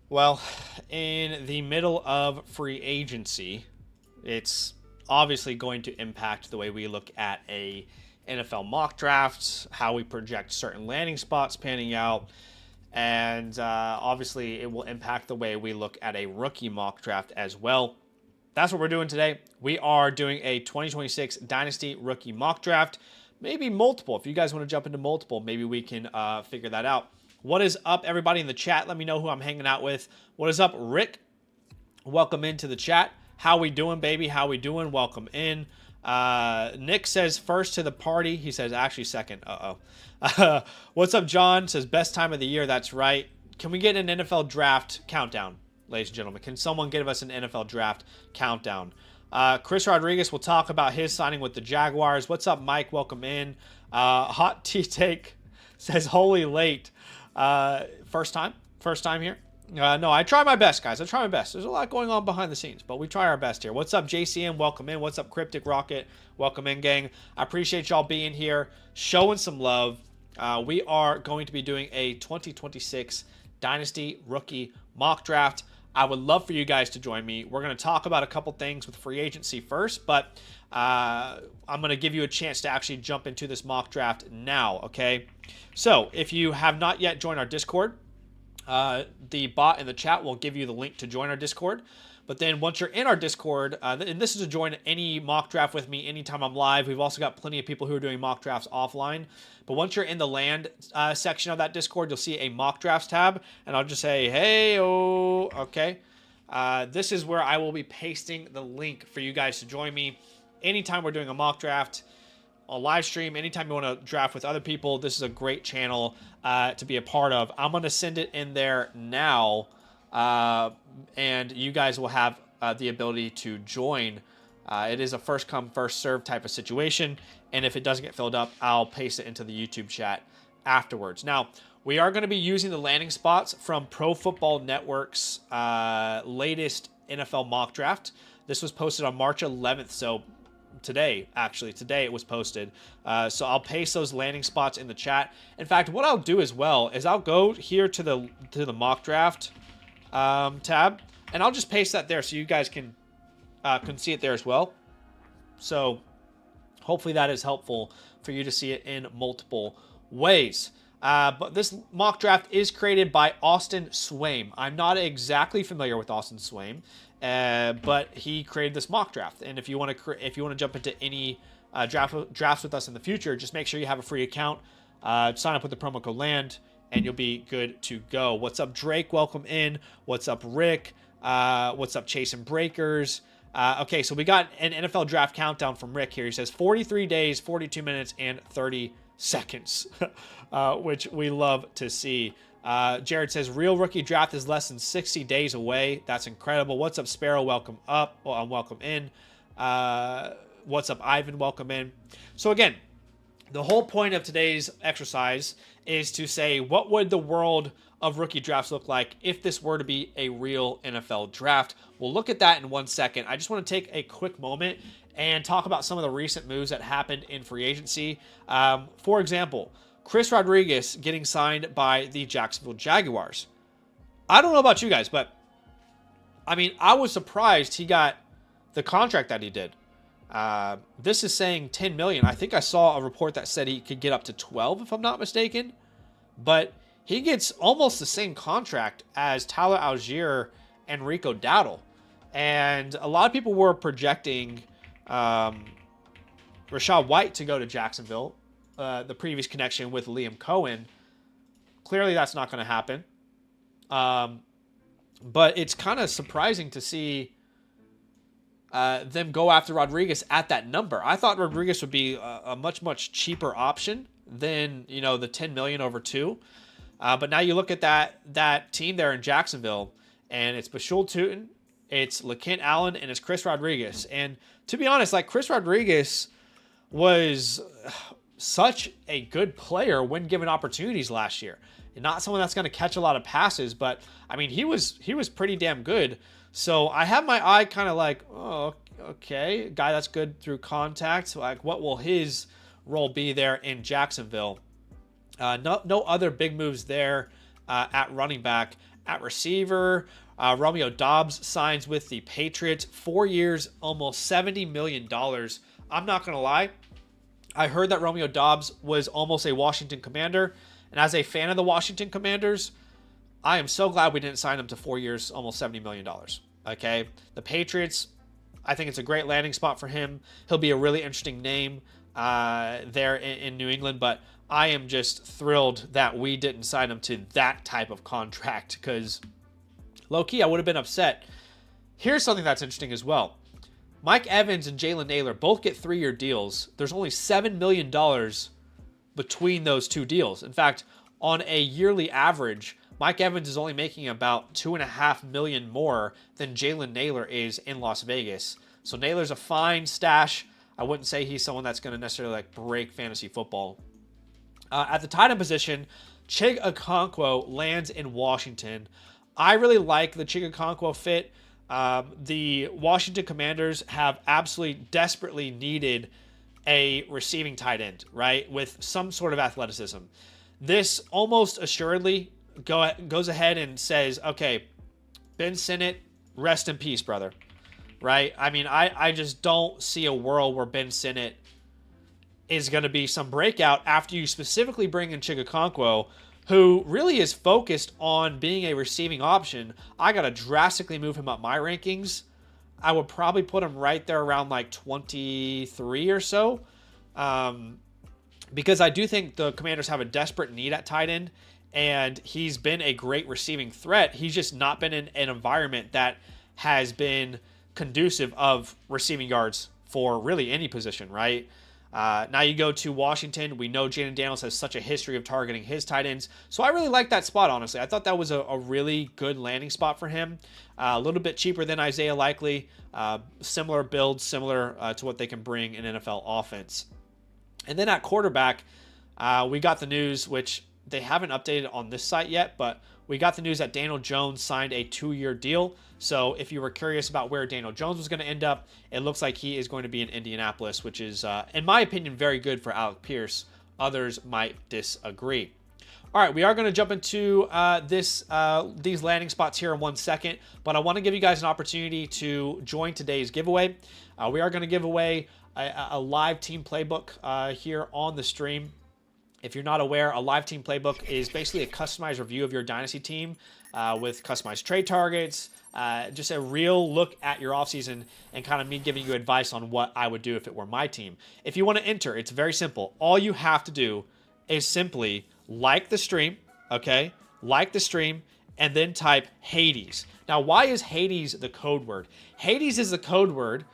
Well, in the middle of free agency, it's obviously going to impact the way we look at a NFL mock drafts, how we project certain landing spots panning out, and obviously it will impact the way we look at a rookie mock draft as well. That's what we're doing today. We are doing a 2026 Dynasty rookie mock draft, maybe multiple. If you guys want to jump into multiple, maybe we can figure that out. What is up, everybody in the chat? Let me know who I'm hanging out with. What is up, Rick? Welcome into the chat. How we doing, baby? How we doing? Welcome in. Nick says first to the party. He says actually second. What's up, John? Says best time of the year. That's right. Can we get an NFL draft countdown, ladies and gentlemen? Can someone give us an NFL draft countdown? Chris Rodriguez will talk about his signing with the Jaguars. What's up, Mike? Welcome in. Hot tea take says holy late. First time here. No, I try my best, guys. I try my best. There's a lot going on behind the scenes, but we try our best here. What's up, JCM? Welcome in. What's up, Cryptic Rocket? Welcome in, gang. I appreciate y'all being here, showing some love. We are going to be doing a 2026 Dynasty Rookie Mock Draft. I would love for you guys to join me. We're going to talk about a couple things with free agency first, but I'm going to give you a chance to actually jump into this mock draft now, okay? So if you have not yet joined our Discord, the bot in the chat will give you the link to join our Discord. But then once you're in our Discord, and this is to join any mock draft with me anytime I'm live. We've also got plenty of people who are doing mock drafts offline. But once you're in the land section of that Discord, you'll see a mock drafts tab. And I'll just say, hey, oh, okay. This is where I will be pasting the link for you guys to join me anytime we're doing a mock draft, a live stream, anytime you want to draft with other people. This is a great channel to be a part of. I'm going to send it in there now, and you guys will have the ability to join. It is a first come, first serve type of situation, and if it doesn't get filled up, I'll paste it into the YouTube chat afterwards. Now, we are going to be using the landing spots from Pro Football Network's latest NFL mock draft. This was posted on March 11th, so today it was posted. So I'll paste those landing spots in the chat. In fact, what I'll do as well is I'll go here to the mock draft tab, and I'll just paste that there so you guys can see it there as well. So hopefully that is helpful for you to see it in multiple ways. But this mock draft is created by Austin Swaim. I'm not exactly familiar with Austin Swaim, but he created this mock draft. And if you want to jump into any drafts with us in the future, just make sure you have a free account. Sign up with the promo code LAND, and you'll be good to go. What's up, Drake? Welcome in. What's up, Rick? What's up, Chasing Breakers? Okay, so we got an NFL draft countdown from Rick here. He says 43 days, 42 minutes, and 30 seconds, which we love to see. Jared says real rookie draft is less than 60 days away. That's incredible. What's up, Sparrow? Welcome up. Well, welcome in. What's up, Ivan? Welcome in. So again, the whole point of today's exercise is to say, what would the world of rookie drafts look like if this were to be a real NFL draft? We'll look at that in 1 second. I just want to take a quick moment and talk about some of the recent moves that happened in free agency. For example, Chris Rodriguez getting signed by the Jacksonville Jaguars. I don't know about you guys, but I mean, I was surprised he got the contract that he did. This is saying $10 million. I think I saw a report that said he could get up to 12, if I'm not mistaken. But he gets almost the same contract as Tyler Algier and Rico Dowdle. And a lot of people were projecting Rachaad White to go to Jacksonville. The previous connection with Liam Cohen. Clearly that's not going to happen. But it's kind of surprising to see them go after Rodriguez at that number. I thought Rodriguez would be a much cheaper option than, the $10 million over 2. But now you look at that team there in Jacksonville, and it's Bashul Tutin, it's LaKent Allen, and it's Chris Rodriguez. And to be honest, like, Chris Rodriguez was such a good player when given opportunities last year. Not someone that's going to catch a lot of passes, but I mean, he was pretty damn good. So I have my eye kind of like, oh, okay, guy that's good through contact. Like, what will his role be there in Jacksonville? No other big moves there at running back At receiver, Romeo Doubs signs with the Patriots. 4 years, almost $70 million. I'm not going to lie. I heard that Romeo Doubs was almost a Washington Commander. And as a fan of the Washington Commanders, I am so glad we didn't sign him to 4 years, almost $70 million. Okay? The Patriots, I think it's a great landing spot for him. He'll be a really interesting name there in New England, but I am just thrilled that we didn't sign him to that type of contract because low-key, I would have been upset. Here's something that's interesting as well. Mike Evans and Jalen Naylor both get 3-year deals. There's only $7 million between those two deals. In fact, on a yearly average, Mike Evans is only making about $2.5 million more than Jalen Naylor is in Las Vegas. So Naylor's a fine stash. I wouldn't say he's someone that's going to necessarily break fantasy football. At the tight end position, Chig Okonkwo lands in Washington. I really like the Chig Okonkwo fit. The Washington Commanders have absolutely desperately needed a receiving tight end, right, with some sort of athleticism. This almost assuredly goes ahead and says, okay, Ben Sinnott, rest in peace, brother, right? I mean, I just don't see a world where Ben Sinnott is going to be some breakout after you specifically bring in Chig Okonkwo, who really is focused on being a receiving option. I got to drastically move him up my rankings. I would probably put him right there around like 23 or so, because I do think the Commanders have a desperate need at tight end, and he's been a great receiving threat. He's just not been in an environment that has been conducive of receiving yards for really any position, right? Now you go to Washington. We know Jaden Daniels has such a history of targeting his tight ends. So I really like that spot, honestly. I thought that was a really good landing spot for him. A little bit cheaper than Isaiah Likely. Similar build, similar to what they can bring in NFL offense. And then at quarterback, we got the news, which they haven't updated on this site yet, but we got the news that Daniel Jones signed a 2-year deal. So if you were curious about where Daniel Jones was going to end up, it looks like he is going to be in Indianapolis, which is, in my opinion, very good for Alec Pierce. Others might disagree. All right, we are going to jump into these landing spots here in 1 second, but I want to give you guys an opportunity to join today's giveaway. We are going to give away a live team playbook here on the stream. If you're not aware, a live team playbook is basically a customized review of your dynasty team with customized trade targets, just a real look at your offseason and kind of me giving you advice on what I would do if it were my team. If you want to enter, it's very simple. All you have to do is simply like the stream, okay? Like the stream, and then type Hades. Now, why is Hades the code word? Hades is the code word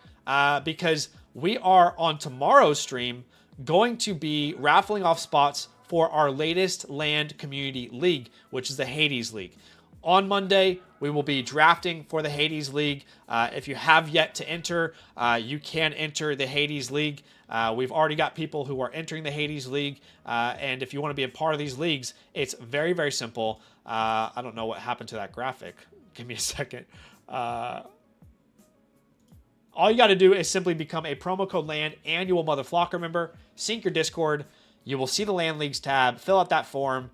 because we are on tomorrow's stream going to be raffling off spots for our latest land community league, which is the Hades League. On Monday, we will be drafting for the Hades League. If you have yet to enter, you can enter the Hades League. We've already got people who are entering the Hades League, and if you want to be a part of these leagues, it's very, very simple. I don't know what happened to that graphic. Give me a second. All you got to do is simply become a promo code LAND annual Mother Flocker member, sync your Discord, you will see the LAN Leagues tab, fill out that form,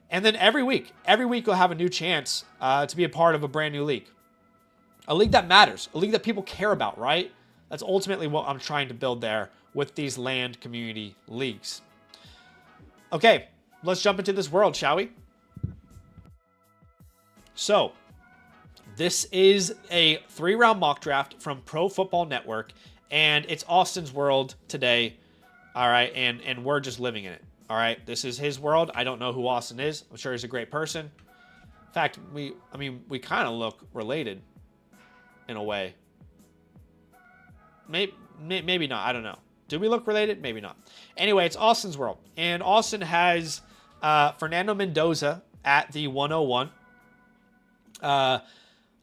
and then every week you'll have a new chance to be a part of a brand new league. A league that matters, a league that people care about, right? That's ultimately what I'm trying to build there with these land community leagues. Okay, let's jump into this world, shall we? So, this is a 3-round mock draft from Pro Football Network, and it's Austin's world today, all right, and we're just living in it, all right? This is his world. I don't know who Austin is. I'm sure he's a great person. In fact, we kind of look related in a way. Maybe not. I don't know. Do we look related? Maybe not. Anyway, it's Austin's world, and Austin has Fernando Mendoza at the 101.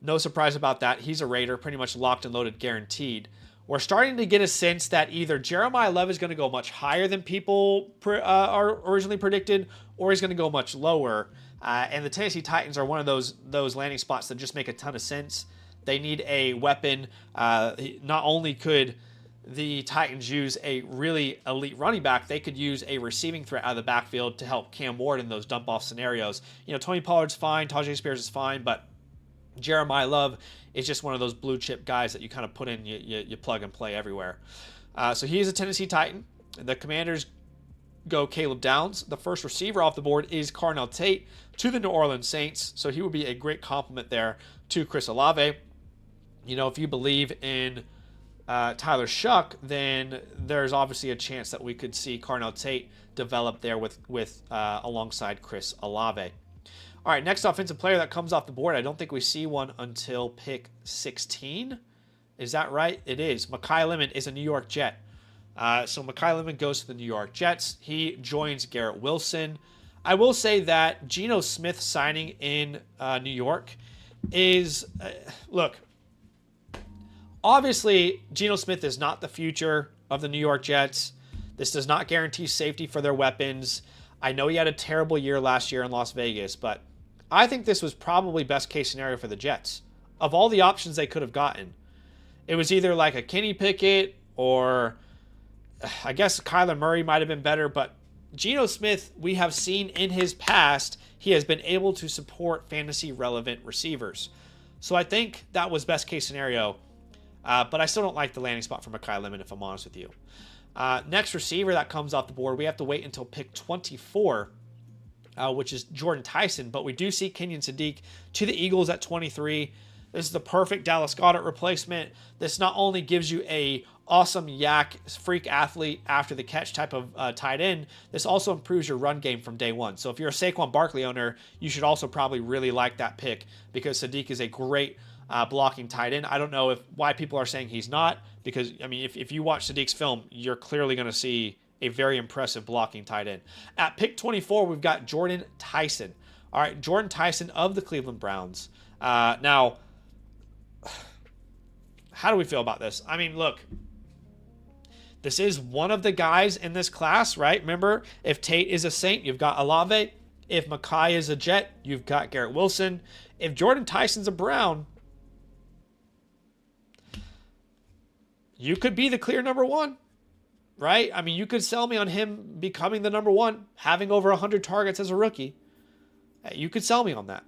No surprise about that. He's a Raider, pretty much locked and loaded, guaranteed. We're starting to get a sense that either Jeremiah Love is going to go much higher than people are originally predicted, or he's going to go much lower. And the Tennessee Titans are one of those landing spots that just make a ton of sense. They need a weapon. Not only could the Titans use a really elite running back, they could use a receiving threat out of the backfield to help Cam Ward in those dump-off scenarios. Tony Pollard's fine, Tajay Spears is fine, but Jeremiah Love is just one of those blue-chip guys that you kind of put in, you plug and play everywhere. So he is a Tennessee Titan. The Commanders go Caleb Downs. The first receiver off the board is Carnell Tate to the New Orleans Saints, so he would be a great complement there to Chris Olave. If you believe in Tyler Shuck, then there's obviously a chance that we could see Carnell Tate develop there with alongside Chris Olave. All right, next offensive player that comes off the board. I don't think we see one until pick 16. Is that right? It is. Mekhi Lemon is a New York Jet. So Mekhi Lemon goes to the New York Jets. He joins Garrett Wilson. I will say that Geno Smith signing in New York is, look, obviously, Geno Smith is not the future of the New York Jets. This does not guarantee safety for their weapons. I know he had a terrible year last year in Las Vegas, but I think this was probably best case scenario for the Jets. Of all the options they could have gotten, it was either like a Kenny Pickett or I guess Kyler Murray might have been better, but Geno Smith, we have seen in his past, he has been able to support fantasy relevant receivers. So I think that was best case scenario. But I still don't like the landing spot for Mekhi Lemon, if I'm honest with you. Next receiver that comes off the board, we have to wait until pick 24, which is Jordan Tyson. But we do see Kenyon Sadiq to the Eagles at 23. This is the perfect Dallas Goedert replacement. This not only gives you a awesome yak freak athlete after the catch type of tight end, this also improves your run game from day one. So if you're a Saquon Barkley owner, you should also probably really like that pick because Sadiq is a great blocking tight end. I don't know why people are saying he's not, because I mean, if you watch Sadiq's film, you're clearly going to see a very impressive blocking tight end. At pick 24, we've got Jordan Tyson. All right, Jordan Tyson of the Cleveland Browns. Now, how do we feel about this? I mean, look, this is one of the guys in this class, right? Remember, if Tate is a Saint, you've got Olave. If Mekhi is a Jet, you've got Garrett Wilson. If Jordan Tyson's a Brown, you could be the clear number one, right? I mean, you could sell me on him becoming the number one, having over 100 targets as a rookie. You could sell me on that.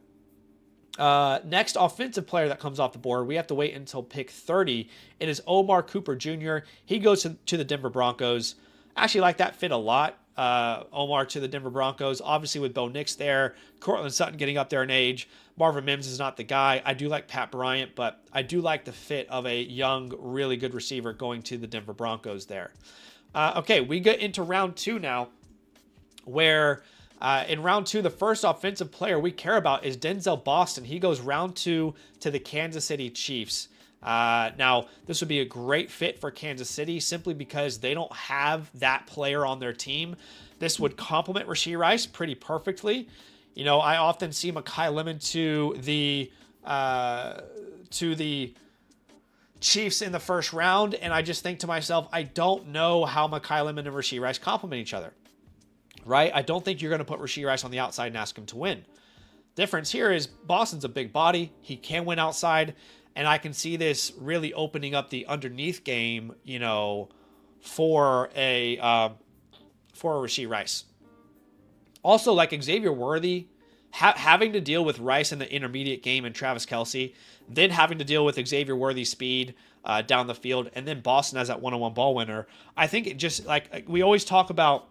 Next offensive player that comes off the board, we have to wait until pick 30. It is Omar Cooper Jr. He goes to the Denver Broncos. Actually like that fit a lot. Omar to the Denver Broncos, obviously with Bo Nix there, Cortland Sutton getting up there in age. Marvin Mims is not the guy. I do like Pat Bryant, but I do like the fit of a young, really good receiver going to the Denver Broncos there. Okay, we get into round two now, where in round two, the first offensive player we care about is Denzel Boston. He goes round two to the Kansas City Chiefs. Now, this would be a great fit for Kansas City simply because they don't have that player on their team. This would complement Rashee Rice pretty perfectly. I often see Mekhi Lemon to the Chiefs in the first round, and I just think to myself, I don't know how Mekhi Lemon and Rashee Rice complement each other, right? I don't think you're going to put Rashee Rice on the outside and ask him to win. Difference here is Boston's a big body. He can win outside. And I can see this really opening up the underneath game, for a Rashee Rice. Also, like Xavier Worthy, having to deal with Rice in the intermediate game and Travis Kelce, then having to deal with Xavier Worthy's speed down the field, and then Boston as that one-on-one ball winner. I think it just, like we always talk about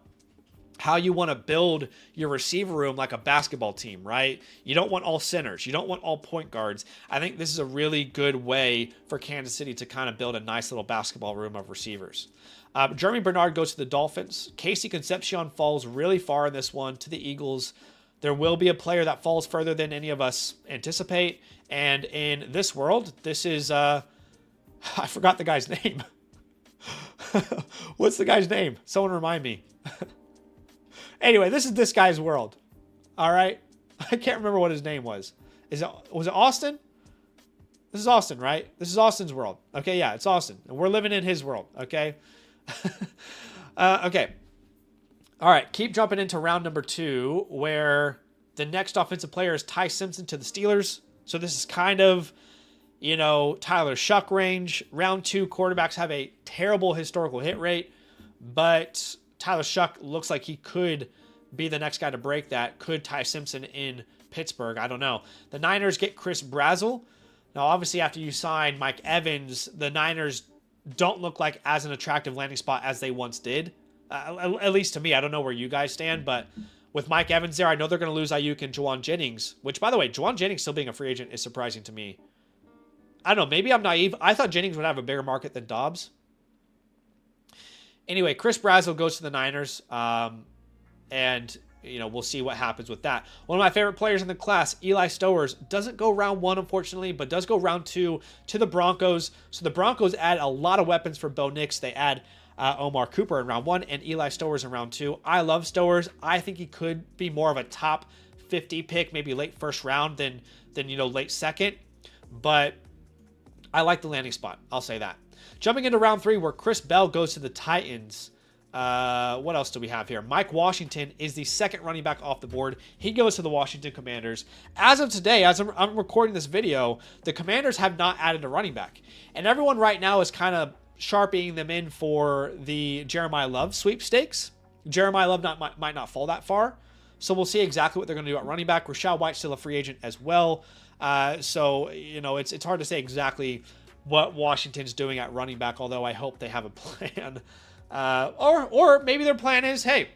how you want to build your receiver room like a basketball team, right? You don't want all centers. You don't want all point guards. I think this is a really good way for Kansas City to kind of build a nice little basketball room of receivers. Jeremy Bernard goes to the Dolphins. Casey Concepcion falls really far in this one to the Eagles. There will be a player that falls further than any of us anticipate. And in this world, this is, I forgot the guy's name. What's the guy's name? Someone remind me. Anyway, this is this guy's world. All right. I can't remember what his name was. Was it Austin? This is Austin, right? This is Austin's world. Okay, yeah, it's Austin. And we're living in his world, okay? Okay. All right, keep jumping into round number 2, where the next offensive player is Ty Simpson to the Steelers. So this is kind of, Tyler Shuck range. Round 2 quarterbacks have a terrible historical hit rate, but Tyler Shuck looks like he could be the next guy to break that. Could Ty Simpson in Pittsburgh? I don't know. The Niners get Chris Brazzell. Now, obviously, after you sign Mike Evans, the Niners don't look like as an attractive landing spot as they once did. At least to me. I don't know where you guys stand, but with Mike Evans there, I know they're going to lose Ayuk and Juwan Jennings, which, by the way, Juwan Jennings still being a free agent is surprising to me. I don't know. Maybe I'm naive. I thought Jennings would have a bigger market than Dobbs. Anyway, Chris Brazzell goes to the Niners, and we'll see what happens with that. One of my favorite players in the class, Eli Stowers, doesn't go round 1, unfortunately, but does go round 2 to the Broncos. So the Broncos add a lot of weapons for Bo Nix. They add Omar Cooper in round 1 and Eli Stowers in round 2. I love Stowers. I think he could be more of a top 50 pick, maybe late first round than late second. But I like the landing spot. I'll say that. Jumping into round 3 where Chris Bell goes to the Titans. What else do we have here? Mike Washington is the second running back off the board. He goes to the Washington Commanders. As of today, as I'm recording this video, the Commanders have not added a running back. And everyone right now is kind of sharpieing them in for the Jeremiah Love sweepstakes. Jeremiah Love might not fall that far. So we'll see exactly what they're going to do at running back. Rachaad White's still a free agent as well. So it's hard to say exactly what Washington's doing at running back, although I hope they have a plan. Or maybe their plan is, hey,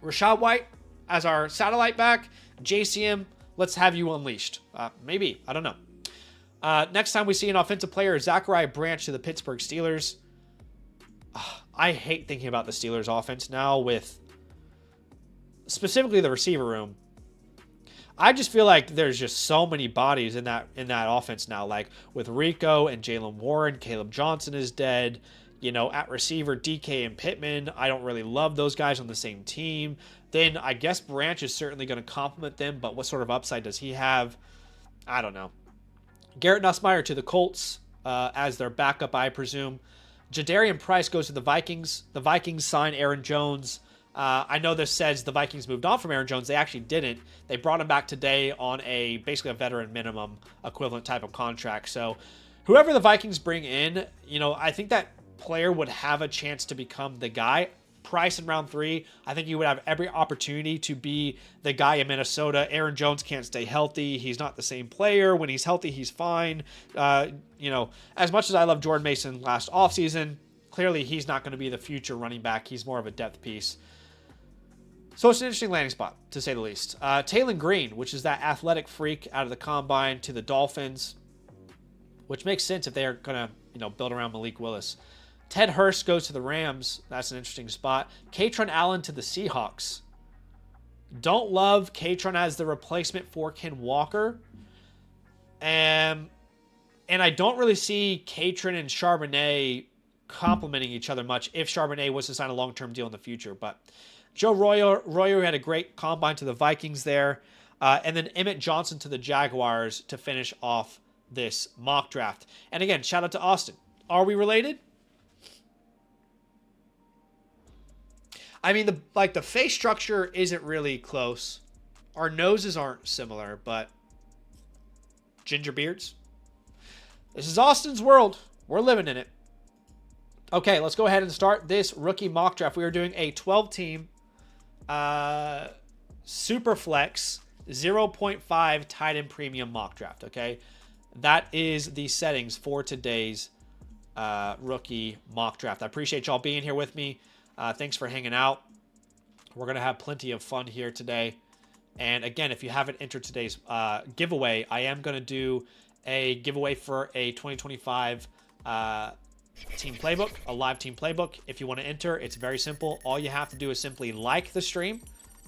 Rachaad White as our satellite back, JCM, let's have you unleashed. Maybe. I don't know. Next time we see an offensive player, Zachariah Branch to the Pittsburgh Steelers. I hate thinking about the Steelers offense now with specifically the receiver room. I just feel like there's just so many bodies in that offense now. Like with Rico and Jalen Warren, Caleb Johnson is dead. At receiver, DK and Pittman. I don't really love those guys on the same team. Then I guess Branch is certainly going to complement them, but what sort of upside does he have? I don't know. Garrett Nussmeier to the Colts as their backup, I presume. Jadarian Price goes to the Vikings. The Vikings sign Aaron Jones. I know this says the Vikings moved on from Aaron Jones. They actually didn't. They brought him back today on basically a veteran minimum equivalent type of contract. So whoever the Vikings bring in, I think that player would have a chance to become the guy. Price in round 3, I think he would have every opportunity to be the guy in Minnesota. Aaron Jones can't stay healthy. He's not the same player. When he's healthy, he's fine. As much as I love Jordan Mason last offseason, clearly he's not going to be the future running back. He's more of a depth piece. So it's an interesting landing spot, to say the least. Taylon Green, which is that athletic freak out of the combine, to the Dolphins, which makes sense if they're going to build around Malik Willis. Ted Hurst goes to the Rams. That's an interesting spot. Katron Allen to the Seahawks. Don't love Katron as the replacement for Ken Walker. And I don't really see Katron and Charbonnet complementing each other much if Charbonnet was to sign a long-term deal in the future. But Joe Royer had a great combine to the Vikings there. And then Emmett Johnson to the Jaguars to finish off this mock draft. And again, shout out to Austin. Are we related? I mean, the face structure isn't really close. Our noses aren't similar, but ginger beards. This is Austin's world. We're living in it. Okay, let's go ahead and start this rookie mock draft. We are doing a 12-team super flex 0.5 tight end premium mock draft. Okay, that is the settings for today's rookie mock draft. I appreciate y'all being here with me. Thanks for hanging out. We're going to have plenty of fun here today. And again, if you haven't entered today's giveaway, I am going to do a giveaway for a 2025 team playbook, a live team playbook. If you want to enter, it's very simple. All you have to do is simply like the stream.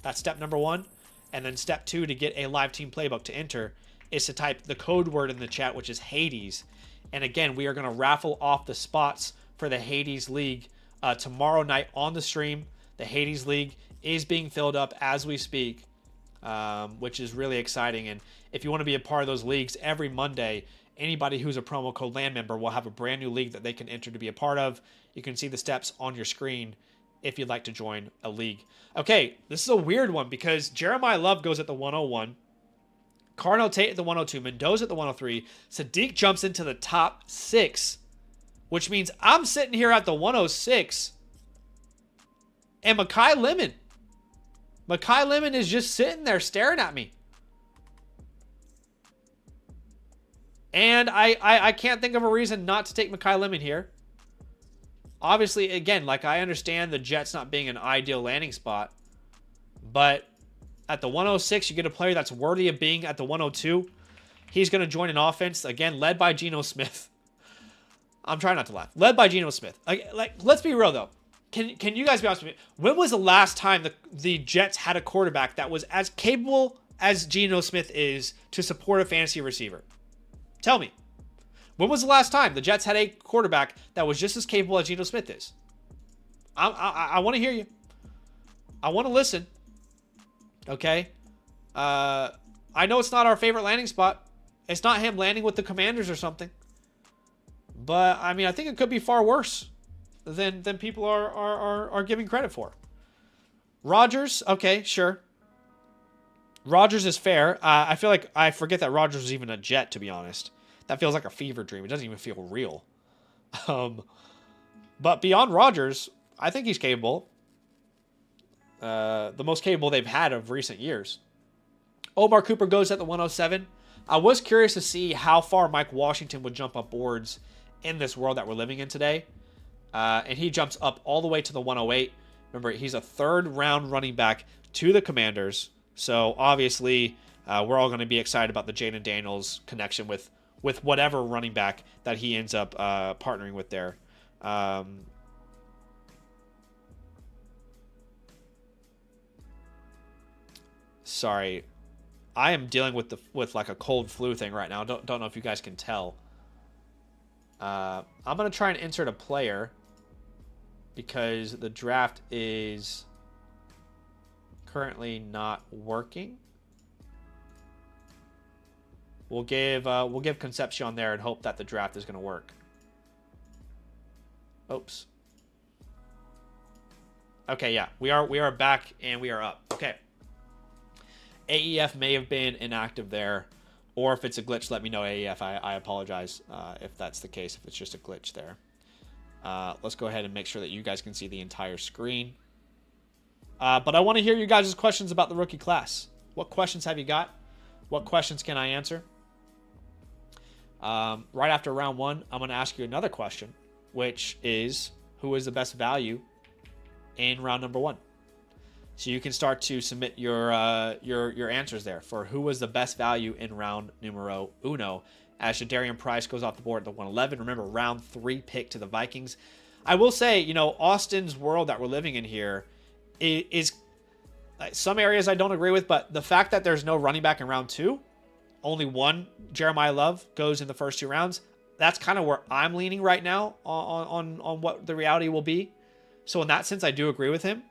That's step number 1. And then step 2 to get a live team playbook to enter is to type the code word in the chat, which is Hades. And again, we are going to raffle off the spots for the Hades League tomorrow night on the stream. The Hades League is being filled up as we speak, which is really exciting. And if you want to be a part of those leagues, every Monday, anybody who's a promo code LAND member will have a brand new league that they can enter to be a part of. You can see the steps on your screen if you'd like to join a league. Okay, this is a weird one because Jeremiah Love goes at the 101. Carnell Tate at the 102, Mendoza at the 103. Sadiq jumps into the top 6, which means I'm sitting here at the 106. And Makai Lemon. Makai Lemon is just sitting there staring at me. And I can't think of a reason not to take Makai Lemon here. Obviously, again, like I understand the Jets not being an ideal landing spot. But at the 106, you get a player that's worthy of being at the 102. He's going to join an offense, again, led by Geno Smith. I'm trying not to laugh. Led by Geno Smith. Like, let's be real, though. Can you guys be honest with me? When was the last time the Jets had a quarterback that was as capable as Geno Smith is to support a fantasy receiver? Tell me. When was the last time the Jets had a quarterback that was just as capable as Geno Smith is? I want to hear you. I want to listen. Okay? I know it's not our favorite landing spot. It's not him landing with the Commanders or something. But, I mean, I think it could be far worse than people are giving credit for. Rodgers, okay, sure. Rodgers is fair. I feel like I forget that Rodgers was even a Jet, to be honest. That feels like a fever dream. It doesn't even feel real. But beyond Rodgers, I think he's capable. The most capable they've had of recent years. Omar Cooper goes at the 107. I was curious to see how far Mike Washington would jump up boards in this world that we're living in today. And he jumps up all the way to the 108. Remember, he's a third-round running back to the Commanders. So, obviously, we're all going to be excited about the Jaden Daniels connection with whatever running back that he ends up partnering with there. Sorry. I am dealing with like a cold flu thing right now. Don't know if you guys can tell. I'm going to try and insert a player because the draft is currently not working. We'll give Concepcion there and hope that the draft is going to work. Oops. Okay, yeah. We are back and we are up. Okay. AEF may have been inactive there, or if it's a glitch, let me know, AEF. I apologize if that's the case, if it's just a glitch there. Let's go ahead and make sure that you guys can see the entire screen. But I want to hear you guys' questions about the rookie class. What questions have you got? What questions can I answer? Right after round 1, I'm going to ask you another question, which is, who is the best value in round number 1? So you can start to submit your answers there for who was the best value in round numero uno. As Shadarian Price goes off the board at the 111. Remember, round 3 pick to the Vikings. I will say, Austin's world that we're living in here is some areas I don't agree with, but the fact that there's no running back in round 2, only one, Jeremiah Love, goes in the first 2 rounds. That's kind of where I'm leaning right now on what the reality will be. So in that sense, I do agree with him.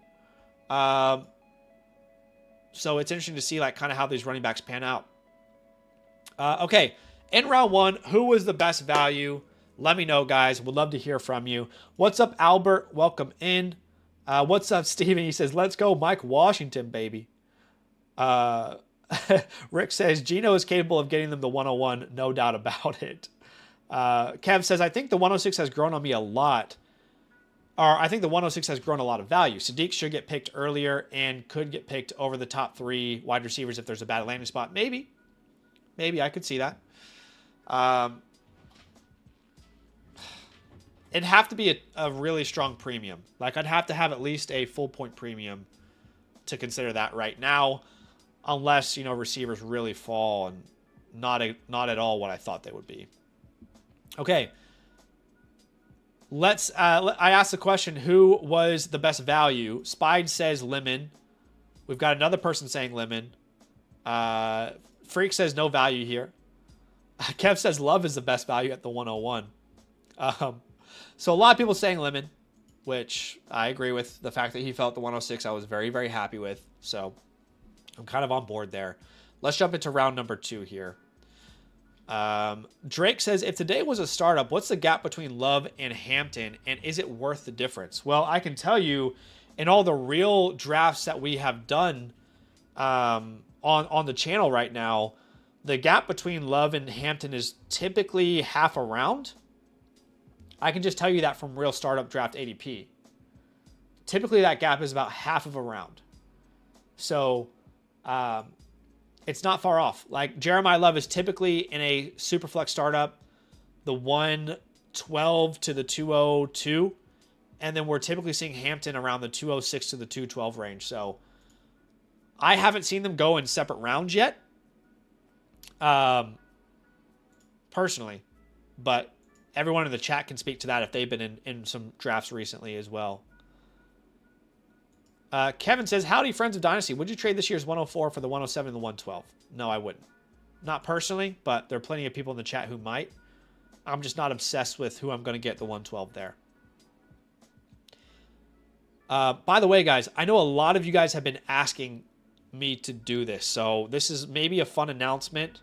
So it's interesting to see kind of how these running backs pan out. Okay. In round 1, who was the best value? Let me know, guys. Would love to hear from you. What's up, Albert? Welcome in. What's up, Steven? He says, let's go Mike Washington, baby. Rick says, Geno is capable of getting them the 101. No doubt about it. Kev says, I think the 106 has grown on me a lot. Or I think the 106 has grown a lot of value. Sadiq should get picked earlier and could get picked over the top 3 wide receivers if there's a bad landing spot. Maybe. Maybe I could see that. It'd have to be a really strong premium. I'd have to have at least a full point premium to consider that right now, unless, receivers really fall and not at all what I thought they would be. Okay. I asked the question, who was the best value? Spide says Lemon. We've got another person saying Lemon. Freak says no value here. Kev says Love is the best value at the 101. So a lot of people saying Lemon, which I agree with. The fact that he fell at the 106, I was very, very happy with. So I'm kind of on board there. Let's jump into round number 2 here. Drake says, if today was a startup, what's the gap between Love and Hampton, and is it worth the difference? Well, I can tell you, in all the real drafts that we have done on the channel right now, The gap between Love and Hampton is typically half a round. I can just tell you that from real startup draft ADP. Typically, that gap is about half of a round. So it's not far off. Like Jeremiah Love is typically in a Superflex startup, the 112 to the 202. And then we're typically seeing Hampton around the 206 to the 212 range. So I haven't seen them go in separate rounds yet. Personally. But everyone in the chat can speak to that if they've been in some drafts recently as well. Kevin says, howdy, friends of Dynasty. Would you trade this year's 104 for the 107 and the 112? No, I wouldn't. Not personally, but there are plenty of people in the chat who might. I'm just not obsessed with who I'm going to get the 112 there. By the way, guys, I know a lot of you guys have been asking me to do this. So this is maybe a fun announcement.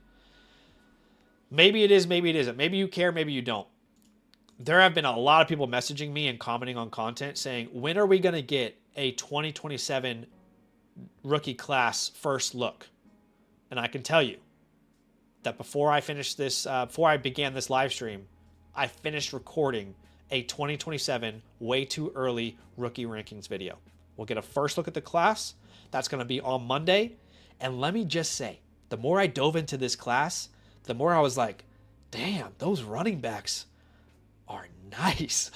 Maybe it is, maybe it isn't. Maybe you care, maybe you don't. There have been a lot of people messaging me and commenting on content saying, when are we going to get a 2027 rookie class first look? And I can tell you that before I finished this, before I began this live stream, I finished recording a 2027 way too early rookie rankings video. We'll get a first look at the class. That's going to be on Monday. And let me just say, the more I dove into this class, the more I was like, damn, those running backs are nice.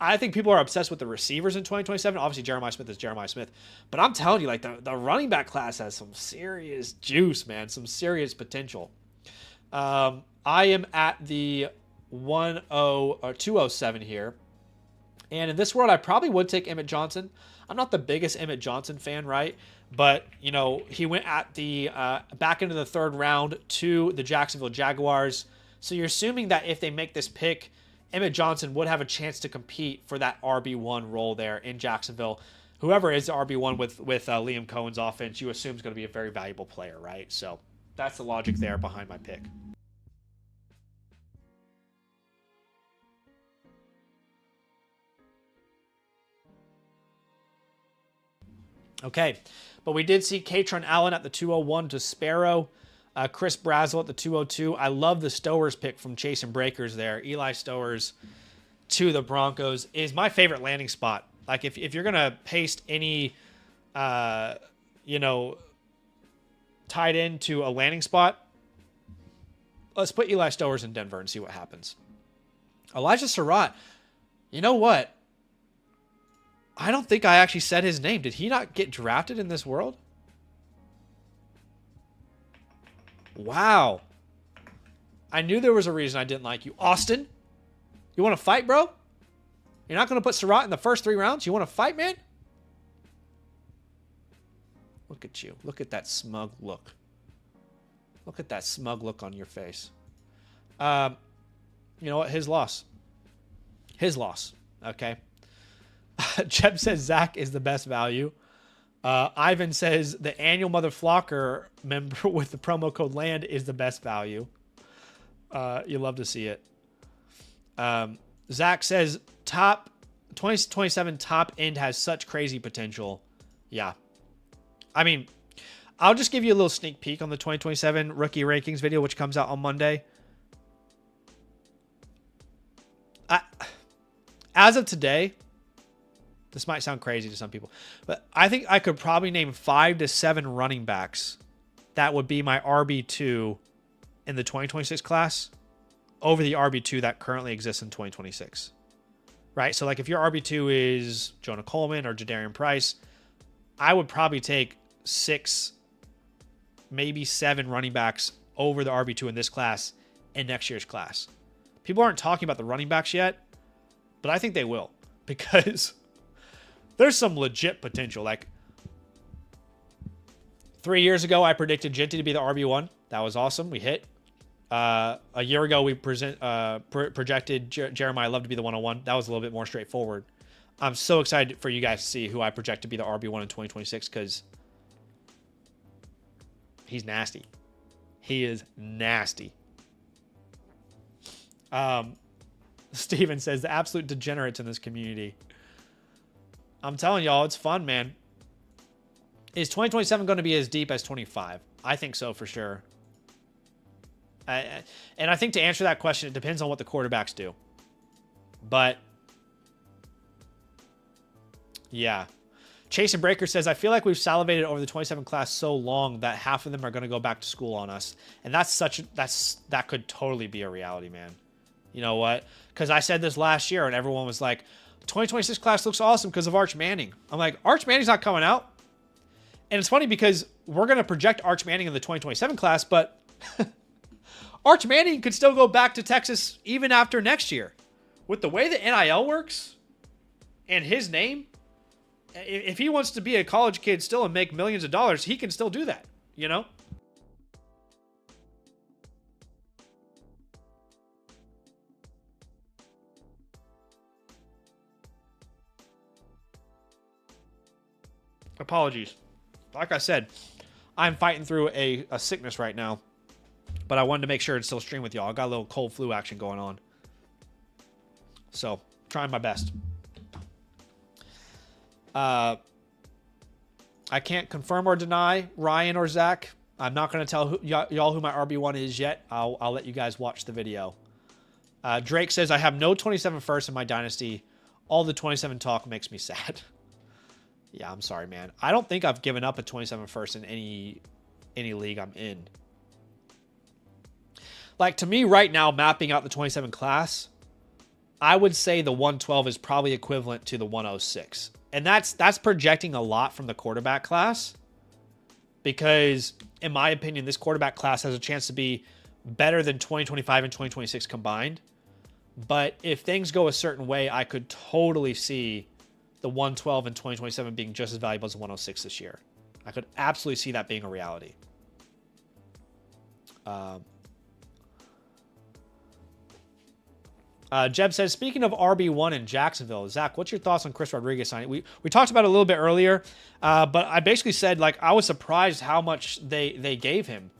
I think people are obsessed with the receivers in 2027. Obviously, Jeremiah Smith is Jeremiah Smith. But I'm telling you, like, the running back class has some serious juice, man. Some serious potential. I am at the 207 here. And in this world, I probably would take Emmett Johnson. I'm not the biggest Emmett Johnson fan, right? But, you know, he went at the back into the third round to the Jacksonville Jaguars. So you're assuming that if they make this pick, Emmett Johnson would have a chance to compete for that RB1 role there in Jacksonville. Whoever is the RB1 with Liam Cohen's offense, you assume is going to be a very valuable player, right? So that's the logic there behind my pick. Okay, but we did see Katron Allen at the 201 to Sparrow. Chris Brazel at the 202. I love the Stowers pick from Chase and Breakers there. Eli Stowers to the Broncos is my favorite landing spot. Like if you're going to paste any, tight end to a landing spot, let's put Eli Stowers in Denver and see what happens. Elijah Surratt, you know what? I don't think I actually said his name. Did he not get drafted in this world? Wow. I knew there was a reason I didn't like you. Austin, you want to fight, bro? You're not going to put Surratt in the first 3 rounds? You want to fight, man? Look at you. Look at that smug look. Look at that smug look on your face. You know what? His loss. His loss. Okay. Jeb says Zach is the best value. Ivan says the annual Mother Flocker member with the promo code LAND is the best value. You love to see it. Zach says top 2027 top end has such crazy potential. Yeah. I mean, I'll just give you a little sneak peek on the 2027 rookie rankings video, which comes out on Monday. As of today, this might sound crazy to some people, but I think I could probably name 5 to 7 running backs that would be my RB2 in the 2026 class over the RB2 that currently exists in 2026. Right? So like if your RB2 is Jonah Coleman or Jadarian Price, I would probably take 6, maybe 7 running backs over the RB2 in this class in next year's class. People aren't talking about the running backs yet, but I think they will because there's some legit potential. Like 3 years ago, I predicted Genty to be the RB1. That was awesome. We hit. A year ago, we projected Jeremiah Love to be the 101. That was a little bit more straightforward. I'm so excited for you guys to see who I project to be the RB1 in 2026 because he's nasty. He is nasty. Steven says the absolute degenerates in this community. I'm telling y'all, it's fun, man. Is 2027 going to be as deep as 25? I think so for sure. And I think to answer that question, it depends on what the quarterbacks do. But, yeah. Chase and Breaker says, I feel like we've salivated over the 27 class so long that half of them are going to go back to school on us. And that could totally be a reality, man. You know what? Because I said this last year and everyone was like, 2026 class looks awesome because of Arch Manning. I'm like, Arch Manning's not coming out. And it's funny because we're going to project Arch Manning in the 2027 class, but Arch Manning could still go back to Texas even after next year. With the way the NIL works and his name, if he wants to be a college kid still and make millions of dollars, he can still do that, you know? Apologies. Like I said, I'm fighting through a sickness right now, but I wanted to make sure it's still stream with y'all. I got a little cold flu action going on. So, trying my best. I can't confirm or deny Ryan or Zach. I'm not going to tell y'all who my RB1 is yet. I'll let you guys watch the video. Drake says, I have no 27 first in my dynasty. All the 27 talk makes me sad. Yeah, I'm sorry, man. I don't think I've given up a 27 first in any league I'm in. Like, to me right now, mapping out the 27 class, I would say the 112 is probably equivalent to the 106. And that's projecting a lot from the quarterback class because, in my opinion, this quarterback class has a chance to be better than 2025 and 2026 combined. But if things go a certain way, I could totally see the 112 and 2027 being just as valuable as the 106 this year. I could absolutely see that being a reality. Jeb says, speaking of RB1 in Jacksonville, Zach, what's your thoughts on Chris Rodriguez signing? We talked about it a little bit earlier, but I basically said, like, I was surprised how much they gave him.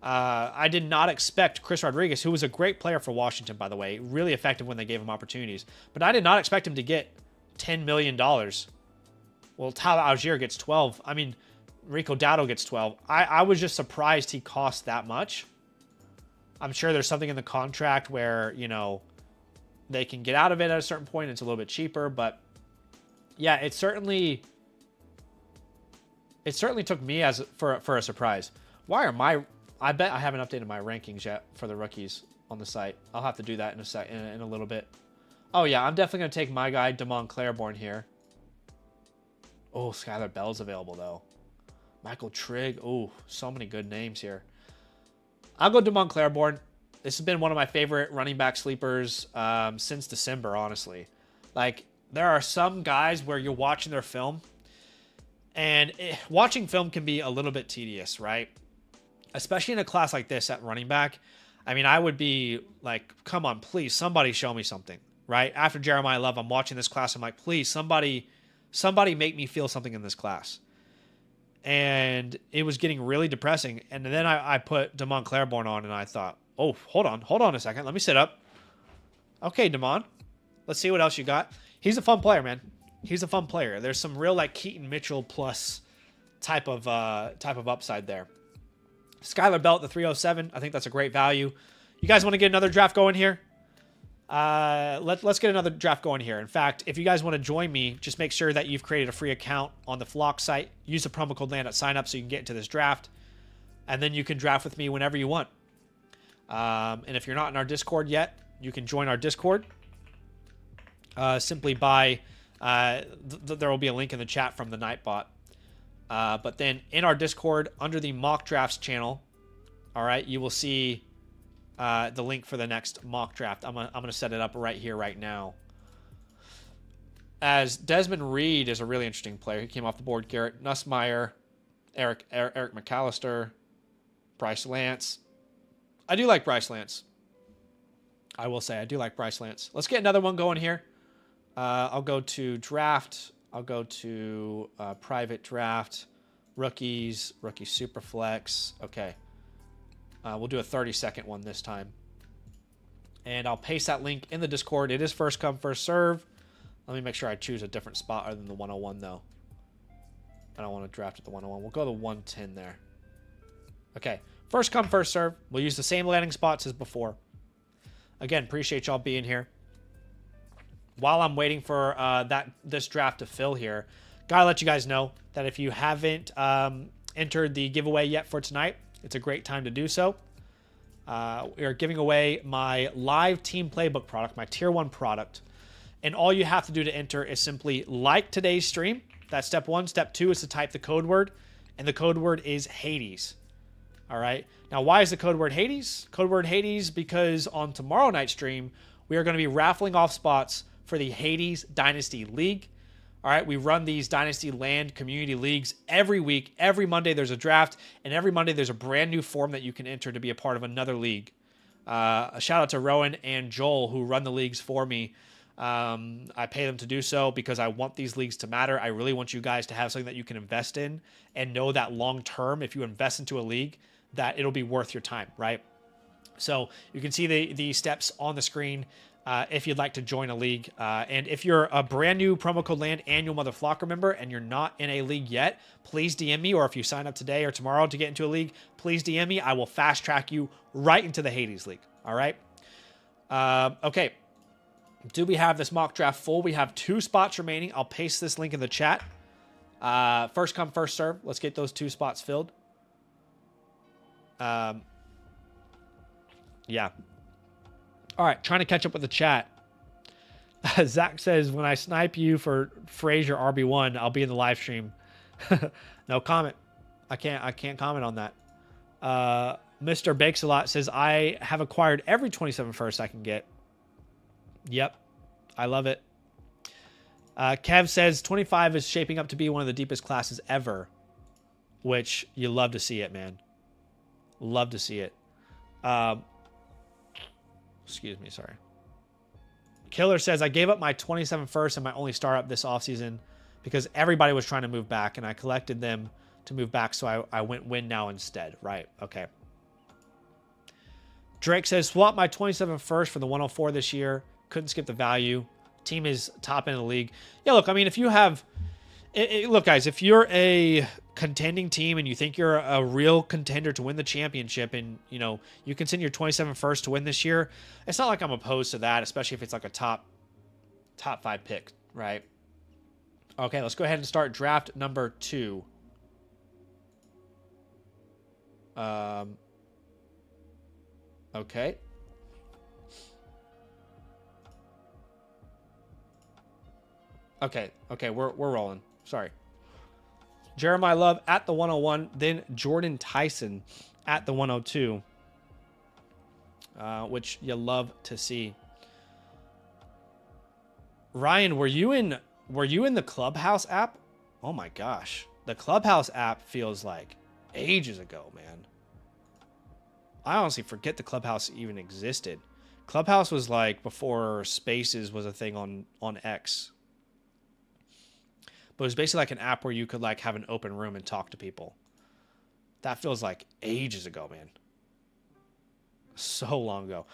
I did not expect Chris Rodriguez, who was a great player for Washington, by the way, really effective when they gave him opportunities, but I did not expect him to get $10 million. Well, Tyler Algier gets 12. I mean, Rico Dowdle gets 12. I was just surprised he cost that much. I'm sure there's something in the contract where, you know, they can get out of it at a certain point. It's a little bit cheaper, but yeah, it certainly took me for a surprise. Why are I bet I haven't updated my rankings yet for the rookies on the site. I'll have to do that in a little bit. Oh yeah, I'm definitely gonna take my guy Damon Claiborne here. Oh, Skylar Bell's available though. Michael Trigg. Oh, so many good names here. I'll go Damon Claiborne. This has been one of my favorite running back sleepers since December, honestly. Like, there are some guys where you're watching their film, and watching film can be a little bit tedious, right? Especially in a class like this at running back. I mean, I would be like, come on, please, somebody show me something, right? After Jeremiah Love, I'm watching this class. I'm like, please, somebody make me feel something in this class. And it was getting really depressing. And then I put Damon Claiborne on, and I thought, oh, hold on a second. Let me sit up. Okay, Damon. Let's see what else you got. He's a fun player, man. He's a fun player. There's some real, like, Keaton Mitchell plus type of upside there. Skylar Bell at the 307. I think that's a great value. You guys want to get another draft going here? Let's get another draft going here. In fact, if you guys want to join me, just make sure that you've created a free account on the Flock site. Use the promo code LAND at sign up so you can get into this draft. And then you can draft with me whenever you want. And if you're not in our Discord yet, you can join our Discord. Simply by, there will be a link in the chat from the Nightbot. But then in our Discord, under the mock drafts channel, all right, you will see the link for the next mock draft. I'm gonna set it up right here, right now. As Desmond Reed is a really interesting player. He came off the board. Garrett Nussmeier, Eric McAllister, Bryce Lance. I do like Bryce Lance. I will say I do like Bryce Lance. Let's get another one going here. I'll go to draft. I'll go to private draft, rookies, rookie superflex. Okay. We'll do a 30-second one this time. And I'll paste that link in the Discord. It is first come, first serve. Let me make sure I choose a different spot other than the 101, though. I don't want to draft at the 101. We'll go to 110 there. Okay. First come, first serve. We'll use the same landing spots as before. Again, appreciate y'all being here. While I'm waiting for this draft to fill here, gotta let you guys know that if you haven't entered the giveaway yet for tonight, it's a great time to do so. We are giving away my live team playbook product, my tier 1 product. And all you have to do to enter is simply like today's stream. That's step 1. Step 2 is to type the code word. And the code word is Hades. All right. Now, why is the code word Hades? Code word Hades because on tomorrow night's stream, we are going to be raffling off spots for the Hades Dynasty League. All right. We run these Dynasty Land Community Leagues every week. Every Monday there's a draft. And every Monday there's a brand new form that you can enter to be a part of another league. A shout out to Rowan and Joel who run the leagues for me. I pay them to do so because I want these leagues to matter. I really want you guys to have something that you can invest in and know that long term, if you invest into a league, that it'll be worth your time, right? So you can see the steps on the screen if you'd like to join a league. And if you're a brand new promo code LAND annual Mother Flocker member and you're not in a league yet, please DM me. Or if you sign up today or tomorrow to get into a league, please DM me. I will fast track you right into the Hades League. All right. Okay. Do we have this mock draft full? We have 2 spots remaining. I'll paste this link in the chat. First come, first serve. Let's get those 2 spots filled. Yeah. All right, trying to catch up with the chat. Zach says, when I snipe you for Frazier RB1, I'll be in the live stream. No comment. I can't comment on that. Mr. Bakes a Lot says, I have acquired every 27 first I can get. Yep. I love it. Kev says 25 is shaping up to be one of the deepest classes ever, which you love to see it, man. Love to see it. Excuse me, sorry. Killer says, I gave up my 27 first and my only star up this offseason because everybody was trying to move back, and I collected them to move back, so I went win now instead. Right, okay. Drake says, swap my 27 first for the 104 this year. Couldn't skip the value. Team is top end of the league. Yeah, look, I mean, if you have... look, guys, if you're a contending team and you think you're a real contender to win the championship and, you know, you can send your 27 first to win this year, it's not like I'm opposed to that, especially if it's like a top 5 pick, right? Okay, let's go ahead and start draft number 2. Okay. Okay, we're rolling. Sorry. Jeremiah Love at the 101, then Jordan Tyson at the 102, which you love to see. Ryan, were you in the Clubhouse app? Oh my gosh, the Clubhouse app feels like ages ago, man. I honestly forget the Clubhouse even existed. Clubhouse was like before Spaces was a thing on X. But it was basically like an app where you could like have an open room and talk to people. That feels like ages ago, man. So long ago.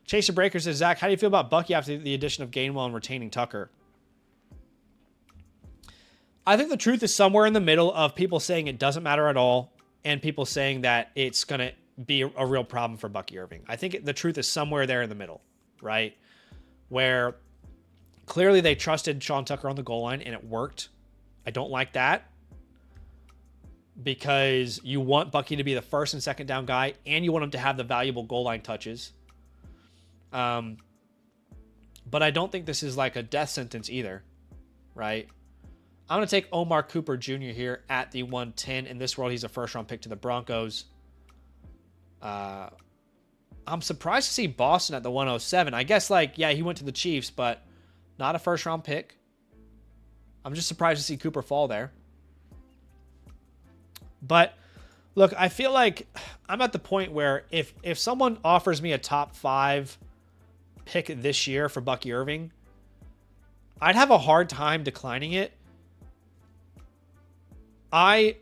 Chaser Breaker says, Zach, how do you feel about Bucky after the addition of Gainwell and retaining Tucker? I think the truth is somewhere in the middle of people saying it doesn't matter at all and people saying that it's going to be a real problem for Bucky Irving. I think the truth is somewhere there in the middle, right? Where clearly they trusted Sean Tucker on the goal line and it worked. I don't like that because you want Bucky to be the first and second down guy and you want him to have the valuable goal line touches. But I don't think this is like a death sentence either, right? I'm going to take Omar Cooper Jr. here at the 110. In this world, he's a first-round pick to the Broncos. I'm surprised to see Boston at the 107. I guess, like, yeah, he went to the Chiefs, but not a first-round pick. I'm just surprised to see Cooper fall there. But, look, I feel like I'm at the point where if someone offers me a top 5 pick this year for Bucky Irving, I'd have a hard time declining it. My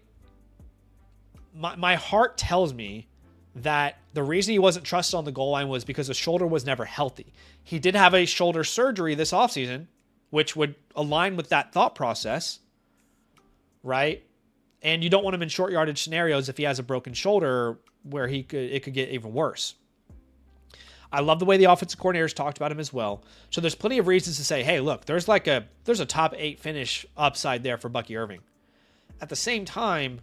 heart tells me that the reason he wasn't trusted on the goal line was because the shoulder was never healthy. He did have a shoulder surgery this offseason, which would align with that thought process, right? And you don't want him in short yardage scenarios if he has a broken shoulder where it could get even worse. I love the way the offensive coordinators talked about him as well. So there's plenty of reasons to say, hey, look, there's a top 8 finish upside there for Bucky Irving. At the same time,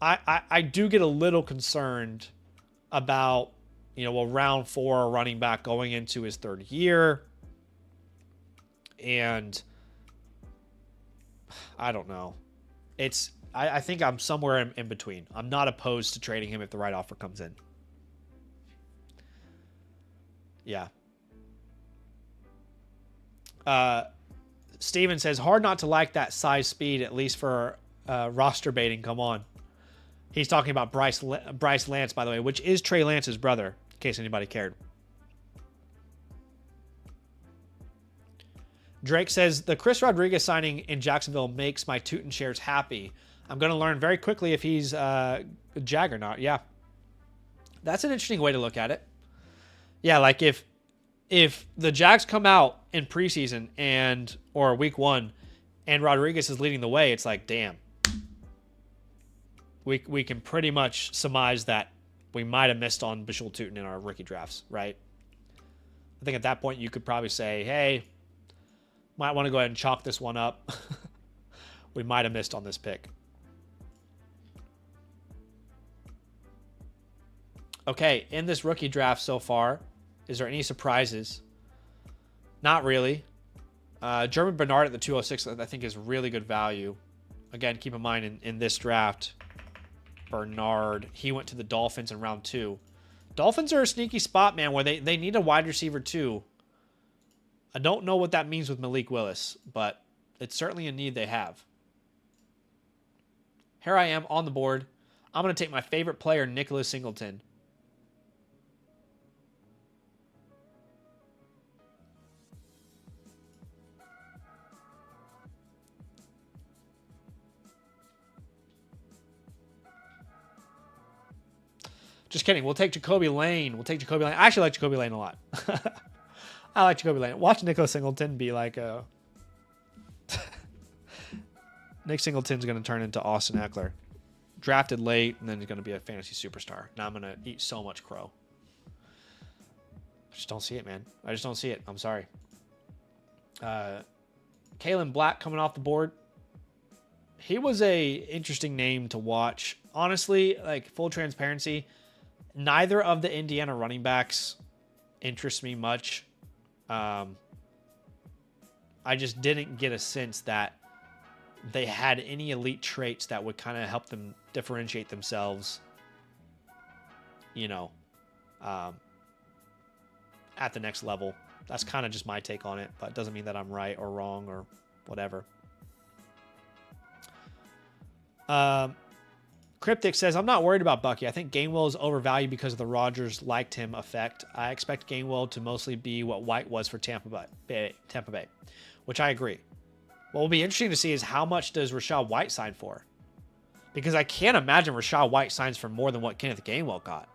I do get a little concerned about, round 4 running back going into his 3rd year. And I don't know. I think I'm somewhere in between. I'm not opposed to trading him if the right offer comes in. Yeah. Steven says, hard not to like that size speed, at least for roster baiting. Come on. He's talking about Bryce Lance, by the way, which is Trey Lance's brother, in case anybody cared. Drake says, the Chris Rodriguez signing in Jacksonville makes my Tootin shares happy. I'm going to learn very quickly if he's a Jag or not. Yeah. That's an interesting way to look at it. Yeah, like if the Jags come out in preseason or week 1 and Rodriguez is leading the way, it's like, damn. We can pretty much surmise that we might have missed on Bashul Tootin in our rookie drafts, right? I think at that point you could probably say, hey, might want to go ahead and chalk this one up. We might have missed on this pick. Okay, in this rookie draft so far, is there any surprises? Not really. German Bernard at the 206, I think, is really good value. Again, keep in mind, in this draft, Bernard, he went to the Dolphins in round 2. Dolphins are a sneaky spot, man, where they need a wide receiver too. I don't know what that means with Malik Willis, but it's certainly a need they have. Here I am on the board. I'm going to take my favorite player, Nicholas Singleton. Just kidding. We'll take Jacoby Lane. I actually like Jacoby Lane a lot. I like Jacoby Lane. Watch Nicholas Singleton be like a... Nick Singleton's going to turn into Austin Eckler. Drafted late, and then he's going to be a fantasy superstar. Now I'm going to eat so much crow. I just don't see it, man. I just don't see it. I'm sorry. Kalen Black coming off the board. He was a interesting name to watch. Honestly, like, full transparency, neither of the Indiana running backs interest me much. I just didn't get a sense that they had any elite traits that would kind of help them differentiate themselves, at the next level. That's kind of just my take on it, but it doesn't mean that I'm right or wrong or whatever. Cryptic says, I'm not worried about Bucky. I think Gainwell is overvalued because of the Rodgers liked him effect. I expect Gainwell to mostly be what White was for Tampa Bay, which I agree. What will be interesting to see is how much does Rachaad White sign for? Because I can't imagine Rachaad White signs for more than what Kenneth Gainwell got.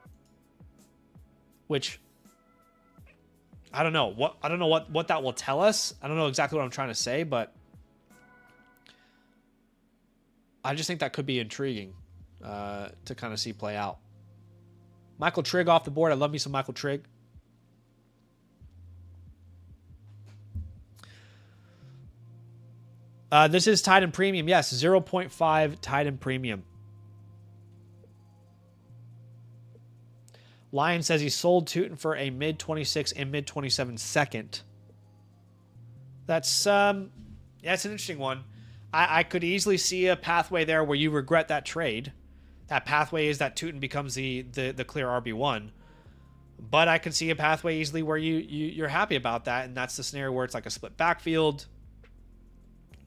Which, I don't know. What that will tell us. I don't know exactly what I'm trying to say, but I just think that could be intriguing to kind of see play out. Michael Trigg off the board. I love me some Michael Trigg. This is tied in premium. Yes, 0.5 tied in premium. Lion says he sold Tootin for a mid-26 and mid-27 second. That's an interesting one. I could easily see a pathway there where you regret that trade. That pathway is that Tootin becomes the clear RB1. But I could see a pathway easily where you're happy about that, and that's the scenario where it's like a split backfield.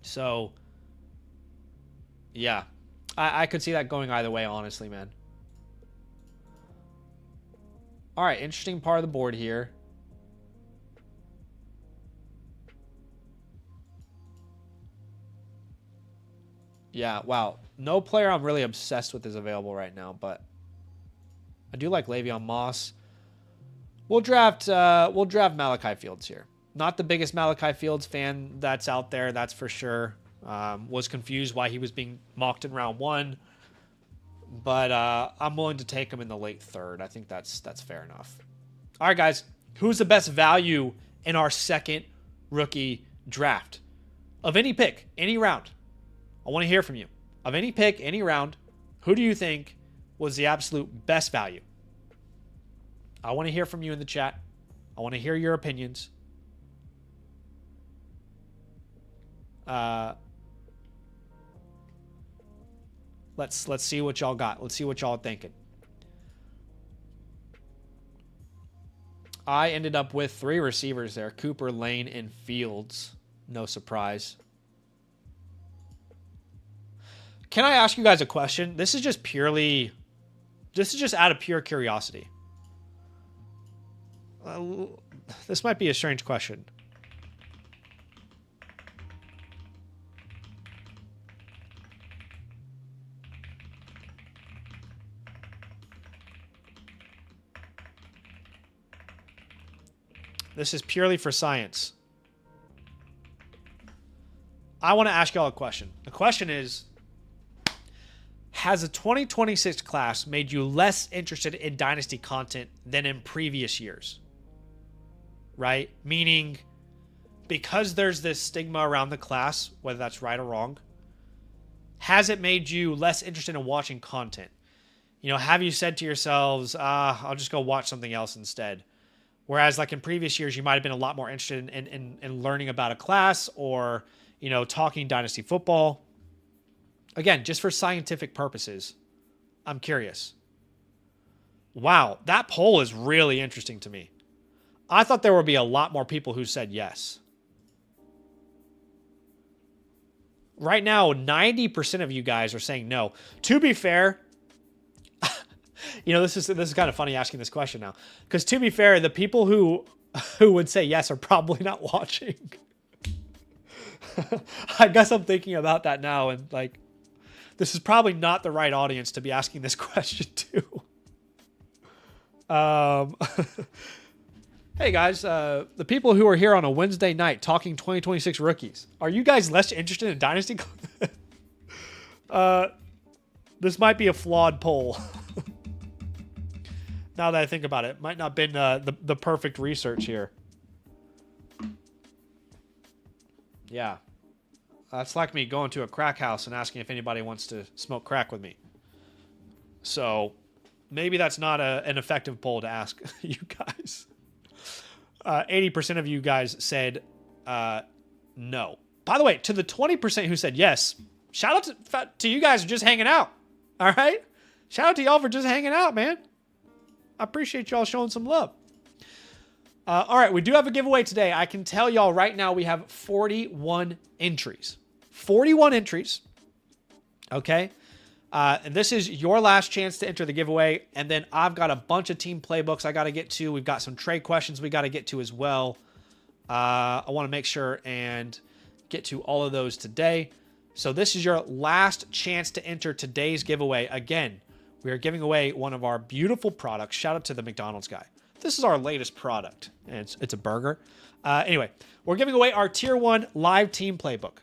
So, yeah. I could see that going either way, honestly, man. All right, interesting part of the board here. Yeah, wow. No player I'm really obsessed with is available right now, but I do like Le'Veon Moss. We'll draft Malachi Fields here. Not the biggest Malachi Fields fan that's out there, that's for sure. Was confused why he was being mocked in round 1. but I'm willing to take him in the late third. I think that's fair enough. All right, guys. Who's the best value in our second rookie draft? Of any pick, any round. I want to hear from you. Of any pick, any round, who do you think was the absolute best value? I want to hear from you in the chat. I want to hear your opinions. Let's see what y'all got. Let's see what y'all are thinking. I ended up with 3 receivers there. Cooper, Lane, and Fields. No surprise. Can I ask you guys a question? This is just out of pure curiosity. This might be a strange question. This is purely for science. I want to ask y'all a question. The question is, has the 2026 class made you less interested in Dynasty content than in previous years? Right? Meaning, because there's this stigma around the class, whether that's right or wrong, has it made you less interested in watching content? You know, have you said to yourselves, I'll just go watch something else instead? Whereas like in previous years, you might have been a lot more interested in learning about a class or, you know, talking Dynasty football. Again, just for scientific purposes, I'm curious. Wow, that poll is really interesting to me. I thought there would be a lot more people who said yes. Right now, 90% of you guys are saying no. To be fair, you know, this is kind of funny asking this question now. Because to be fair, the people who would say yes are probably not watching. I guess I'm thinking about that now, and like, this is probably not the right audience to be asking this question to. Hey guys, the people who are here on a Wednesday night talking 2026 rookies, are you guys less interested in Dynasty? This might be a flawed poll. Now that I think about it, might not have been the perfect research here. Yeah. That's like me going to a crack house and asking if anybody wants to smoke crack with me. So maybe that's not an effective poll to ask you guys. 80% of you guys said no. By the way, to the 20% who said yes, shout out to you guys for just hanging out. All right? Shout out to y'all for just hanging out, man. I appreciate y'all showing some love. All right, we do have a giveaway today. I can tell y'all right now we have 41 entries. 41 entries. Okay? And this is your last chance to enter the giveaway. And then I've got a bunch of team playbooks I got to get to. We've got some trade questions we got to get to as well. I want to make sure and get to all of those today. So this is your last chance to enter today's giveaway. Again, we are giving away one of our beautiful products. Shout out to the McDonald's guy. This is our latest product, and it's a burger. Anyway, we're giving away our Tier 1 live team playbook.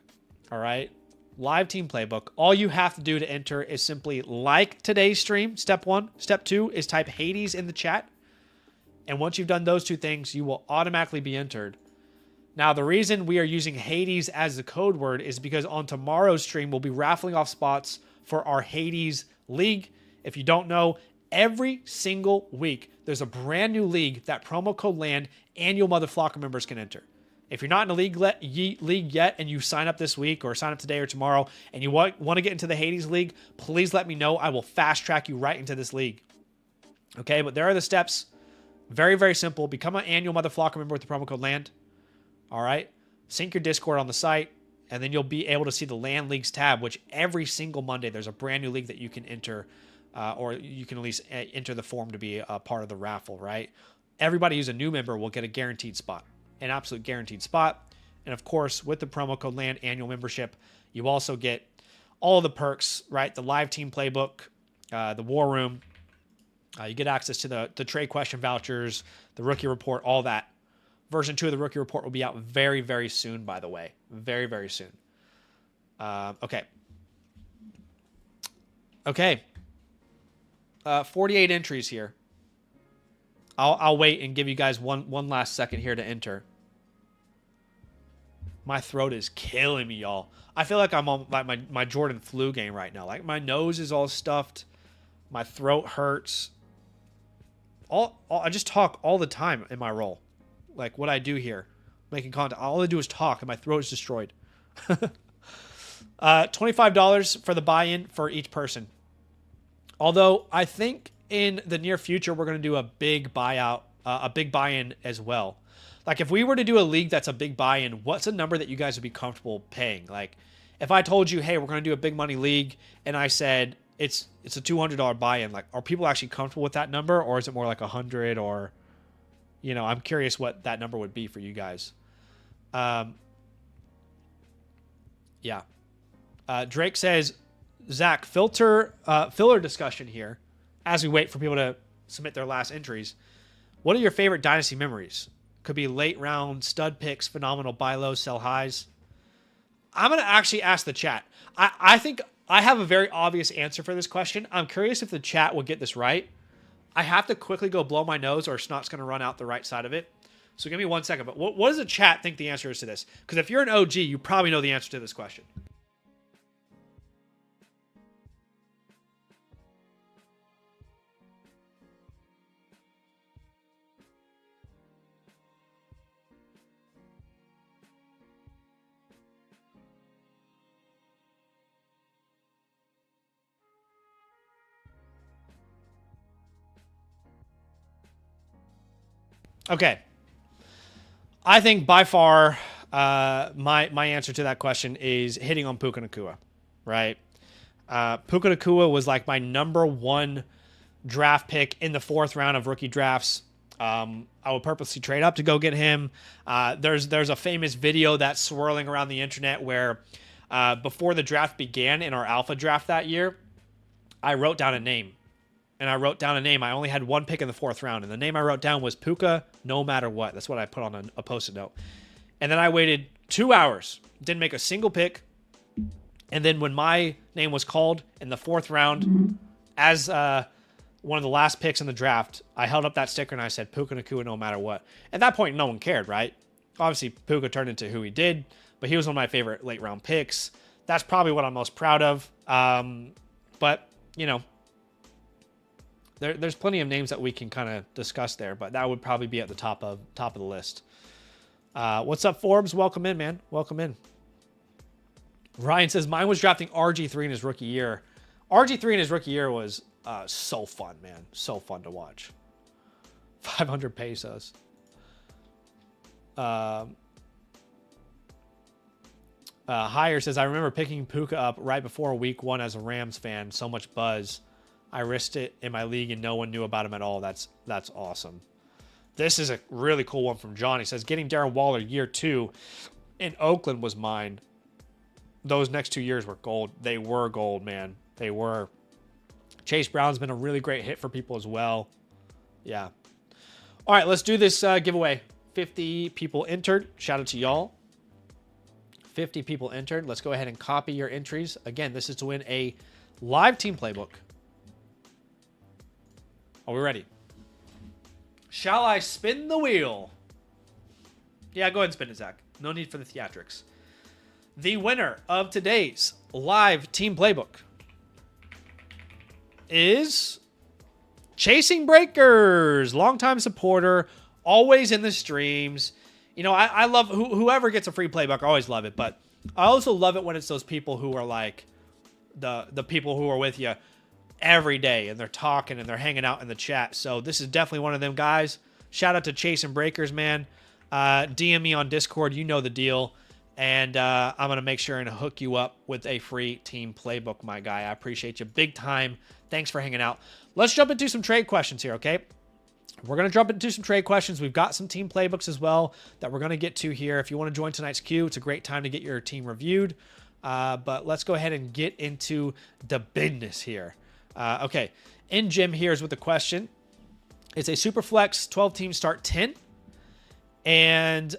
All right? Live team playbook. All you have to do to enter is simply like today's stream, step 1. Step 2 is type Hades in the chat. And once you've done those 2 things, you will automatically be entered. Now, the reason we are using Hades as the code word is because on tomorrow's stream, we'll be raffling off spots for our Hades League. If you don't know, every single week, there's a brand new league that promo code LAND annual Mother Flocker members can enter. If you're not in a league yet and you sign up this week or sign up today or tomorrow and you want to get into the Hades League, please let me know. I will fast track you right into this league. Okay, but there are the steps. Very, very simple. Become an annual Mother Flocker member with the promo code LAND. All right? Sync your Discord on the site, and then you'll be able to see the LAN Leagues tab, which every single Monday there's a brand new league that you can enter, or you can at least enter the form to be a part of the raffle, right? Everybody who's a new member will get a guaranteed spot, an absolute guaranteed spot. And of course, with the promo code LAND annual membership, you also get all of the perks, right? The live team playbook, the war room. You get access to the trade question vouchers, the rookie report, all that. Version 2 of the rookie report will be out very, very soon, by the way. Very, very soon. Okay. Okay. 48 entries here. I'll wait and give you guys one last second here to enter. My throat is killing me, y'all. I feel like I'm on like my Jordan flu game right now. Like my nose is all stuffed. My throat hurts. I just talk all the time in my role. Like what I do here, making content. All I do is talk and my throat is destroyed. $25 for the buy-in for each person. Although I think in the near future, we're going to do a big buyout, a big buy-in as well. Like if we were to do a league that's a big buy-in, what's a number that you guys would be comfortable paying? Like if I told you, hey, we're going to do a big money league, and I said it's a $200 buy-in, like are people actually comfortable with that number, or is it more like 100? Or, you know, I'm curious what that number would be for you guys. Yeah. Drake says, Zach, filler discussion here as we wait for people to submit their last entries. What are your favorite dynasty memories? Could be late round stud picks, phenomenal buy lows, sell highs. I'm going to actually ask the chat. I think I have a very obvious answer for this question. I'm curious if the chat will get this right. I have to quickly go blow my nose or snot's going to run out the right side of it. So give me 1 second. But what does the chat think the answer is to this? Because if you're an OG, you probably know the answer to this question. Okay. I think by far my answer to that question is hitting on Puka Nacua, right? Puka Nacua was like my number one draft pick in the 4th round of rookie drafts. I would purposely trade up to go get him. There's a famous video that's swirling around the internet where before the draft began in our alpha draft that year, I wrote down a name. And I wrote down a name. I only had one pick in the 4th round. And the name I wrote down was Puka, no matter what. That's what I put on a Post-it note. And then I waited 2 hours. Didn't make a single pick. And then when my name was called in the 4th round, as one of the last picks in the draft, I held up that sticker and I said, Puka Nacua, no matter what. At that point, no one cared, right? Obviously, Puka turned into who he did. But he was one of my favorite late round picks. That's probably what I'm most proud of. But, you know, there's plenty of names that we can kind of discuss there, but that would probably be at the top of the list. What's up, Forbes? Welcome in, man. Welcome in. Ryan says, mine was drafting RG3 in his rookie year. RG3 in his rookie year was so fun, man. So fun to watch. 500 pesos. Hire says, I remember picking Puka up right before week 1 as a Rams fan. So much buzz. I risked it in my league and no one knew about him at all. That's awesome. This is a really cool one from John. He says, getting Darren Waller year 2 in Oakland was mine. Those next 2 years were gold. They were gold, man. They were. Chase Brown's been a really great hit for people as well. Yeah. All right, let's do this giveaway. 50 people entered. Shout out to y'all. 50 people entered. Let's go ahead and copy your entries. Again, this is to win a live team playbook. Are we ready? Shall I spin the wheel? Yeah, go ahead and spin it, Zach. No need for the theatrics. The winner of today's live team playbook is Chasing Breakers, longtime supporter, always in the streams. You know, I love whoever gets a free playbook. I always love it, but I also love it when it's those people who are like the people who are with you every day and they're talking and they're hanging out in the chat. So this is definitely one of them guys. Shout out to Chasing Breakers, man. DM me on Discord. You know the deal. And I'm going to make sure and hook you up with a free team playbook, my guy. I appreciate you big time. Thanks for hanging out. Let's jump into some trade questions here, okay? We're going to jump into some trade questions. We've got some team playbooks as well that we're going to get to here. If you want to join tonight's queue, it's a great time to get your team reviewed. But let's go ahead and get into the business here. Okay, in Jim here is with the question. It's a Superflex 12-team start 10. And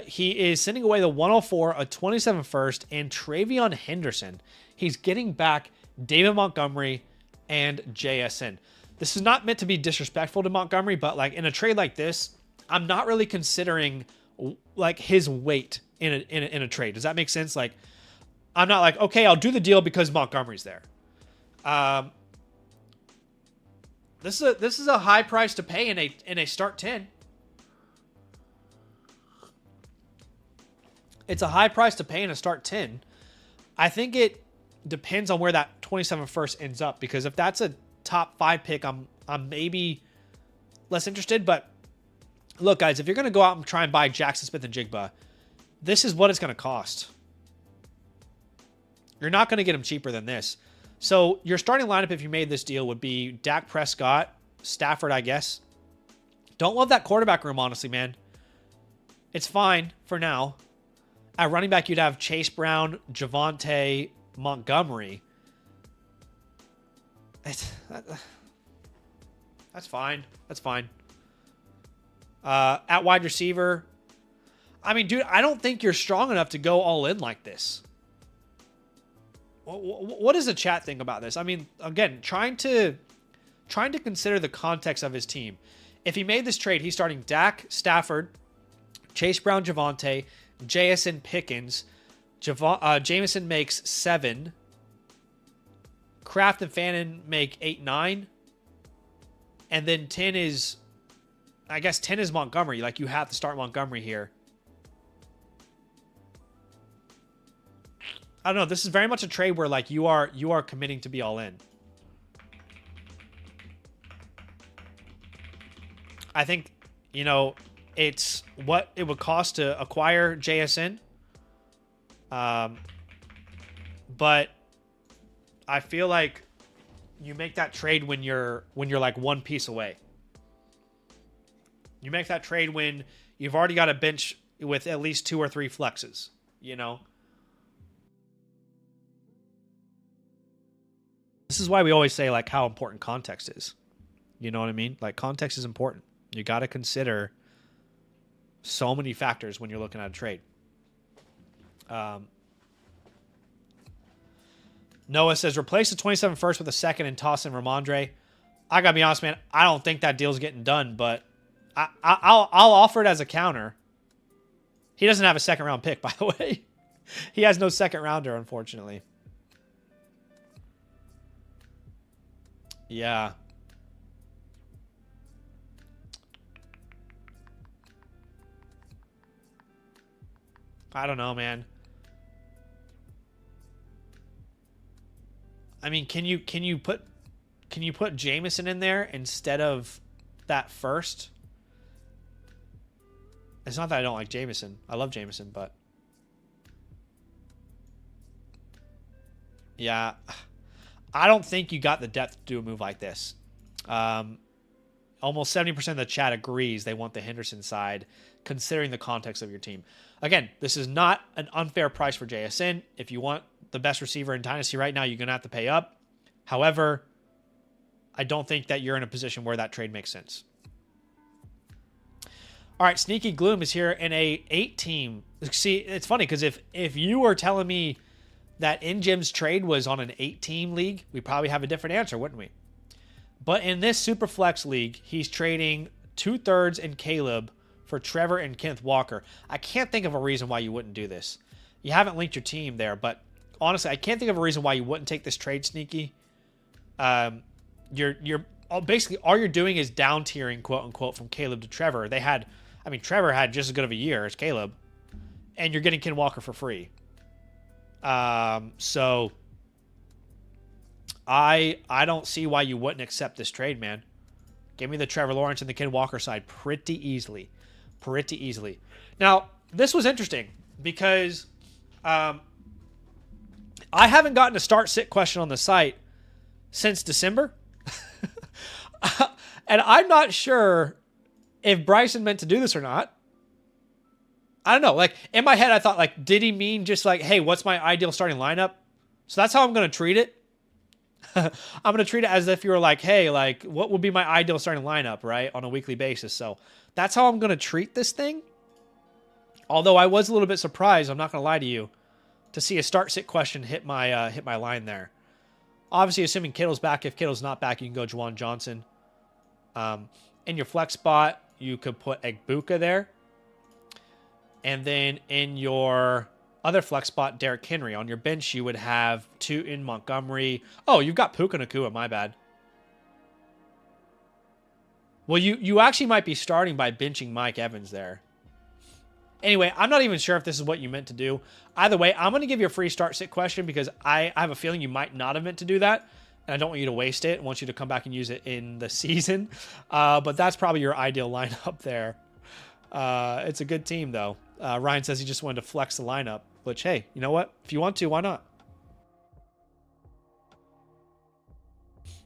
he is sending away the 104, a 27 first, and Travion Henderson. He's getting back David Montgomery and JSN. This is not meant to be disrespectful to Montgomery, but like in a trade like this, I'm not really considering like his weight in a trade. Does that make sense? Like, I'm not like, okay, I'll do the deal because Montgomery's there. This is a high price to pay in a start 10. It's a high price to pay in a start 10. I think it depends on where that 27 first ends up, because if that's a top 5 pick, I'm maybe less interested. But look, guys, if you're going to go out and try and buy Jackson Smith and Jigba, this is what it's going to cost. You're not going to get him cheaper than this. So your starting lineup, if you made this deal, would be Dak Prescott, Stafford, I guess. Don't love that quarterback room, honestly, man. It's fine for now. At running back, you'd have Chase Brown, Javonte, Montgomery. That's fine. That's fine. At wide receiver, I mean, dude, I don't think you're strong enough to go all in like this. What does the chat think about this? I mean, again, trying to consider the context of his team. If he made this trade, he's starting Dak, Stafford, Chase Brown, Javonte, JSN, Pickens. Jameson makes 7. Kraft and Fannin make 8, 9. And then 10 is, I guess 10 is Montgomery. Like, you have to start Montgomery here. I don't know. This is very much a trade where like you are committing to be all in. I think, you know, it's what it would cost to acquire JSN. But I feel like you make that trade when you're like one piece away. You make that trade when you've already got a bench with at least 2 or 3 flexes, you know? This is why we always say like how important context is. You know what I mean? Like, context is important. You got to consider so many factors when you're looking at a trade. Noah says, replace the 27 first with a second and toss in Ramondre. I got to be honest, man. I don't think that deal's getting done, but I'll offer it as a counter. He doesn't have a second round pick, by the way. He has no second rounder, unfortunately. Yeah. I don't know, man. I mean, can you put Jameson in there instead of that first? It's not that I don't like Jameson. I love Jameson, but yeah, I don't think you got the depth to do a move like this. Almost 70% of the chat agrees they want the Henderson side, considering the context of your team. Again, this is not an unfair price for JSN. If you want the best receiver in Dynasty right now, you're going to have to pay up. However, I don't think that you're in a position where that trade makes sense. All right, Sneaky Gloom is here in a 8-team. See, it's funny because if you were telling me that InGym's trade was on an 8-team league, we probably have a different answer, wouldn't we? But in this Superflex league, he's trading 2/3 in Caleb for Trevor and Kenneth Walker. I can't think of a reason why you wouldn't do this. You haven't linked your team there, but honestly, I can't think of a reason why you wouldn't take this trade, Sneaky. You're basically all you're doing is down tiering, quote unquote, from Caleb to Trevor. Trevor had just as good of a year as Caleb, and you're getting Ken Walker for free. So I don't see why you wouldn't accept this trade, man. Give me the Trevor Lawrence and the Ken Walker side pretty easily. Pretty easily. Now, this was interesting because I haven't gotten a start-sit question on the site since December. And I'm not sure if Bryson meant to do this or not. I don't know. Like, in my head, I thought, like, did he mean just like, hey, what's my ideal starting lineup? So that's how I'm going to treat it. I'm going to treat it as if you were like, hey, like, what would be my ideal starting lineup, right, on a weekly basis? So that's how I'm going to treat this thing. Although I was a little bit surprised, I'm not going to lie to you, to see a start-sit question hit my line there. Obviously, assuming Kittle's back. If Kittle's not back, you can go Juwan Johnson. In your flex spot, you could put Egbuka there. And then in your other flex spot, Derrick Henry. On your bench, you would have Tootin, Montgomery. Oh, you've got Puka Nacua, my bad. Well, you actually might be starting by benching Mike Evans there. Anyway, I'm not even sure if this is what you meant to do. Either way, I'm going to give you a free start sit question because I have a feeling you might not have meant to do that. And I don't want you to waste it. I want you to come back and use it in the season. But that's probably your ideal lineup there. It's a good team, though. Ryan says he just wanted to flex the lineup. Which, hey, you know what? If you want to, why not?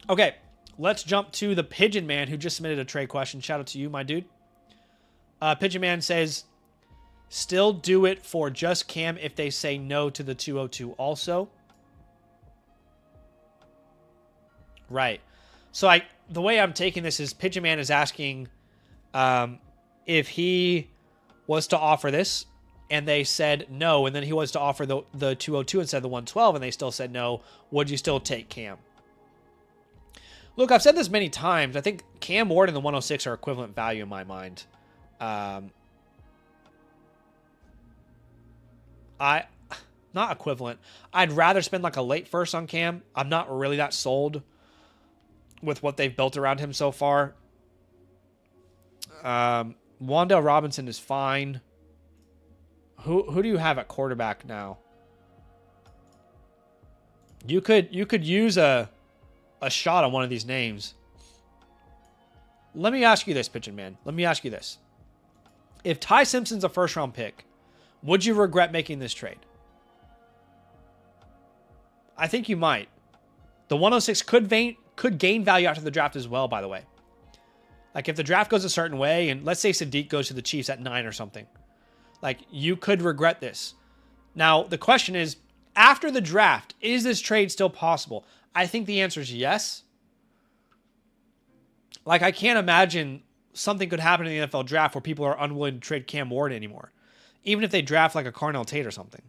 Okay, let's jump to the Pigeon Man who just submitted a trade question. Shout out to you, my dude. Pigeon Man says, still do it for just Cam if they say no to the 202 also. Right. So the way I'm taking this is Pigeon Man is asking if he was to offer this and they said no, and then he was to offer the 202 instead of the 112 and they still said no, would you still take Cam? Look, I've said this many times. I think Cam Ward and the 106 are equivalent value in my mind. Not equivalent. I'd rather spend like a late first on Cam. I'm not really that sold with what they've built around him so far. Wan'Dale Robinson is fine. Who do you have at quarterback now? You could use a shot on one of these names. Let me ask you this, Pigeon Man. Let me ask you this. If Ty Simpson's a first-round pick, would you regret making this trade? I think you might. The 106 could gain value after the draft as well, by the way. Like, if the draft goes a certain way, and let's say Sadiq goes to the Chiefs at 9 or something, like, you could regret this. Now, the question is, after the draft, is this trade still possible? I think the answer is yes. Like, I can't imagine something could happen in the NFL draft where people are unwilling to trade Cam Ward anymore. Even if they draft like a Carnell Tate or something.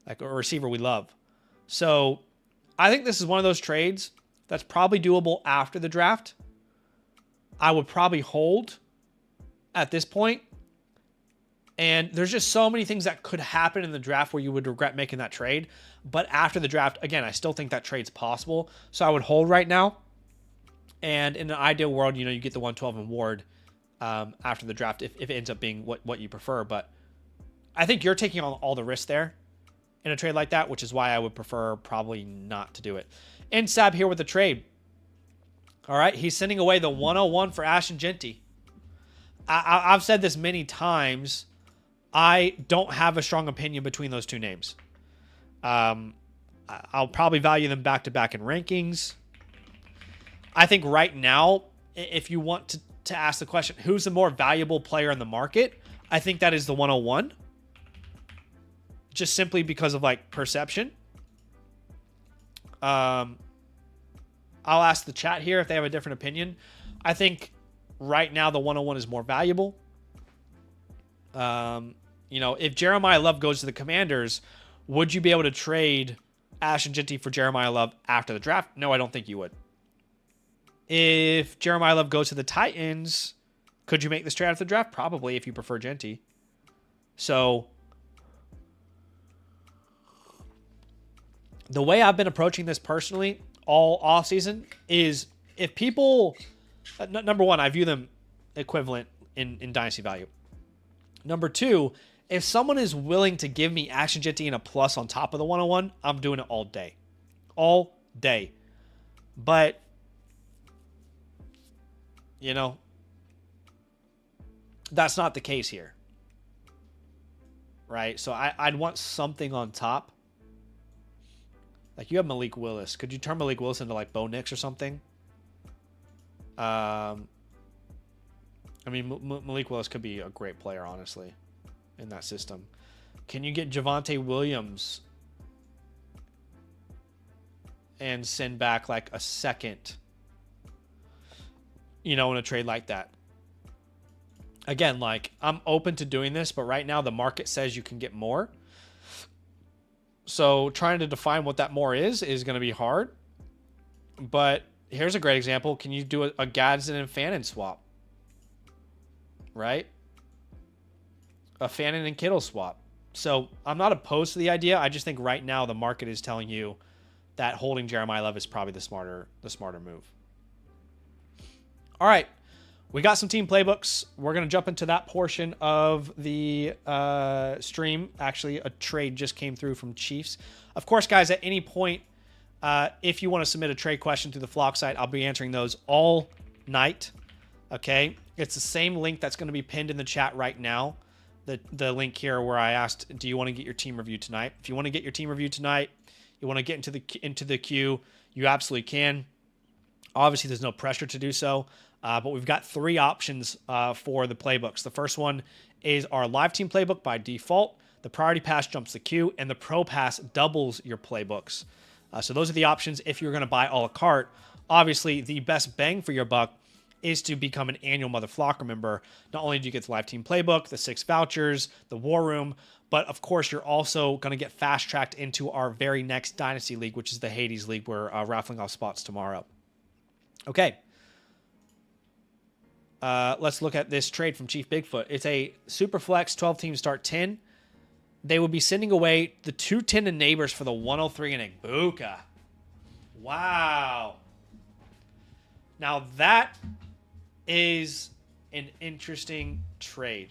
Like a receiver we love. So, I think this is one of those trades that's probably doable after the draft. I would probably hold at this point. And there's just so many things that could happen in the draft where you would regret making that trade. But after the draft, again, I still think that trade's possible. So I would hold right now. And in an ideal world, you get the 112 and Ward after the draft if it ends up being what you prefer. But I think you're taking on all the risk there in a trade like that, which is why I would prefer probably not to do it. Insab here with the trade. All right, he's sending away the 101 for Ashton Genty. I've said this many times. I don't have a strong opinion between those two names. I'll probably value them back-to-back in rankings. I think right now, if you want to ask the question, who's the more valuable player in the market? I think that is the 101. Just simply because of, like, perception. I'll ask the chat here if they have a different opinion. I think right now the 101 is more valuable. If Jeremiah Love goes to the Commanders, would you be able to trade Ashton Genty for Jeremiah Love after the draft? No, I don't think you would. If Jeremiah Love goes to the Titans, could you make this trade after the draft? Probably, if you prefer Genty. So, the way I've been approaching this personally all offseason is if people... number one, I view them equivalent in dynasty value. Number two, if someone is willing to give me Ashton Genty and a plus on top of the 101, I'm doing it all day. All day. But, that's not the case here. Right? So I'd want something on top. Like, you have Malik Willis. Could you turn Malik Willis into, like, Bo Nix or something? Malik Willis could be a great player, honestly, in that system. Can you get Javonte Williams and send back, like, a second, in a trade like that? Again, like, I'm open to doing this, but right now the market says you can get more. So trying to define what that more is going to be hard. But here's a great example. Can you do a Gadsden and Fannin swap? Right? A Fannin and Kittle swap. So I'm not opposed to the idea. I just think right now the market is telling you that holding Jeremiah Love is probably the smarter move. All right. We got some team playbooks. We're going to jump into that portion of the stream. Actually, a trade just came through from Chiefs. Of course, guys, at any point, if you want to submit a trade question through the Flock site, I'll be answering those all night. Okay? It's the same link that's going to be pinned in the chat right now. The link here where I asked, do you want to get your team review tonight? If you want to get your team review tonight, you want to get into the queue, you absolutely can. Obviously, there's no pressure to do so. But we've got 3 options for the playbooks. The first one is our live team playbook by default. The priority pass jumps the queue, and the pro pass doubles your playbooks. So those are the options if you're going to buy a la carte. Obviously, the best bang for your buck is to become an annual Mother Flocker member. Not only do you get the live team playbook, the 6 vouchers, the war room, but of course, you're also going to get fast-tracked into our very next Dynasty League, which is the Hades League. We're raffling off spots tomorrow. Okay. Let's look at this trade from Chief Bigfoot. It's a Superflex 12-team start 10. They would be sending away the 210 and Neighbors for the 103 and Igbuka. Wow. Now that is an interesting trade.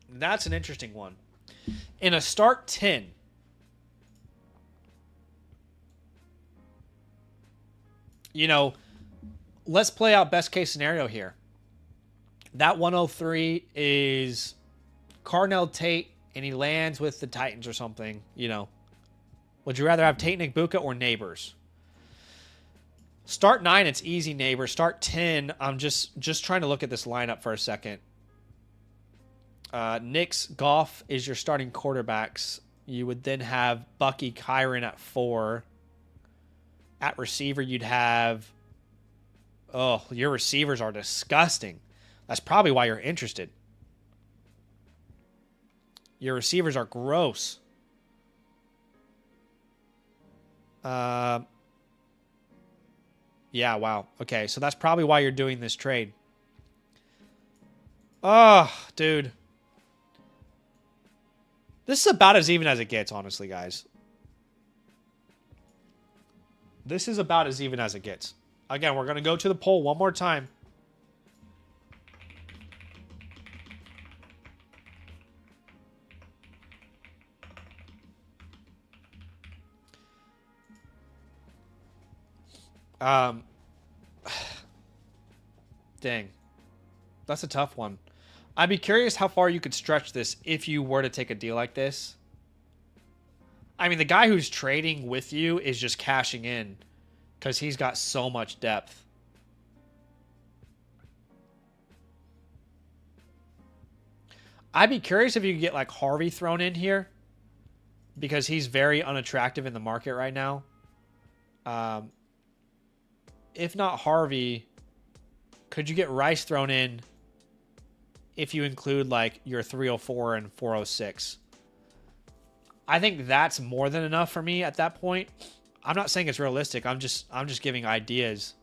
That's an interesting one. In a start 10, you know, let's play out best case scenario here. That 103 is Carnell Tate, and he lands with the Titans or something, you know. Would you rather have Tate and Igbuka or Neighbors? Start 9, it's easy, Neighbors. Start 10, I'm just trying to look at this lineup for a second. Knicks, Goff is your starting quarterbacks. You would then have Bucky Kyron at 4. At receiver, you'd have... Oh, your receivers are disgusting. That's probably why you're interested. Your receivers are gross. Yeah, wow. Okay, so that's probably why you're doing this trade. Oh, dude. This is about as even as it gets, honestly, guys. This is about as even as it gets. Again, we're going to go to the poll one more time. Dang. That's a tough one. I'd be curious how far you could stretch this if you were to take a deal like this. I mean, the guy who's trading with you is just cashing in because he's got so much depth. I'd be curious if you could get like Harvey thrown in here because he's very unattractive in the market right now. If not Harvey, could you get Rice thrown in if you include like your 304 and 406? I think that's more than enough for me at that point. I'm not saying it's realistic. I'm just giving ideas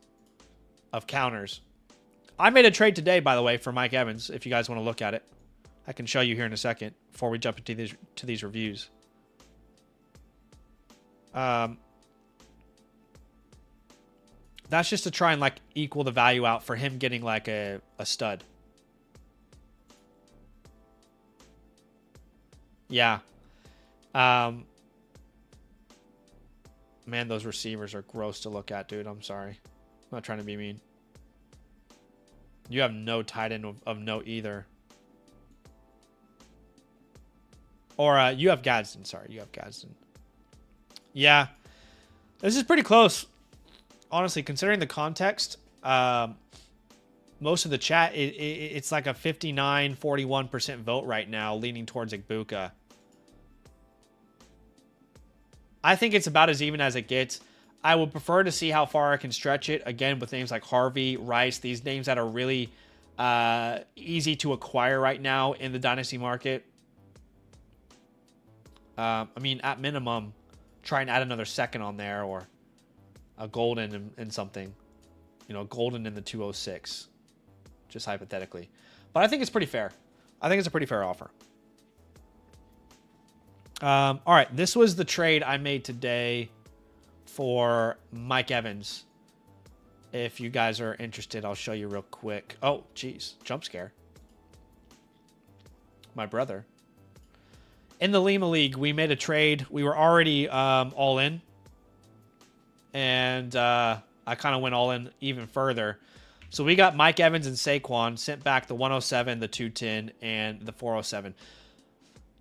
of counters. I made a trade today, by the way, for Mike Evans. If you guys want to look at it, I can show you here in a second before we jump into these reviews. That's just to try and like equal the value out for him getting like a stud. Yeah. Man, those receivers are gross to look at, dude. I'm sorry. I'm not trying to be mean. You have no tight end of note either. Or you have Gadsden. Sorry, you have Gadsden. Yeah. This is pretty close. Honestly, considering the context, most of the chat, it's like a 59-41% vote right now, leaning towards Igbuka. I think it's about as even as it gets. I would prefer to see how far I can stretch it. Again, with names like Harvey, Rice, these names that are really easy to acquire right now in the Dynasty market. I mean, at minimum, try and add another second on there, or a golden in something. You know, golden in the 206, just hypothetically. But I think it's pretty fair. I think it's a pretty fair offer. All right, this was the trade I made today for Mike Evans. If you guys are interested, I'll show you real quick. Oh, geez, jump scare. My brother. In the Lima League, we made a trade. We were already all in. And I kind of went all in even further. So we got Mike Evans and Saquon, sent back the 107, the 210, and the 407.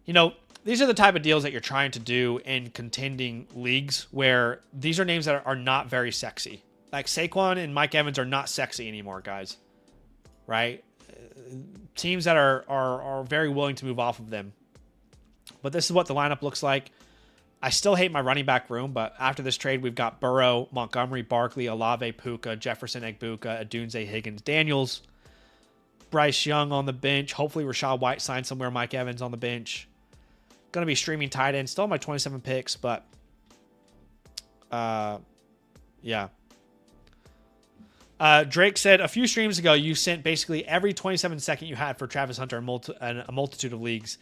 You know, these are the type of deals that you're trying to do in contending leagues where these are names that are not very sexy. Like Saquon and Mike Evans are not sexy anymore, guys. Right? Teams that are very willing to move off of them. But this is what the lineup looks like. I still hate my running back room, but after this trade, we've got Burrow, Montgomery, Barkley, Olave, Puka, Jefferson, Egbuka, Adunze, Higgins, Daniels, Bryce Young on the bench. Hopefully Rachaad White signs somewhere. Mike Evans on the bench. Going to be streaming tight end. Still my 27 picks, but yeah. Drake said a few streams ago you sent basically every 27 second you had for Travis Hunter in a multitude of leagues.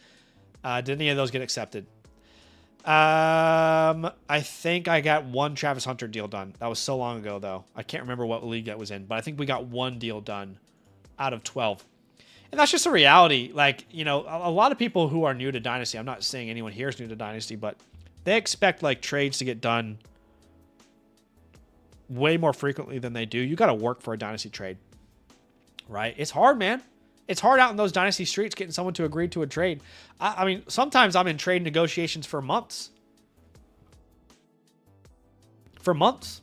Did any of those get accepted? I think I got one Travis Hunter deal done. That was so long ago, though. I can't remember what league that was in, but I think we got one deal done out of 12. And that's just a reality. Like, you know, a lot of people who are new to Dynasty, I'm not saying anyone here is new to Dynasty, but they expect, like, trades to get done way more frequently than they do. You got to work for a Dynasty trade, right? It's hard, man. It's hard out in those Dynasty streets getting someone to agree to a trade. I mean, sometimes I'm in trade negotiations for months. For months.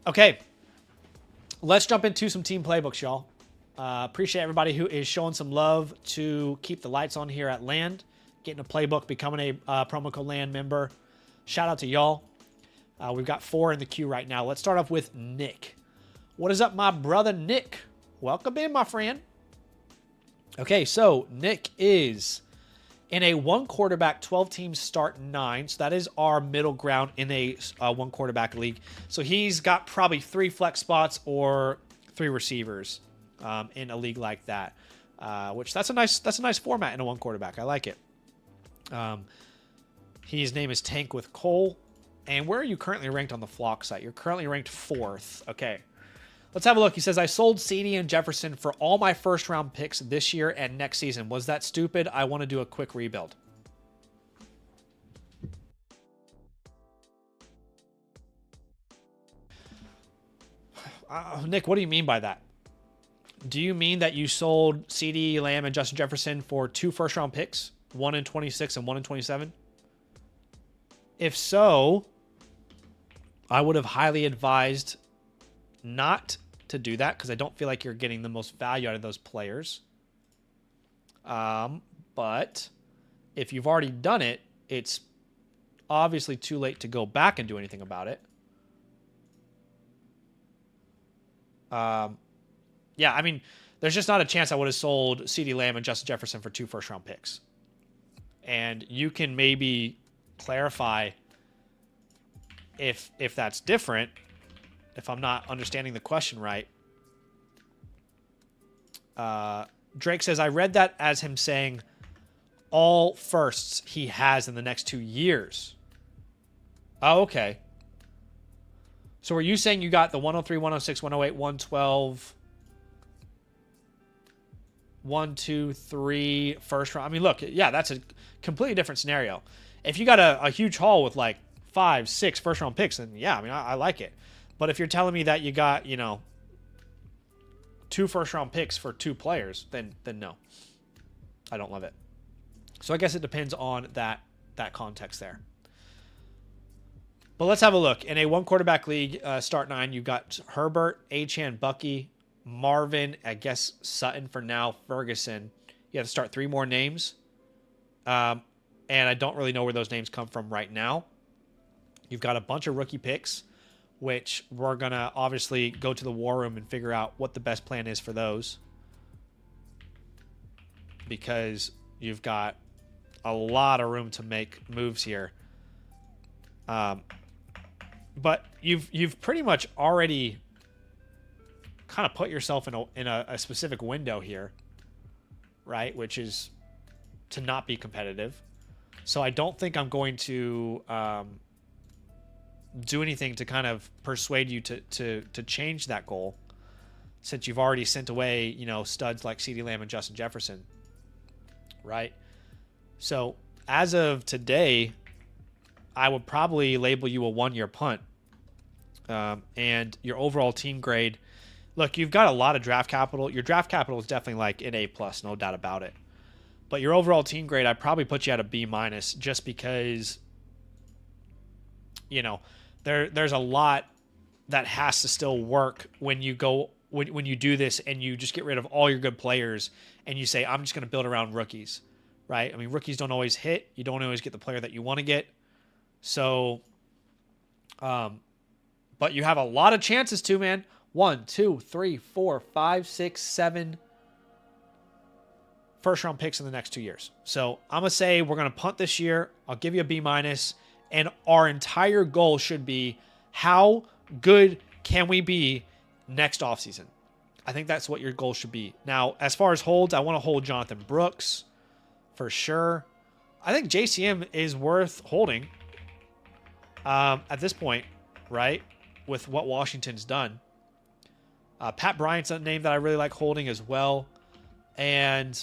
Okay. Let's jump into some team playbooks, y'all. Appreciate everybody who is showing some love to keep the lights on here at LAND. Getting a playbook, becoming a promo code LAND member. Shout out to y'all. We've got 4 in the queue right now. Let's start off with Nick. What is up, my brother Nick? Welcome in, my friend. Okay, so Nick is in a 1 quarterback, 12 teams start 9. So that is our middle ground in a 1 quarterback league. So he's got probably 3 flex spots or 3 receivers in a league like that, which that's a nice format in a 1 quarterback. I like it. His name is Tank with Cole. And where are you currently ranked on the Flock site? You're currently ranked 4th. Okay. Let's have a look. He says, I sold CD and Jefferson for all my first-round picks this year and next season. Was that stupid? I want to do a quick rebuild. Nick, what do you mean by that? Do you mean that you sold CD Lamb and Justin Jefferson for 2 first-round picks? 1 in 26 and 1 in 27? If so, I would have highly advised not to do that because I don't feel like you're getting the most value out of those players. But if you've already done it, it's obviously too late to go back and do anything about it. Yeah, I mean, there's just not a chance I would have sold CeeDee Lamb and Justin Jefferson for 2 first-round picks. And you can maybe clarify if that's different. If I'm not understanding the question right. Drake says, I read that as him saying all firsts he has in the next 2 years. Oh, okay. So are you saying you got the 103, 106, 108, 112, 1, 2, 3 first round? I mean, look, yeah, that's a completely different scenario. If you got a huge haul with like 5, 6 first round picks, then yeah, I mean, I like it. But if you're telling me that you got, 2 first-round picks for 2 players, then no. I don't love it. So I guess it depends on that context there. But let's have a look. In a 1 quarterback league, start 9, you've got Herbert, Achane, Bucky, Marvin, I guess Sutton for now, Ferguson. You have to start 3 more names. And I don't really know where those names come from right now. You've got a bunch of rookie picks, which we're going to obviously go to the war room and figure out what the best plan is for those. Because you've got a lot of room to make moves here. But you've pretty much already kind of put yourself in a specific window here, right? Which is to not be competitive. So I don't think I'm going to do anything to kind of persuade you to change that goal, since you've already sent away, you know, studs like CeeDee Lamb and Justin Jefferson, right? So as of today, I would probably label you a one-year punt. And your overall team grade, look, you've got a lot of draft capital. Your draft capital is definitely like an A+, no doubt about it. But your overall team grade, I'd probably put you at a B-, just because, you know, there's a lot that has to still work when you go when you do this and you just get rid of all your good players and you say, I'm just going to build around rookies, right? I mean, rookies don't always hit. You don't always get the player that you want to get. So, but you have a lot of chances to, man. 1, 2, 3, 4, 5, 6, 7 first-round picks in the next 2 years. So I'm going to say we're going to punt this year. I'll give you a B-. And our entire goal should be, how good can we be next offseason? I think that's what your goal should be. Now, as far as holds, I want to hold Jonathan Brooks for sure. I think JCM is worth holding at this point, right, with what Washington's done. Pat Bryant's a name that I really like holding as well. And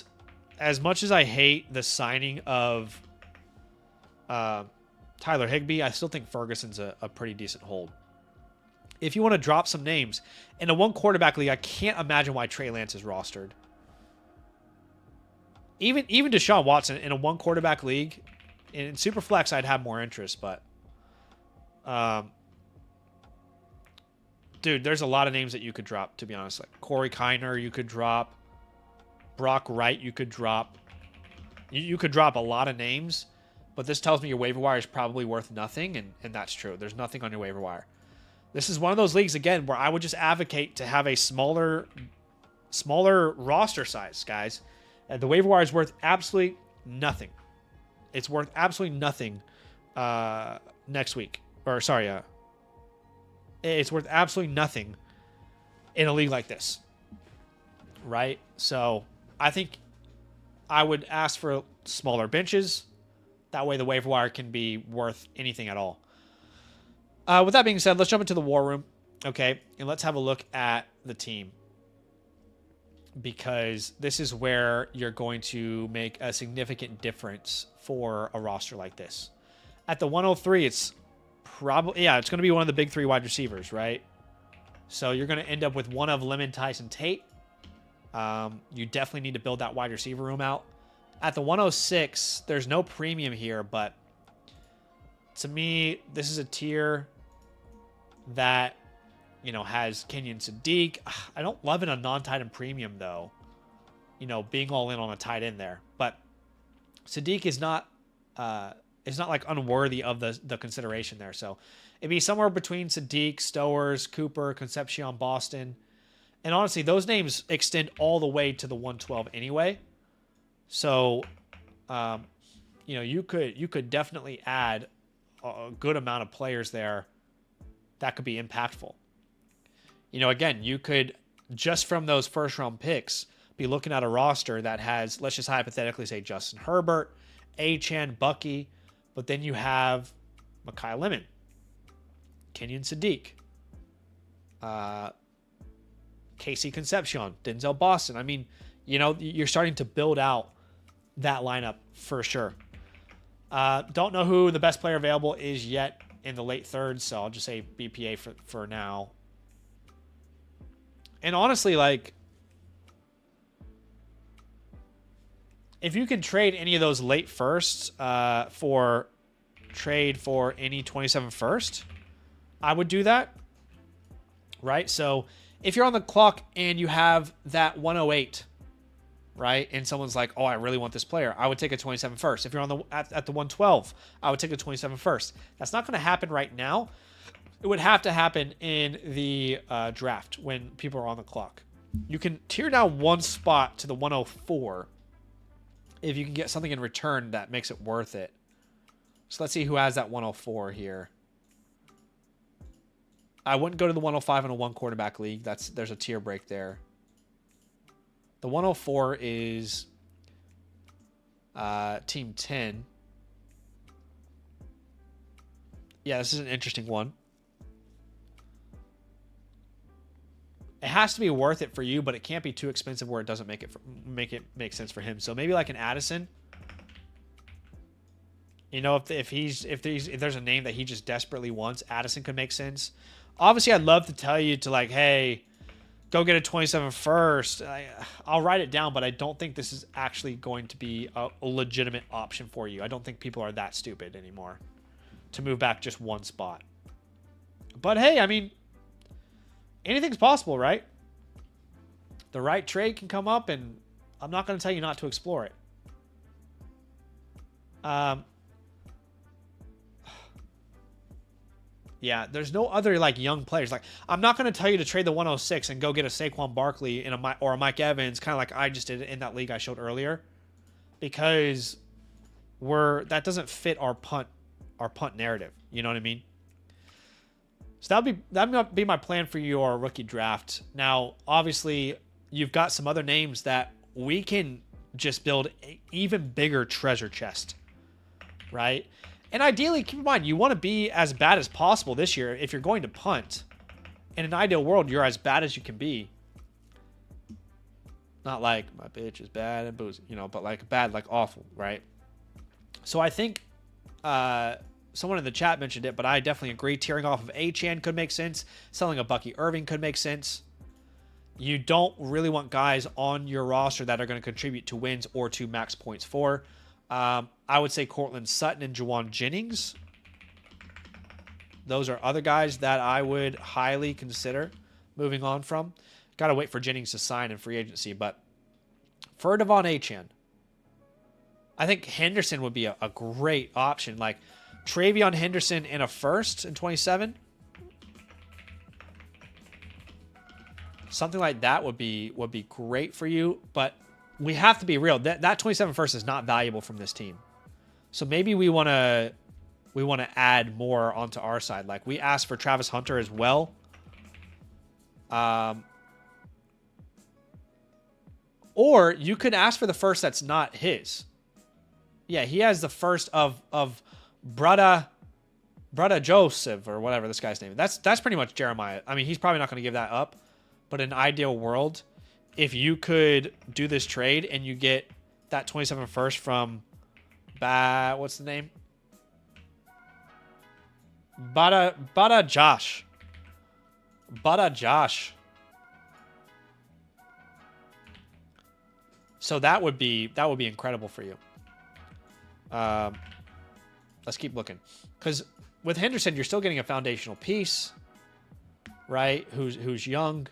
as much as I hate the signing of Tyler Higbee, I still think Ferguson's a pretty decent hold. If you want to drop some names, in a one quarterback league, I can't imagine why Trey Lance is rostered. Even Deshaun Watson in a one quarterback league, in Superflex, I'd have more interest, but dude, there's a lot of names that you could drop, to be honest. Like Corey Kiner, you could drop. Brock Wright, you could drop. You could drop a lot of names, but this tells me your waiver wire is probably worth nothing, and that's true. There's nothing on your waiver wire. This is one of those leagues, again, where I would just advocate to have a smaller roster size, guys. The waiver wire is worth absolutely nothing. It's worth absolutely nothing next week. Or, sorry, it's worth absolutely nothing in a league like this, right? So I think I would ask for smaller benches. That way the waiver wire can be worth anything at all. With that being said, let's jump into the war room, okay? And let's have a look at the team, because this is where you're going to make a significant difference for a roster like this. At the 103, it's probably, it's going to be one of the big three wide receivers, right? So you're going to end up with one of Lemon, Tyson, Tate. You definitely need to build that wide receiver room out. At the 106, there's no premium here, but to me, this is a tier that, you know, has Kenyon Sadiq. I don't love it a non-tight end premium, though, you know, being all in on a tight end there. But Sadiq is not like unworthy of the consideration there. So it'd be somewhere between Sadiq, Stowers, Cooper, Concepcion, Boston. And honestly, those names extend all the way to the 112 anyway. So, you know, you could definitely add a good amount of players there that could be impactful. You know, again, you could, just from those first round picks, be looking at a roster that has, let's just hypothetically say, Justin Herbert, Achane, Bucky, but then you have Mekhi Lemon, Kenyon Sadiq, Casey Concepcion, Denzel Boston. I mean, you know, you're starting to build out that lineup for sure. Don't know who the best player available is yet in the late thirds, so I'll just say BPA for now. And honestly, like, if you can trade any of those late firsts for any 27 first, I would do that, right? So if you're on the clock and you have that 108, right, and someone's like, oh, I really want this player, I would take a 27 first. If you're on at the 112, I would take a 27 first. That's not going to happen right now. It would have to happen in the draft when people are on the clock. You can tear down one spot to the 104 if you can get something in return that makes it worth it. So let's see who has that 104 here. I wouldn't go to the 105 in a 1-quarterback league. There's a tier break there. The 104 is Team 10. Yeah, this is an interesting one. It has to be worth it for you, but it can't be too expensive where it doesn't make it make sense for him. So maybe like an Addison. You know, if there's a name that he just desperately wants, Addison could make sense. Obviously, I'd love to tell you to like, hey, go get a 27 first. I'll write it down, but I don't think this is actually going to be a legitimate option for you. I don't think people are that stupid anymore to move back just one spot. But hey, I mean, anything's possible, right? The right trade can come up, and I'm not going to tell you not to explore it. Yeah, there's no other like young players. Like, I'm not going to tell you to trade the 106 and go get a Saquon Barkley or a Mike Evans, kind of like I just did in that league I showed earlier, because that doesn't fit our punt narrative. You know what I mean? So that'd be my plan for your rookie draft. Now, obviously, you've got some other names that we can just build an even bigger treasure chest, right? And ideally, keep in mind, you want to be as bad as possible this year if you're going to punt. In an ideal world, you're as bad as you can be. Not like, my bitch is bad and boozy, but like bad, like awful, right? So I think someone in the chat mentioned it, but I definitely agree. Tearing off of Achane could make sense. Selling a Bucky Irving could make sense. You don't really want guys on your roster that are going to contribute to wins or to max points for. I would say Cortland Sutton and Juwan Jennings. Those are other guys that I would highly consider moving on from. Got to wait for Jennings to sign in free agency. But for Devon Achane, I think Henderson would be a great option. Like Travion Henderson in a first in 27. Something like that would be great for you. But we have to be real. That 27 first is not valuable from this team. So maybe we want to add more onto our side. Like we asked for Travis Hunter as well. Or you could ask for the first that's not his. Yeah, he has the first of Brada Joseph or whatever this guy's name is. That's pretty much Jeremiah. I mean, he's probably not going to give that up. But in an ideal world, if you could do this trade and you get that 27 first from what's the name? Bada Josh. So that would be incredible for you. Let's keep looking. Because with Henderson, you're still getting a foundational piece, right? Who's young.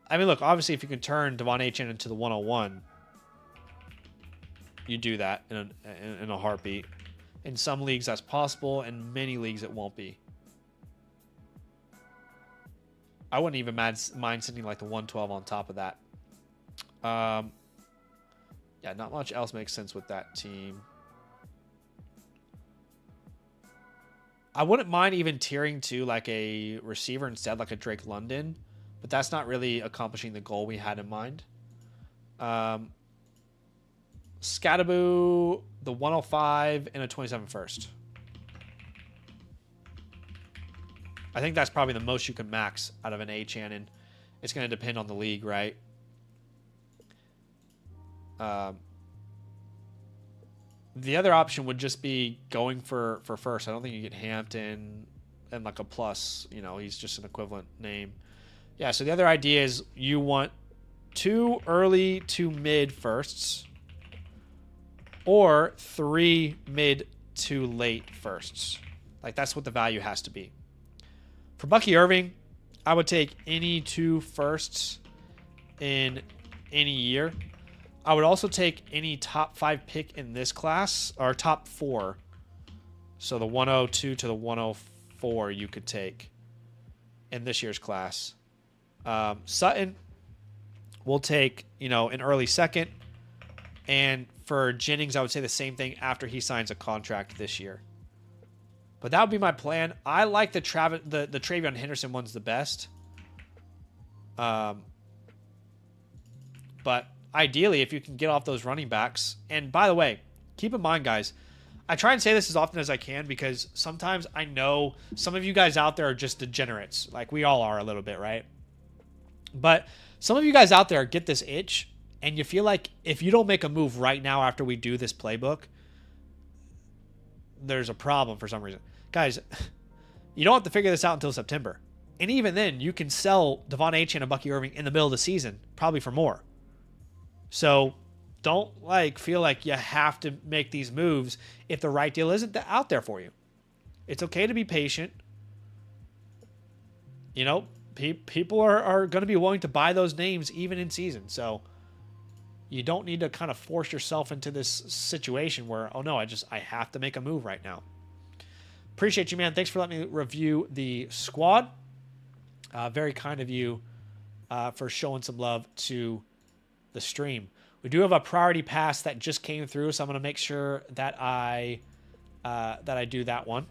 I mean, look, obviously, if you can turn Devon Achane into the 101, you do that in a heartbeat. In some leagues, that's possible. In many leagues, it won't be. I wouldn't even mind sending like the 112 on top of that. Yeah, not much else makes sense with that team. I wouldn't mind even tiering to like a receiver instead, like a Drake London. But that's not really accomplishing the goal we had in mind. Scattaboo, the 105, and a 27 first. I think that's probably the most you can max out of an Achane, and it's going to depend on the league, right? The other option would just be going for first. I don't think you get Hampton and like a plus. He's just an equivalent name. Yeah, so the other idea is you want 2 early to mid firsts or 3 mid to late firsts. Like, that's what the value has to be. For Bucky Irving, I would take any 2 firsts in any year. I would also take any top 5 pick in this class, or top 4. So the 102 to the 104 you could take in this year's class. Sutton will take, an early second. And for Jennings, I would say the same thing after he signs a contract this year. But that would be my plan. I like the Travion Henderson one's the best. But ideally, if you can get off those running backs. And by the way, keep in mind, guys, I try and say this as often as I can because sometimes I know some of you guys out there are just degenerates. Like we all are a little bit, right? But some of you guys out there get this itch and you feel like if you don't make a move right now after we do this playbook, there's a problem for some reason. Guys, you don't have to figure this out until September. And even then, you can sell Devon Achane and Bucky Irving in the middle of the season, probably for more. So don't feel like you have to make these moves if the right deal isn't out there for you. It's okay to be patient. You know, people are going to be willing to buy those names even in season. So you don't need to kind of force yourself into this situation where, oh no, I have to make a move right now. Appreciate you, man. Thanks for letting me review the squad. Very kind of you for showing some love to the stream. We do have a priority pass that just came through, so I'm going to make sure that I do that one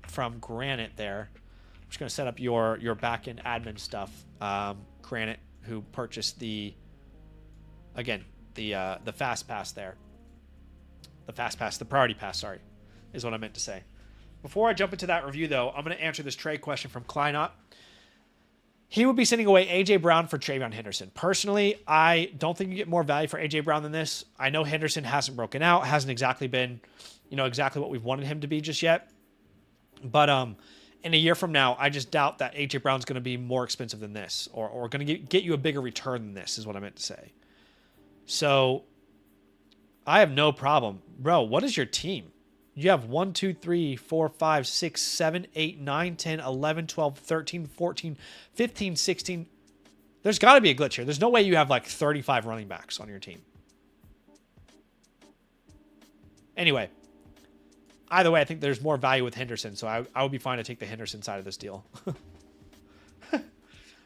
from Granite there. I'm just going to set up your back-end admin stuff. Granite, who purchased the fast pass there. The priority pass, sorry, is what I meant to say. Before I jump into that review, though, I'm going to answer this trade question from Kleinot. He would be sending away A.J. Brown for Travion Henderson. Personally, I don't think you get more value for A.J. Brown than this. I know Henderson hasn't broken out, hasn't exactly been, exactly what we've wanted him to be just yet. But in a year from now, I just doubt that A.J. Brown's going to be more expensive than this or going to get you a bigger return than this is what I meant to say. So I have no problem. Bro, what is your team? You have 1, 2, 3, 4, 5, 6, 7, 8, 9, 10, 11, 12, 13, 14, 15, 16. There's got to be a glitch here. There's no way you have 35 running backs on your team. Anyway, either way, I think there's more value with Henderson, so I would be fine to take the Henderson side of this deal.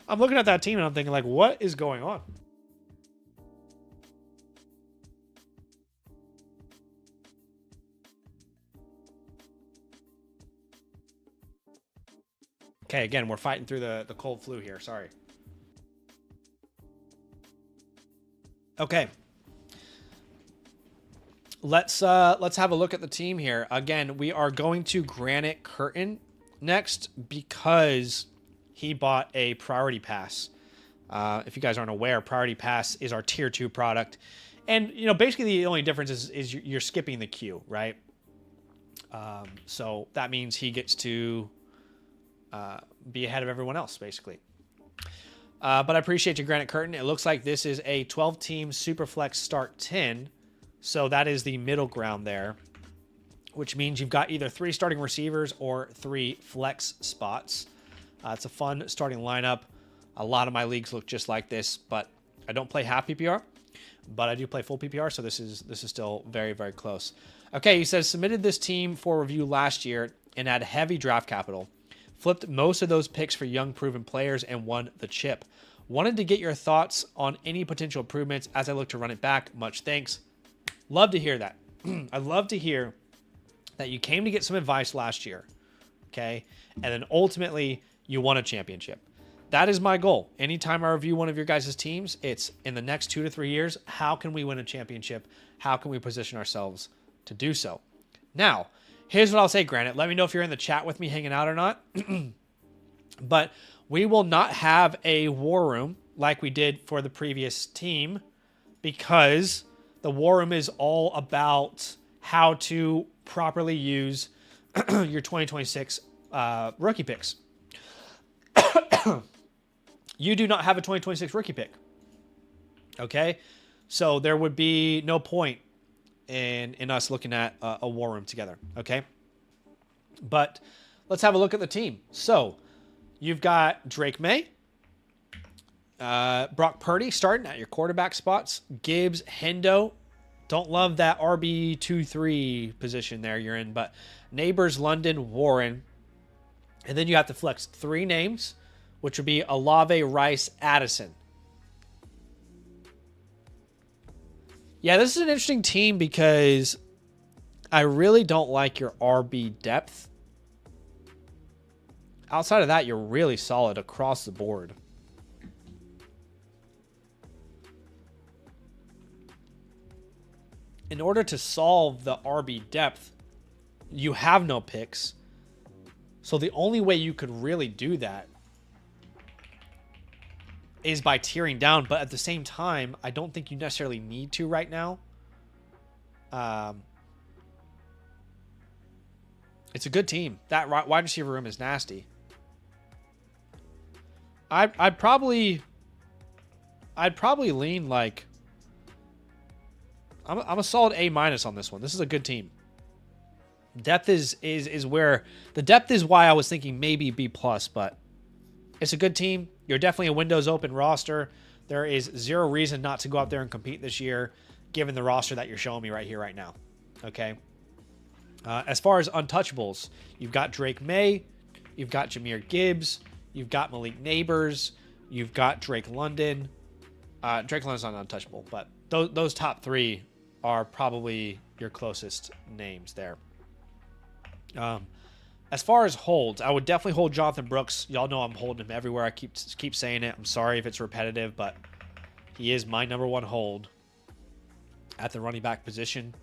I'm looking at that team and I'm thinking, what is going on? Okay, again, we're fighting through the cold flu here. Sorry. Okay. Let's have a look at the team here. Again, we are going to Granite Curtain next because he bought a priority pass. If you guys aren't aware, priority pass is our tier 2 product. And, basically the only difference is you're skipping the queue, right? So that means he gets to be ahead of everyone else, basically. But I appreciate you, Granite Curtain. It looks like this is a 12-team Superflex Start 10. So that is the middle ground there, which means you've got either 3 starting receivers or 3 flex spots. It's a fun starting lineup. A lot of my leagues look just like this, but I don't play half PPR, but I do play full PPR, so this is still very, very close. Okay, he says, submitted this team for review last year and had heavy draft capital. Flipped most of those picks for young, proven players and won the chip. Wanted to get your thoughts on any potential improvements as I look to run it back. Much thanks. Love to hear that. I love to hear that you came to get some advice last year, okay? And then ultimately, you won a championship. That is my goal. Anytime I review one of your guys' teams, it's in the next 2 to 3 years, how can we win a championship? How can we position ourselves to do so? Now, here's what I'll say, Granite. Let me know if you're in the chat with me hanging out or not. But we will not have a war room like we did for the previous team because the war room is all about how to properly use your 2026 rookie picks. You do not have a 2026 rookie pick. Okay? So there would be no point in us looking at a war room together. Okay? But let's have a look at the team. So you've got Drake May, Brock Purdy starting at your quarterback spots. Gibbs, Hendo. Don't love that RB2-3 position there you're in, but Neighbors, London, Warren. And then you have to flex 3 names, which would be Olave, Rice, Addison. Yeah, this is an interesting team because I really don't like your RB depth. Outside of that, you're really solid across the board. In order to solve the RB depth, you have no picks. So the only way you could really do that is by tearing down. But at the same time, I don't think you necessarily need to right now. It's a good team. That wide receiver room is nasty. I'd probably lean like I'm a solid A- on this one. This is a good team. Depth is where the depth is why I was thinking maybe B+, but it's a good team. You're definitely a windows open roster. There is zero reason not to go out there and compete this year, given the roster that you're showing me right here, right now. Okay. As far as untouchables, you've got Drake May, you've got Jahmyr Gibbs, you've got Malik Neighbors, you've got Drake London. Drake London's not untouchable, but those top three are probably your closest names there. As far as holds, I would definitely hold Jonathan Brooks. Y'all know I'm holding him everywhere. I keep saying it. I'm sorry if it's repetitive, but he is my number one hold at the running back position.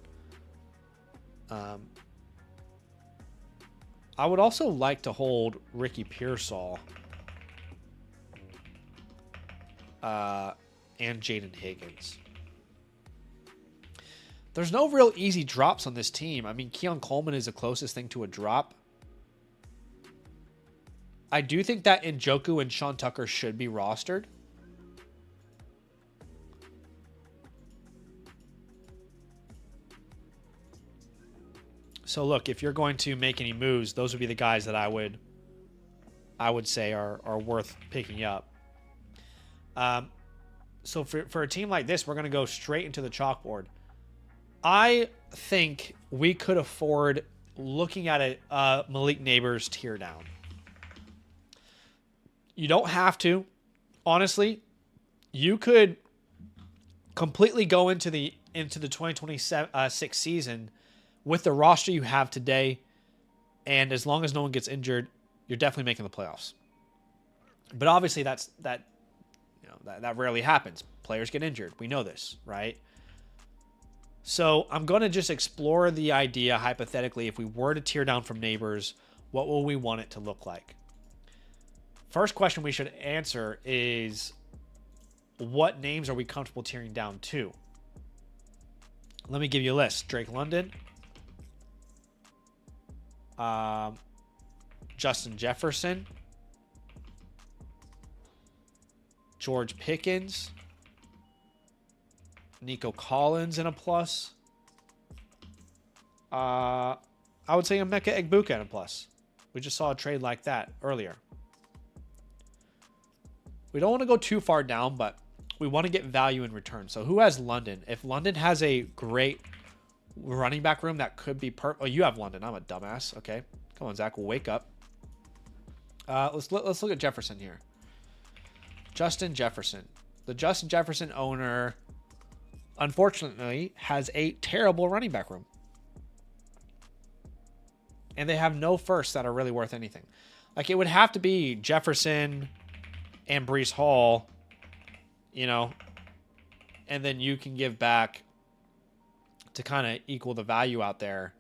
I would also like to hold Ricky Pearsall and Jaden Higgins. There's no real easy drops on this team. I mean, Keon Coleman is the closest thing to a drop. I do think that Njoku and Sean Tucker should be rostered. So look, if you're going to make any moves, those would be the guys that I would say are worth picking up. So for a team like this, we're going to go straight into the chalkboard. I think we could afford looking at a Malik Neighbors tear down. You don't have to. Honestly, you could completely go into the 2026 season with the roster you have today, and as long as no one gets injured, you're definitely making the playoffs. But obviously that rarely happens. Players get injured. We know this, right? So I'm going to just explore the idea hypothetically. If we were to tear down from Neighbors, what will we want it to look like? First question we should answer is, what names are we comfortable tearing down to? Let me give you a list. Drake London, Justin Jefferson, George Pickens, Nico Collins in a plus. I would say Emeka Egbuka in a plus. We just saw a trade like that earlier. We don't want to go too far down, but we want to get value in return. So who has London? If London has a great running back room that could be perfect. Oh, you have London. I'm a dumbass. Okay. Come on, Zach. We'll wake up. Let's look at Jefferson here. Justin Jefferson. The Justin Jefferson owner, unfortunately, has a terrible running back room. And they have no firsts that are really worth anything. Like, it would have to be Jefferson and Breece Hall, and then you can give back to kind of equal the value out there.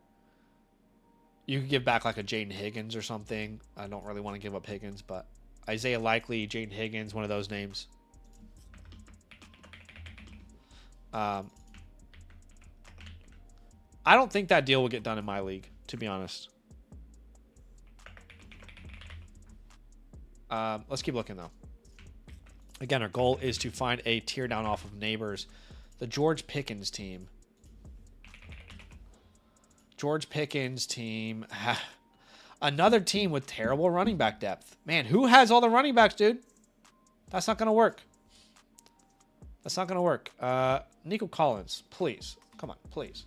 You could give back like a Jaden Higgins or something. I don't really want to give up Higgins, but Isaiah Likely, Jaden Higgins, one of those names. I don't think that deal will get done in my league, to be honest. Let's keep looking, though. Again, our goal is to find a tear down off of Neighbors. The George Pickens team. George Pickens team. Another team with terrible running back depth. Man, who has all the running backs, dude? That's not going to work. That's not going to work. Nico Collins, please. Come on, please.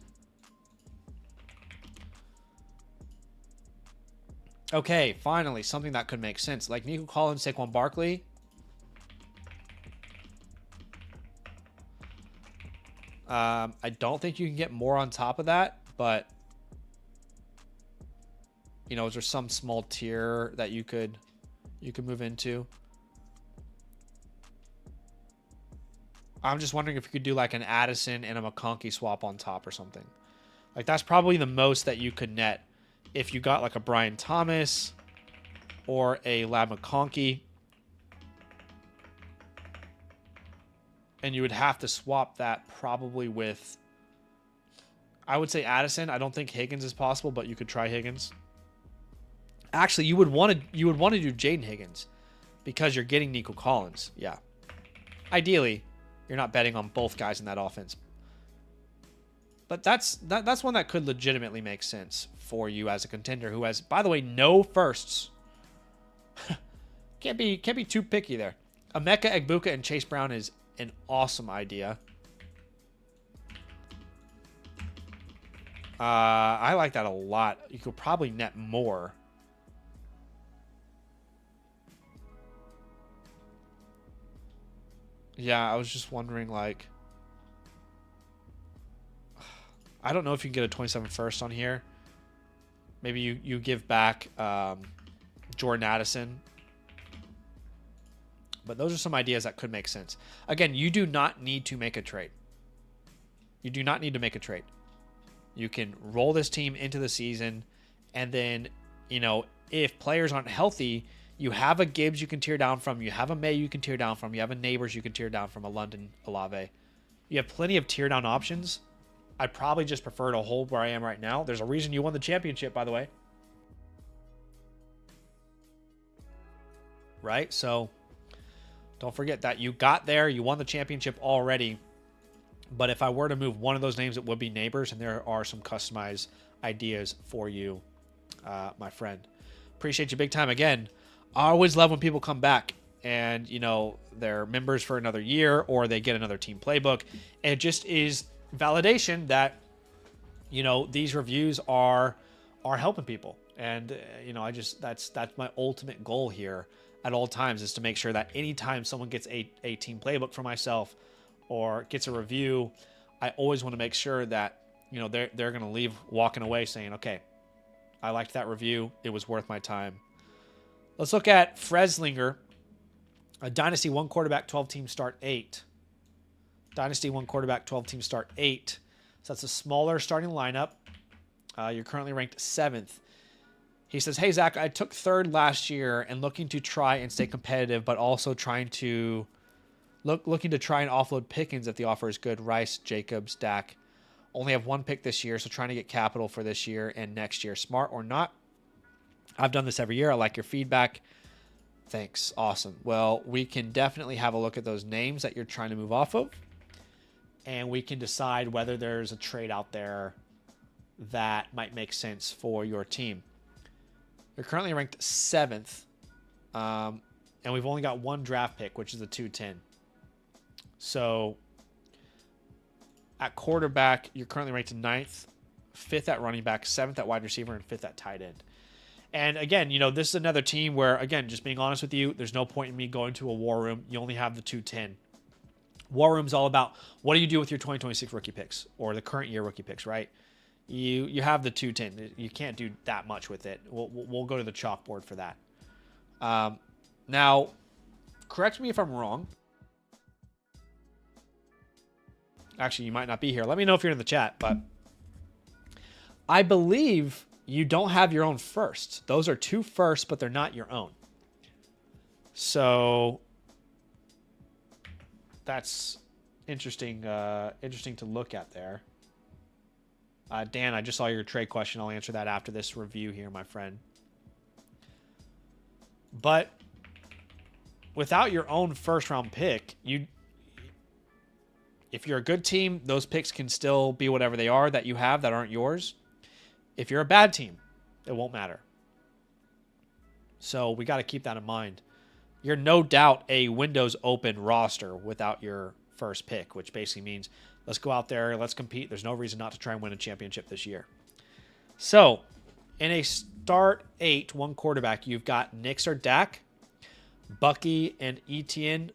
Okay, finally, something that could make sense. Like Nico Collins, Saquon Barkley. I don't think you can get more on top of that, but you know, is there some small tier that you could move into? I'm just wondering if you could do like an Addison and a McConkey swap on top or something. Like that's probably the most that you could net if you got like a Brian Thomas or a Lab McConkey. And you would have to swap that probably with, I would say Addison. I don't think Higgins is possible, but you could try Higgins. Actually, you would want to do Jaden Higgins because you're getting Nico Collins. Yeah. Ideally, you're not betting on both guys in that offense. But that's one that could legitimately make sense for you as a contender who has, by the way, no firsts. can't be too picky there. Emeka Egbuka and Chase Brown is an awesome idea. I like that a lot. You could probably net more. Yeah, I was just wondering, like, I don't know if you can get a 27 first on here. Maybe you give back Jordan Addison. But those are some ideas that could make sense. Again, you do not need to make a trade. You do not need to make a trade. You can roll this team into the season, and then, you know, if players aren't healthy, you have a Gibbs you can tear down from. You have a May you can tear down from. You have a Neighbors you can tear down from, a London Olave. You have plenty of tear down options. I'd probably just prefer to hold where I am right now. There's a reason you won the championship, by the way. Right? So don't forget that you got there. You won the championship already. But if I were to move one of those names, it would be Neighbors. And there are some customized ideas for you, my friend. Appreciate you big time again. I always love when people come back and, you know, they're members for another year or they get another team playbook. And it just is validation that, you know, these reviews are helping people. And, you know, that's my ultimate goal here at all times, is to make sure that anytime someone gets a team playbook for myself or gets a review, I always want to make sure that, you know, they're going to leave walking away saying, okay, I liked that review. It was worth my time. Let's look at Freslinger, a Dynasty 1 quarterback, 12 team start 8. Dynasty 1 quarterback, 12 team start 8. So that's a smaller starting lineup. You're currently ranked 7th. He says, hey, Zach, I took 3rd last year and looking to try and stay competitive, but also looking to try and offload Pickens if the offer is good. Rice, Jacobs, Dak. Only have 1 pick this year, so trying to get capital for this year and next year. Smart or not? I've done this every year. I like your feedback. Thanks. Awesome. Well, we can definitely have a look at those names that you're trying to move off of, and we can decide whether there's a trade out there that might make sense for your team. You're currently ranked 7th, and we've only got 1 draft pick, which is the 210. So at quarterback, you're currently ranked 9th, 5th at running back, 7th at wide receiver, and 5th at tight end. And again, you know, this is another team where, again, just being honest with you, there's no point in me going to a war room. You only have the 210. War room's all about what do you do with your 2026 rookie picks or the current year rookie picks, right? You have the 210. You can't do that much with it. We'll go to the chalkboard for that. Now, correct me if I'm wrong. Actually, you might not be here. Let me know if you're in the chat, but I believe you don't have your own first. Those are 2 firsts, but they're not your own. So that's interesting. Interesting to look at there. Dan, I just saw your trade question. I'll answer that after this review here, my friend. But without your own first-round pick, if you're a good team, those picks can still be whatever they are that you have that aren't yours. If you're a bad team, it won't matter. So we got to keep that in mind. You're no doubt a Windows open roster without your first pick, which basically means let's go out there, let's compete. There's no reason not to try and win a championship this year. So in a start 8, 1 quarterback, you've got Nix or Dak, Bucky and Etienne.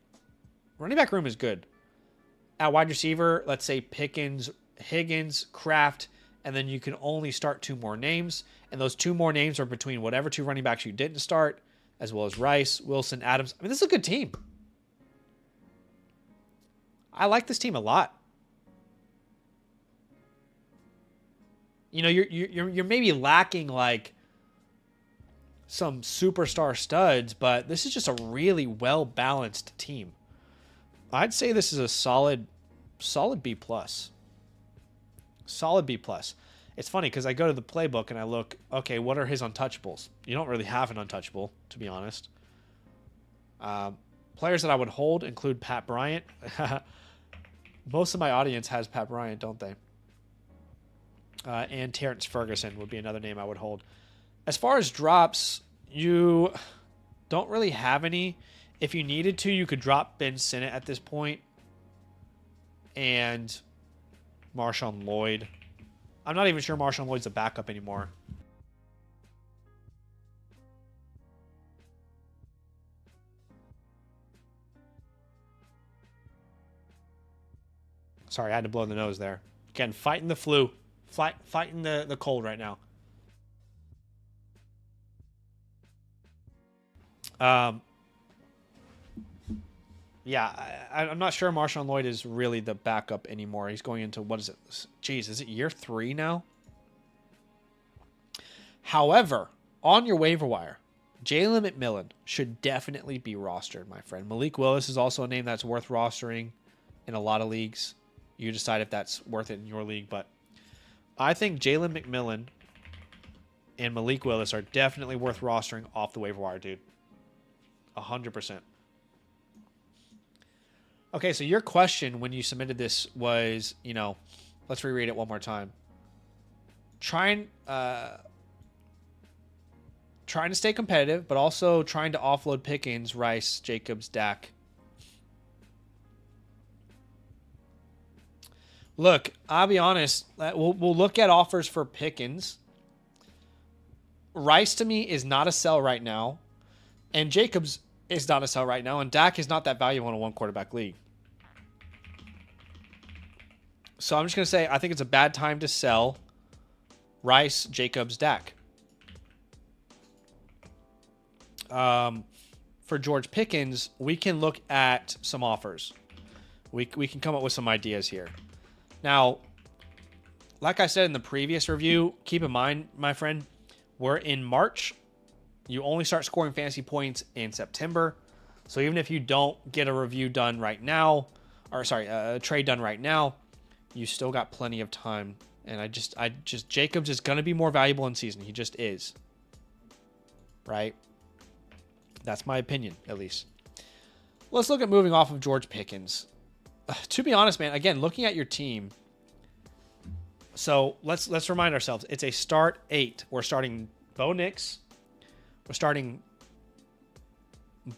Running back room is good. At wide receiver, let's say Pickens, Higgins, Kraft, and then you can only start 2 more names. And those 2 more names are between whatever 2 running backs you didn't start, as well as Rice, Wilson, Adams. I mean, this is a good team. I like this team a lot. You know, you're maybe lacking like some superstar studs, but this is just a really well-balanced team. I'd say this is a solid B plus. Solid B plus. It's funny because I go to the playbook and I look, okay, what are his untouchables? You don't really have an untouchable, to be honest. Players that I would hold include Pat Bryant. Most of my audience has Pat Bryant, don't they? And Terrence Ferguson would be another name I would hold. As far as drops, you don't really have any. If you needed to, you could drop Ben Sinnott at this point and Marshawn Lloyd. I'm not even sure Marshawn Lloyd's a backup anymore. Sorry, I had to blow the nose there. Again, fighting the flu. Fighting the cold right now. Yeah, I'm not sure Marshawn Lloyd is really the backup anymore. He's going into, what is it? Jeez, is it year 3 now? However, on your waiver wire, Jalen McMillan should definitely be rostered, my friend. Malik Willis is also a name that's worth rostering in a lot of leagues. You decide if that's worth it in your league, but I think Jalen McMillan and Malik Willis are definitely worth rostering off the waiver wire, dude. 100%. Okay, so your question when you submitted this was, you know, let's reread it one more time. Trying to stay competitive, but also trying to offload Pickens, Rice, Jacobs, Dak. Look, I'll be honest. We'll look at offers for Pickens. Rice to me is not a sell right now, and Jacobs is not a sell right now, and Dak is not that valuable in a 1-quarterback league. So I'm just going to say I think it's a bad time to sell Rice, Jacobs, Dak. For George Pickens, we can look at some offers. We can come up with some ideas here. Now, like I said in the previous review, keep in mind, my friend, we're in March. You only start scoring fantasy points in September. So even if you don't get a review done right now, or sorry, a trade done right now, you still got plenty of time. And I just Jacobs is going to be more valuable in season. He just is. Right? That's my opinion, at least. Let's look at moving off of George Pickens. To be honest, man, again, looking at your team. So let's remind ourselves, it's a start 8. We're starting Bo Nix. We're starting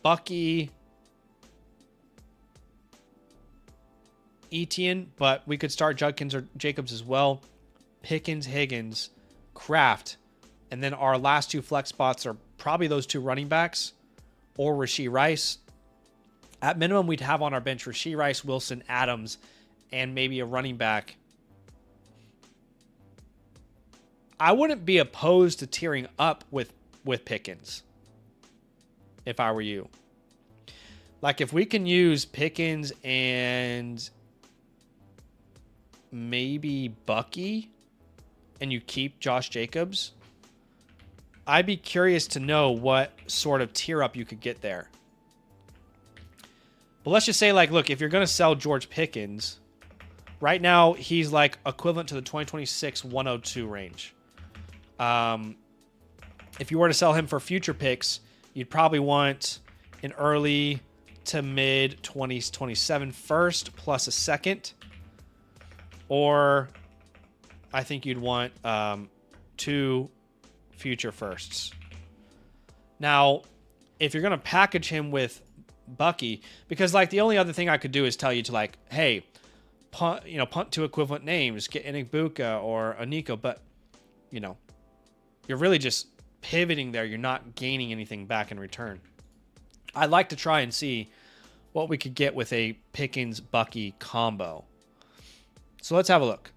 Bucky, Etienne, but we could start Judkins or Jacobs as well. Pickens, Higgins, Kraft, and then our last 2 flex spots are probably those 2 running backs or Rashee Rice. At minimum, we'd have on our bench Rashee Rice, Wilson, Adams, and maybe a running back. I wouldn't be opposed to tearing up with Pickens if I were you. Like, if we can use Pickens and maybe Bucky and you keep Josh Jacobs, I'd be curious to know what sort of tier up you could get there. But let's just say, like, look, if you're going to sell George Pickens, right now he's like equivalent to the 2026 102 range. If you were to sell him for future picks, you'd probably want an early to mid 2027 first plus a second. Or I think you'd want 2 future firsts. Now, if you're going to package him with Bucky, because like the only other thing I could do is tell you to like, hey, punt 2 equivalent names, get an Igbuka or a Nico, but you're really just pivoting there. You're not gaining anything back in return. I'd like to try and see what we could get with a Pickens-Bucky combo. So let's have a look.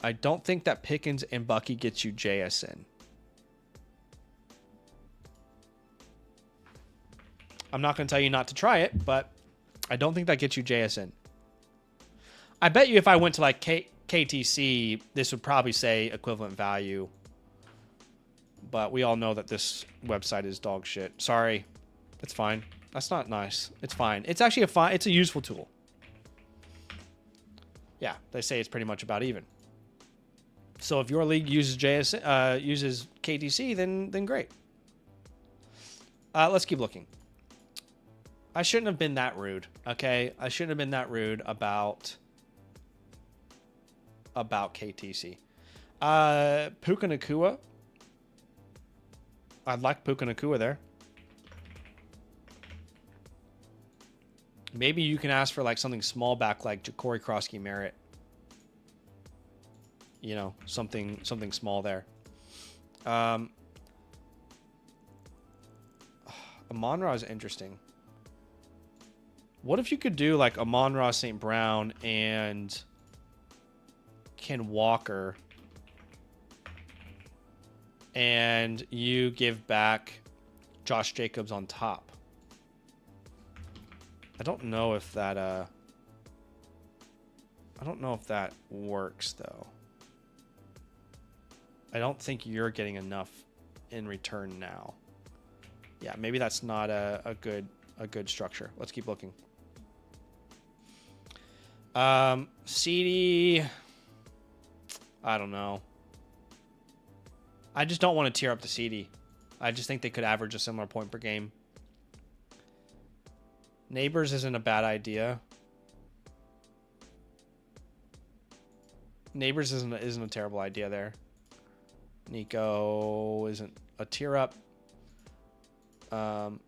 I don't think that Pickens and Bucky gets you JSN. I'm not going to tell you not to try it, but I don't think that gets you JSN. I bet you if I went to like KTC, this would probably say equivalent value. But we all know that this website is dog shit. Sorry. It's fine. That's not nice. It's fine. It's actually it's a useful tool. Yeah, they say it's pretty much about even. So if your league uses uses KTC, then great. Let's keep looking. I shouldn't have been that rude, okay? I shouldn't have been that rude about KTC. Puka Nacua. I'd like Puka Nacua there. Maybe you can ask for like something small back like Ja'Cory Krosky Merritt. You know, something small there. Amon-Ra is interesting. What if you could do like Amon-Ra St. Brown and Ken Walker, and you give back Josh Jacobs on top? I don't know if that works though. I don't think you're getting enough in return now. Yeah, maybe that's not a good structure. Let's keep looking. CD, I don't know. I just don't want to tear up the CD. I just think they could average a similar point per game. Neighbors isn't a bad idea. Neighbors isn't a terrible idea there. Nico isn't a tear up. Jamar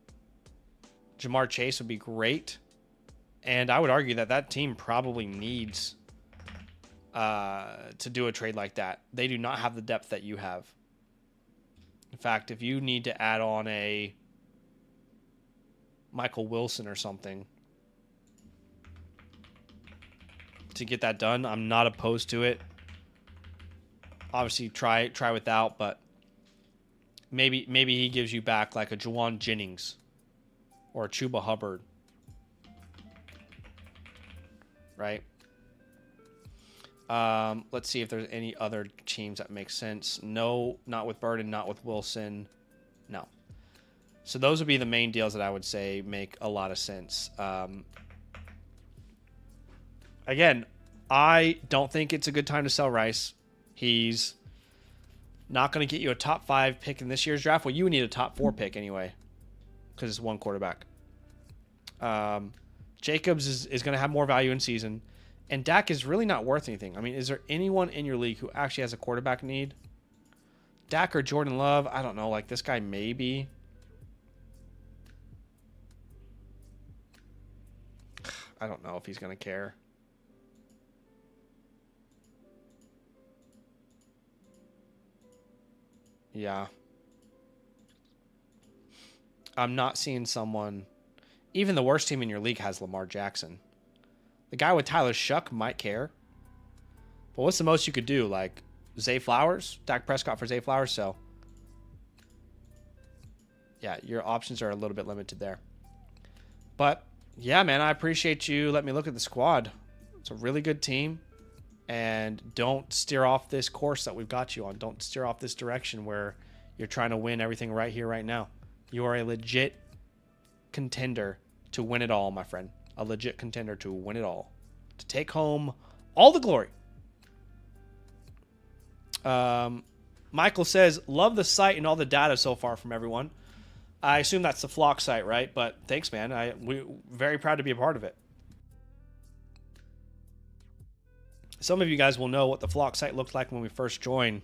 Chase would be great. And I would argue that team probably needs to do a trade like that. They do not have the depth that you have. In fact, if you need to add on a Michael Wilson or something to get that done, I'm not opposed to it. Obviously, try without, but maybe he gives you back like a Juwan Jennings or a Chuba Hubbard, right? Let's see if there's any other teams that make sense. No, not with Burden, not with Wilson. No. So those would be the main deals that I would say make a lot of sense. Again, I don't think it's a good time to sell Rice. He's not going to get you a top 5 pick in this year's draft. Well, you would need a top 4 pick anyway, because it's one quarterback. Jacobs is going to have more value in season, and Dak is really not worth anything. I mean, is there anyone in your league who actually has a quarterback need? Dak or Jordan Love? I don't know. Like this guy, maybe. I don't know if he's going to care. Yeah. I'm not seeing someone... Even the worst team in your league has Lamar Jackson. The guy with Tyler Shuck might care. But what's the most you could do? Like, Zay Flowers? Dak Prescott for Zay Flowers? So, yeah, your options are a little bit limited there. But, yeah, man, I appreciate you letting me look at the squad. It's a really good team. And don't steer off this course that we've got you on. Don't steer off this direction where you're trying to win everything right here, right now. You are a legit contender to win it all, my friend. A legit contender to win it all. To take home all the glory. Michael says, love the site and all the data so far from everyone. I assume that's the Flock site, right? But thanks, man. We're very proud to be a part of it. Some of you guys will know what the Flock site looked like when we first joined.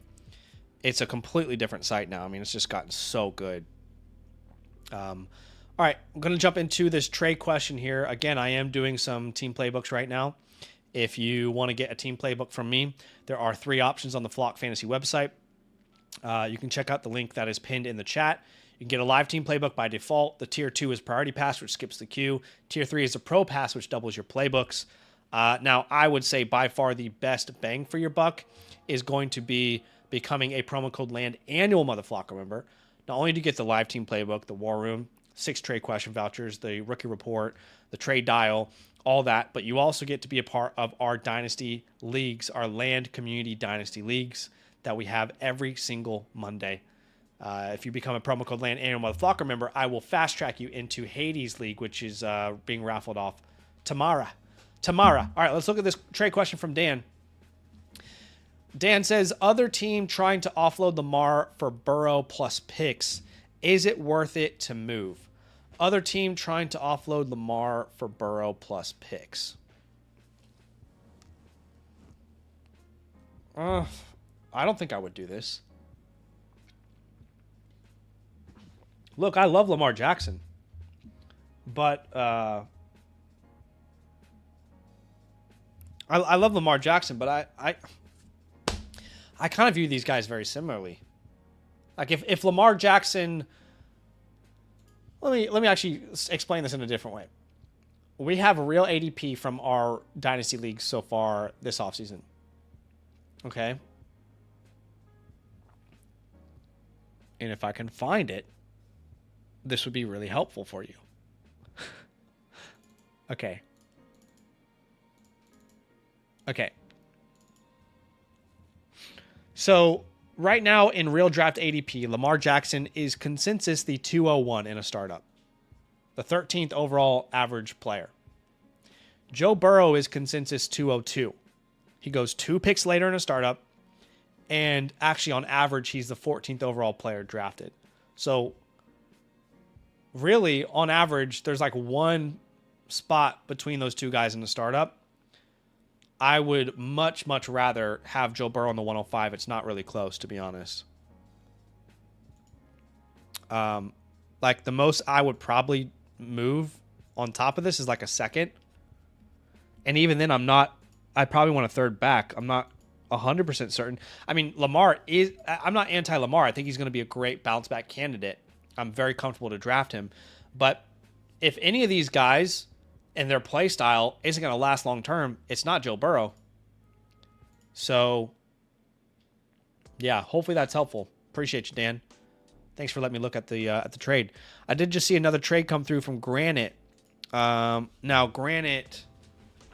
It's a completely different site now. I mean, it's just gotten so good. All right, I'm going to jump into this trade question here. Again, I am doing some team playbooks right now. If you want to get a team playbook from me, there are 3 options on the Flock Fantasy website. You can check out the link that is pinned in the chat. You can get a live team playbook by default. The tier 2 is priority pass, which skips the queue. Tier 3 is a pro pass, which doubles your playbooks. Now, I would say by far the best bang for your buck is going to be becoming a promo code LAND annual Motherflocker member. Not only do you get the live team playbook, the war room, 6 trade question vouchers, the rookie report, the trade dial, all that, but you also get to be a part of our dynasty leagues, our LAND community dynasty leagues that we have every single Monday. If you become a promo code LAND annual Motherflocker member, I will fast track you into Hades League, which is being raffled off tomorrow. All right, let's look at this trade question from Dan. Dan says, other team trying to offload Lamar for Burrow plus picks. Is it worth it to move? Other team trying to offload Lamar for Burrow plus picks. I don't think I would do this. Look, I love Lamar Jackson, but I love Lamar Jackson, but I kind of view these guys very similarly. Like if Lamar Jackson, let me actually explain this in a different way. We have a real ADP from our dynasty leagues so far this offseason. Okay, and if I can find it, this would be really helpful for you. Okay. So right now in real draft ADP, Lamar Jackson is consensus the 201 in a startup, the 13th overall average player. Joe Burrow is consensus 202. He goes 2 picks later in a startup, and actually on average, he's the 14th overall player drafted. So really, on average, there's like 1 spot between those 2 guys in the startup. I would much, much rather have Joe Burrow on the 105. It's not really close, to be honest. Like the most I would probably move on top of this is like a second. And even then, I probably want a third back. I'm not 100% certain. I mean, I'm not anti-Lamar. I think he's going to be a great bounce back candidate. I'm very comfortable to draft him. But if any of these guys and their play style isn't going to last long term, it's not Joe Burrow. So, yeah, hopefully that's helpful. Appreciate you, Dan. Thanks for letting me look at the trade. I did just see another trade come through from Granite. Now, Granite,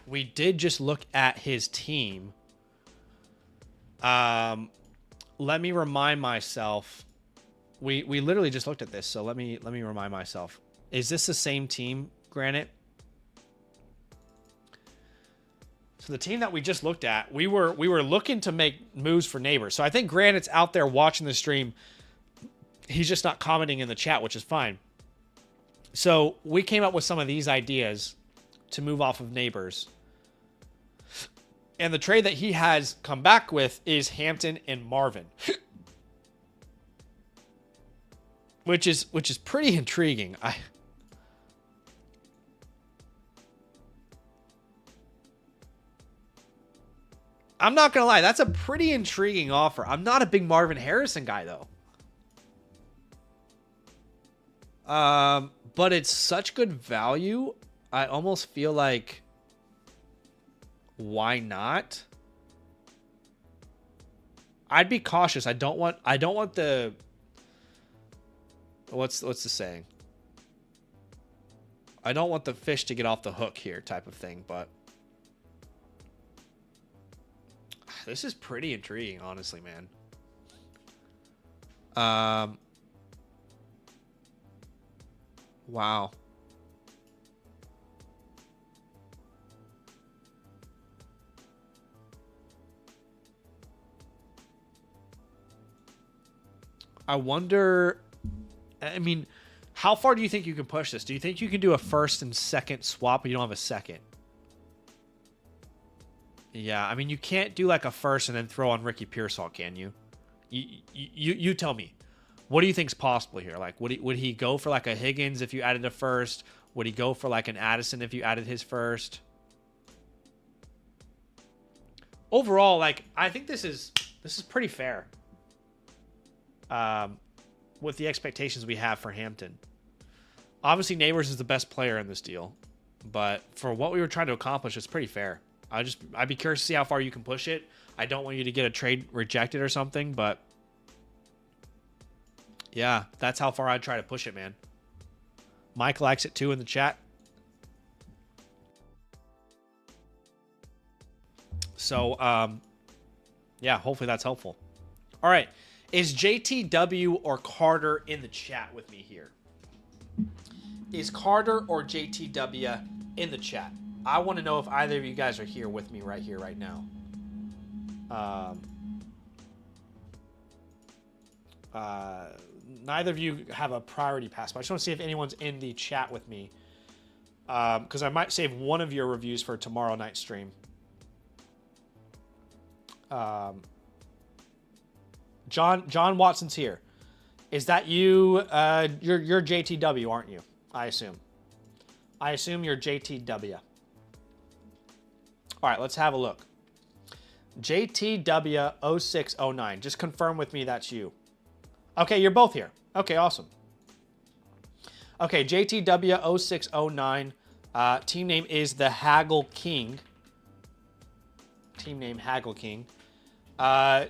we did just look at his team. Let me remind myself. We literally just looked at this, so let me remind myself. Is this the same team, Granite? So the team that we just looked at, we were looking to make moves for Neighbors. So I think Granite's out there watching the stream. He's just not commenting in the chat, which is fine. So we came up with some of these ideas to move off of Neighbors. And the trade that he has come back with is Hampton and Marvin. Which is pretty intriguing. I'm not going to lie. That's a pretty intriguing offer. I'm not a big Marvin Harrison guy, though. But it's such good value. I almost feel like, why not? I'd be cautious. I don't want the, what's the saying? I don't want the fish to get off the hook here type of thing, but this is pretty intriguing, honestly, man. Wow. I wonder, I mean, how far do you think you can push this? Do you think you can do a first and second swap, but you don't have a second? Yeah, I mean, you can't do like a first and then throw on Ricky Pearsall, can you? You tell me. What do you think's possible here? Like, would he go for like a Higgins if you added a first? Would he go for like an Addison if you added his first? Overall, like, I think this is pretty fair. with the expectations we have for Hampton. Obviously, Neighbors is the best player in this deal, but for what we were trying to accomplish, it's pretty fair. I'd be curious to see how far you can push it. I don't want you to get a trade rejected or something, but yeah, that's how far I'd try to push it, man. Mike likes it too in the chat. So, yeah, hopefully that's helpful. All right. Is JTW or Carter in the chat with me here? Is Carter or JTW in the chat? I want to know if either of you guys are here with me right here, right now. Neither of you have a priority pass, but I just want to see if anyone's in the chat with me. Because I might save one of your reviews for tomorrow night stream. John Watson's here. Is that you? You're JTW, aren't you? I assume. I assume you're JTW. All right, let's have a look. JTW0609. Just confirm with me that's you. Okay, you're both here. Okay, awesome. Okay, JTW0609. Team name is the Haggle King. Team name Haggle King.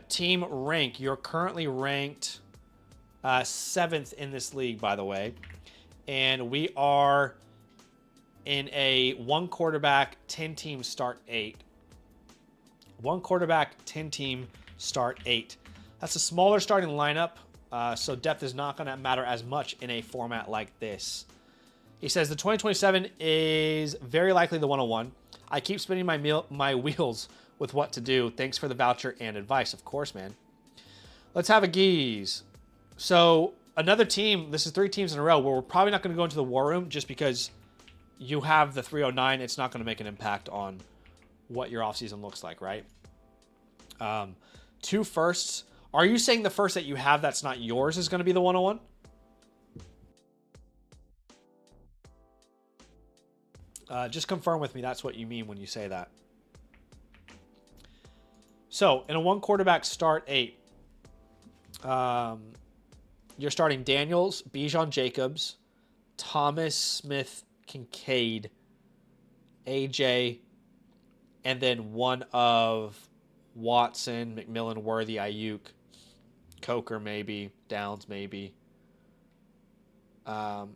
Team rank. You're currently ranked 7th in this league, by the way. And we are in a 1 quarterback, 10 team start 8. 1 quarterback, 10 team start 8. That's a smaller starting lineup, so depth is not going to matter as much in a format like this. He says the 2027 is very likely the 101. I keep spinning my wheels with what to do. Thanks for the voucher and advice. Of course, man. Let's have a geese. So another team, this is 3 teams in a row where we're probably not going to go into the war room just because you have the 309. It's not going to make an impact on what your offseason looks like, right? 2 firsts. Are you saying the first that you have that's not yours is going to be the 101? Just confirm with me that's what you mean when you say that. So, in a 1 quarterback start 8, you're starting Daniels, Bijan Jacobs, Thomas Smith Kincaid, AJ, and then one of Watson, McMillan, Worthy, Ayuk, Coker maybe, Downs maybe. Man,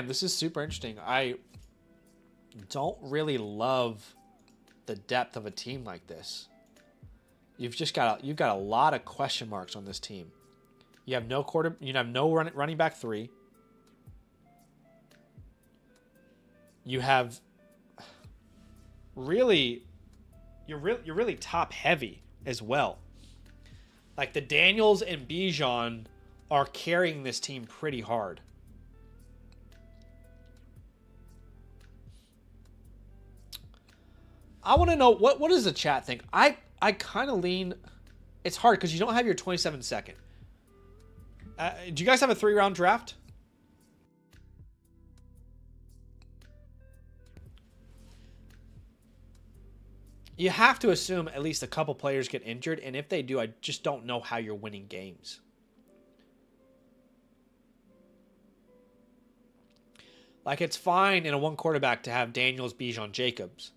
this is super interesting. I don't really love the depth of a team like this. You've got a lot of question marks on this team. You have no running back 3. You have really you're really top heavy as well. Like the Daniels and Bijan are carrying this team pretty hard. I want to know what does the chat think? I kind of lean. It's hard because you don't have your 27 second. Do you guys have a 3-round draft? You have to assume at least a couple players get injured, and if they do, I just don't know how you're winning games. Like, it's fine in a 1 quarterback to have Daniels, Bijan, Jacobs.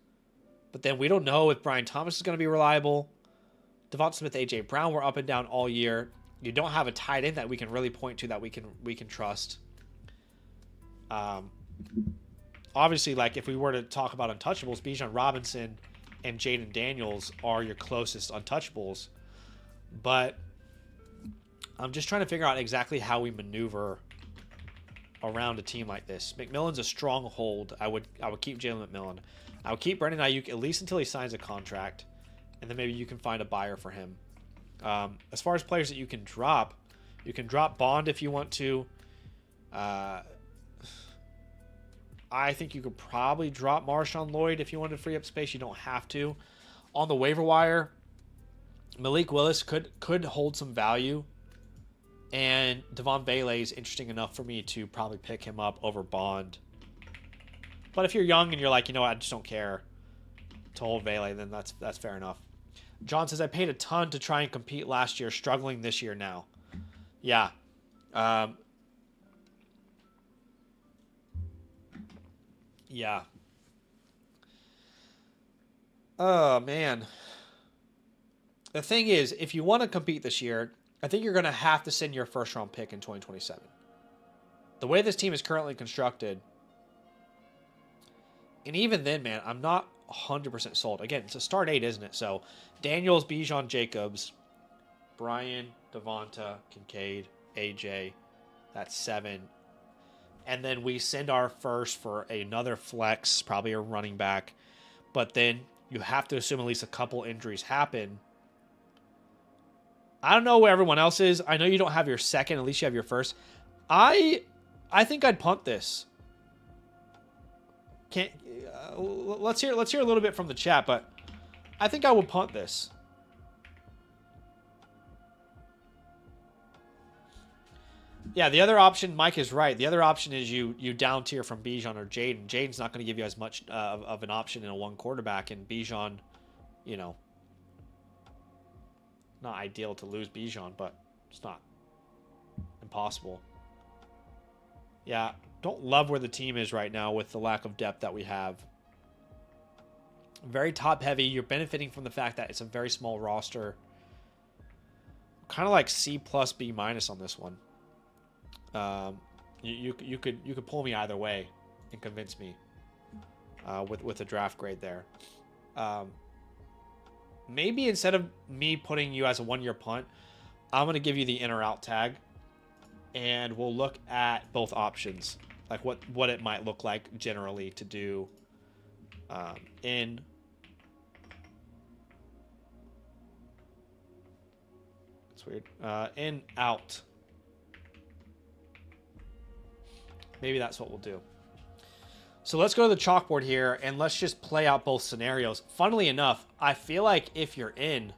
But then we don't know if Brian Thomas is going to be reliable. Devonta Smith, A.J. Brown were up and down all year. You don't have a tight end that we can really point to that we can trust. Obviously, like if we were to talk about untouchables, Bijan Robinson and Jaden Daniels are your closest untouchables. But I'm just trying to figure out exactly how we maneuver around a team like this. McMillan's a stronghold. I would keep Jalen McMillan. I would keep Brandon Ayuk at least until he signs a contract, and then maybe you can find a buyer for him. As far as players that you can drop Bond if you want to. I think you could probably drop Marshawn Lloyd if you wanted to free up space. You don't have to. On the waiver wire, Malik Willis could hold some value. And Devon Bailey is interesting enough for me to probably pick him up over Bond. But if you're young and you're like, you know what, I just don't care to hold Bailey, then that's fair enough. John says, I paid a ton to try and compete last year, struggling this year now. Yeah. Yeah. Oh, man. The thing is, if you want to compete this year, I think you're going to have to send your first round pick in 2027. The way this team is currently constructed, and even then, man, I'm not 100% sold. Again, it's a start 8, isn't it? So, Daniels, Bijan, Jacobs, Brian, Devonta, Kincaid, AJ. That's 7. And then we send our first for another flex, probably a running back. But then you have to assume at least a couple injuries happen. I don't know where everyone else is. I know you don't have your second. At least you have your first. I think I'd punt this. Can't. Let's hear a little bit from the chat, but I think I would punt this. Yeah, the other option, Mike is right. The other option is you down tier from Bijan or Jaden. Jaden's not going to give you as much of an option in a one quarterback, and Bijan, you know, not ideal to lose Bijan, but it's not impossible. Yeah, don't love where the team is right now with the lack of depth that we have. Very top heavy. You're benefiting from the fact that it's a very small roster. Kind of like C plus B minus on this one. You could pull me either way and convince me with a draft grade there. Maybe instead of me putting you as a 1-year punt, I'm going to give you the in or out tag, and we'll look at both options, like what it might look like generally to do in. It's weird. In, out. Maybe that's what we'll do. So let's go to the chalkboard here, and let's just play out both scenarios. Funnily enough, I feel like if you're in...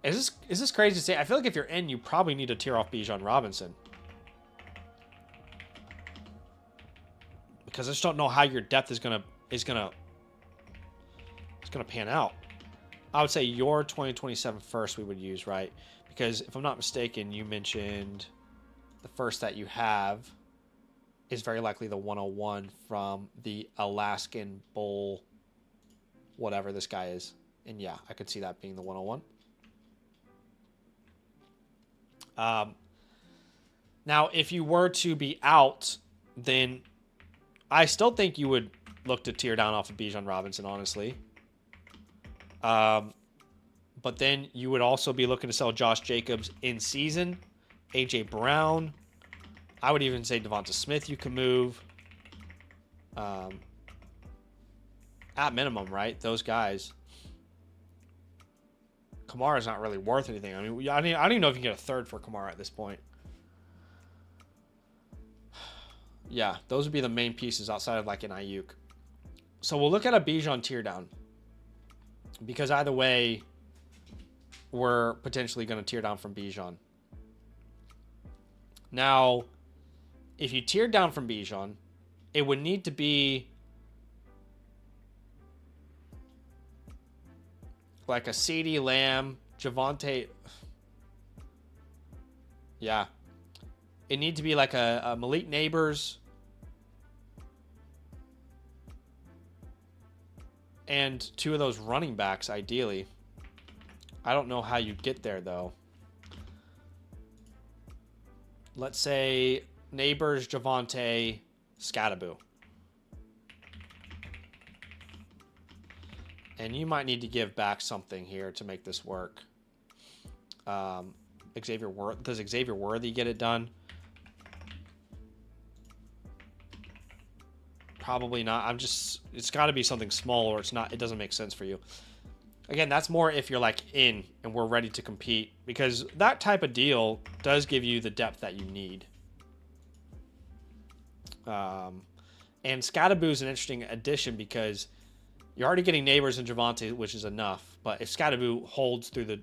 Is this crazy to say? I feel like if you're in, you probably need to tear off Bijan Robinson. Because I just don't know how your depth is gonna pan out. I would say your 2027 first we would use, right? Because if I'm not mistaken, you mentioned the first that you have is very likely the 101 from the Alaskan Bowl, whatever this guy is. And yeah, I could see that being the 101. Now, if you were to be out, then I still think you would look to tear down off of Bijan Robinson, honestly. But then you would also be looking to sell Josh Jacobs in season, AJ Brown. I would even say Devonta Smith you can move. At minimum, right? Those guys. Kamara's not really worth anything. I mean, I don't even know if you can get a third for Kamara at this point. Yeah, those would be the main pieces outside of like an Ayuk. So we'll look at a Bijan tear down. Because either way, we're potentially going to tear down from Bijan. Now, if you tear down from Bijan, it would need to be like a CeeDee Lamb, Javonte. Yeah. It needs to be like a Malik Neighbors. And 2 of those running backs, ideally. I don't know how you get there, though. Let's say Neighbors, Javonte, Scattaboo. And you might need to give back something here to make this work. Does Xavier Worthy get it done? Probably not. It's got to be something small, or it doesn't make sense for you. Again, that's more if you're like in and we're ready to compete, because that type of deal does give you the depth that you need. And Scattaboo is an interesting addition because you're already getting Neighbors and Javonte, which is enough. But if Scattaboo holds through the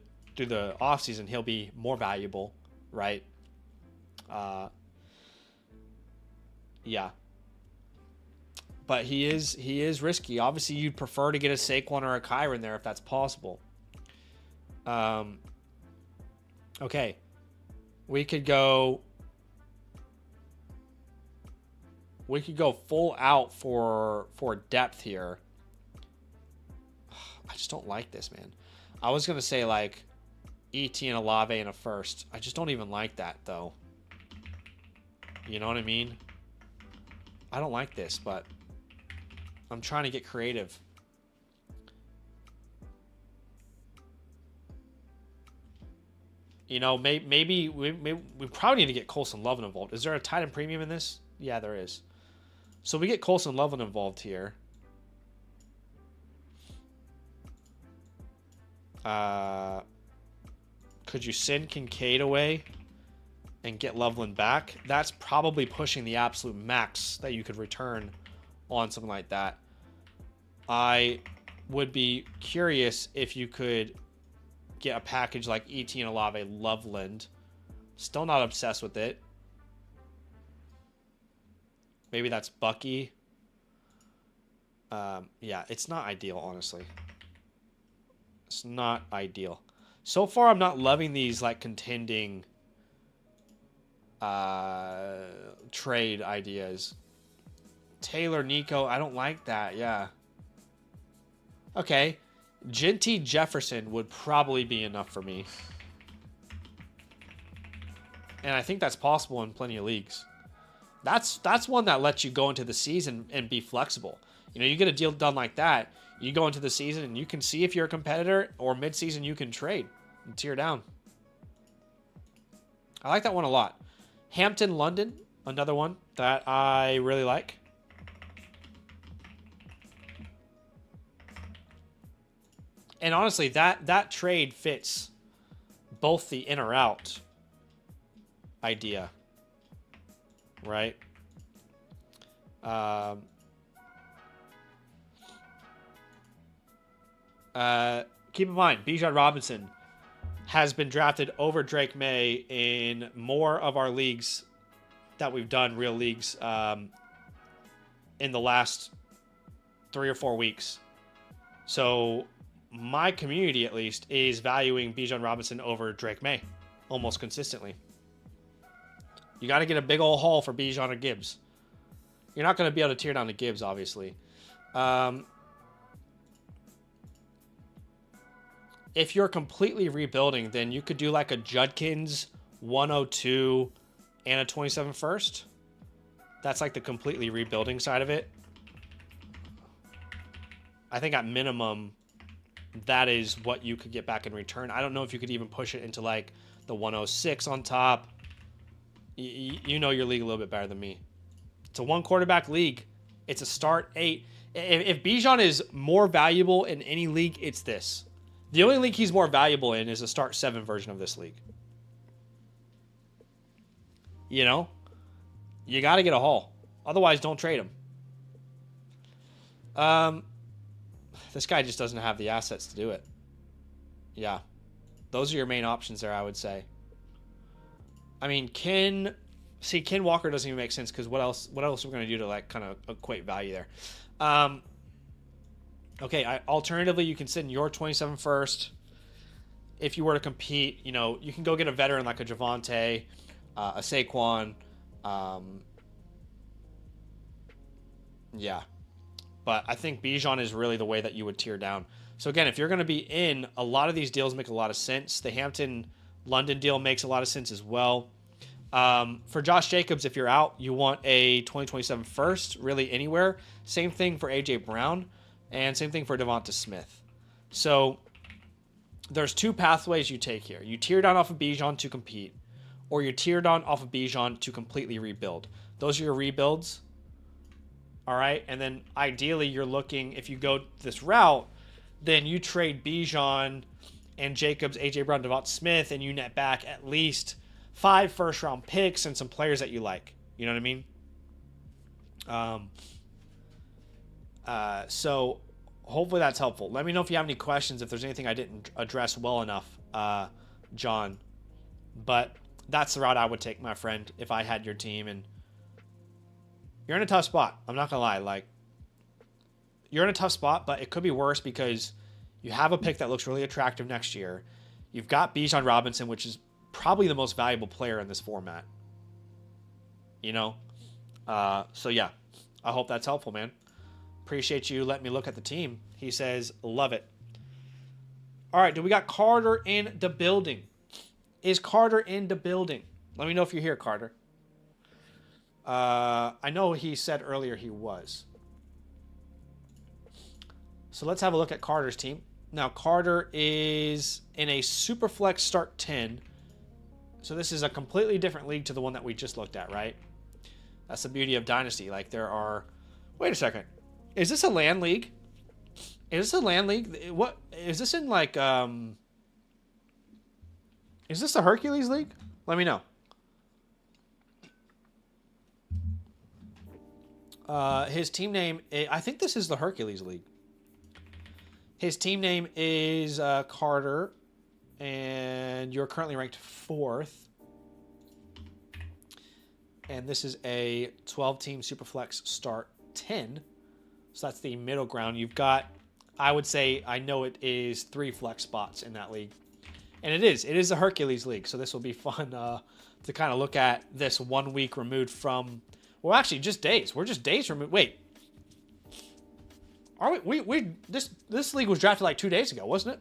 offseason, he'll be more valuable, right? Yeah. But he is risky. Obviously, you'd prefer to get a Saquon or a Kyren there if that's possible. Okay. We could go full out for depth here. I just don't like this, man. I was going to say like ET and Olave in a first. I just don't even like that, though. You know what I mean? I don't like this, but I'm trying to get creative. You know, maybe we probably need to get Colson Loveland involved. Is there a tight end premium in this? Yeah, there is. So we get Colson Loveland involved here. Could you send Kincaid away and get Loveland back? That's probably pushing the absolute max that you could return on something like that. I would be curious if you could get a package like ET and Olave Loveland. Still not obsessed with it. Maybe that's Bucky. Yeah, it's not ideal, honestly. It's not ideal. So far, I'm not loving these like contending trade ideas. Taylor, Nico, I don't like that. Yeah. Okay. Genty Jefferson would probably be enough for me. And I think that's possible in plenty of leagues. That's one that lets you go into the season and be flexible. You know, you get a deal done like that, you go into the season and you can see if you're a competitor, or mid-season you can trade and tear down. I like that one a lot. Hampton, London, another one that I really like. And honestly, that trade fits both the in or out idea, right? Keep in mind, Bijan Robinson has been drafted over Drake May in more of our leagues that we've done, real leagues, in the last 3 or 4 weeks. So my community, at least, is valuing Bijan Robinson over Drake May almost consistently. You got to get a big old haul for Bijan or Gibbs. You're not going to be able to tear down to Gibbs, obviously. If you're completely rebuilding, then you could do like a Judkins 102 and a 27 first. That's like the completely rebuilding side of it. I think at minimum, that is what you could get back in return. I don't know if you could even push it into like the 106 on top. You know your league a little bit better than me. It's a 1 quarterback league. It's a start 8. If Bijan is more valuable in any league, it's this. The only league he's more valuable in is a start 7 version of this league. You know? You got to get a haul. Otherwise, don't trade him. This guy just doesn't have the assets to do it. Yeah. Those are your main options there, I would say. I mean, Ken Walker doesn't even make sense because what else are we going to do to like kind of equate value there? Okay, alternatively, you can send your 27 first. If you were to compete, you know, you can go get a veteran like a Javonte, a Saquon. Yeah. But I think Bijan is really the way that you would tear down. So again, if you're going to be in, a lot of these deals make a lot of sense. The Hampton-London deal makes a lot of sense as well. For Josh Jacobs, if you're out, you want a 2027 first, really anywhere. Same thing for A.J. Brown, and same thing for Devonta Smith. So there's 2 pathways you take here. You tear down off of Bijan to compete, or you tear down off of Bijan to completely rebuild. Those are your rebuilds. All right, and then ideally you're looking, if you go this route, then you trade Bijan and Jacobs, A.J. Brown, Devonta Smith, and you net back at least 5 first-round picks and some players that you like. You know what I mean? So hopefully that's helpful. Let me know if you have any questions, if there's anything I didn't address well enough, John. But that's the route I would take, my friend, if I had your team. And you're in a tough spot. I'm not going to lie. Like, you're in a tough spot, but it could be worse because you have a pick that looks really attractive next year. You've got Bijan Robinson, which is probably the most valuable player in this format. You know? So, yeah. I hope that's helpful, man. Appreciate you letting me look at the team. He says, love it. All right, do we got Carter in the building? Is Carter in the building? Let me know if you're here, Carter. I know he said earlier he was. So let's have a look at Carter's team. Now, Carter is in a Superflex Start 10. So this is a completely different league to the one that we just looked at, right? That's the beauty of Dynasty. Like, there are... Wait a second. Is this a land league? Is this a land league? What is this in, like, is this the Hercules League? Let me know. His team name, I think this is the Hercules League. His team name is Carter, and you're currently ranked 4th. And this is a 12-team Superflex Start 10. So that's the middle ground. You've got, I would say, I know it is 3 flex spots in that league. And it is a Hercules League. So this will be fun to kind of look at this 1 week removed from, well, actually, just days. We're just days removed. Wait. Are we this league was drafted like 2 days ago, wasn't it?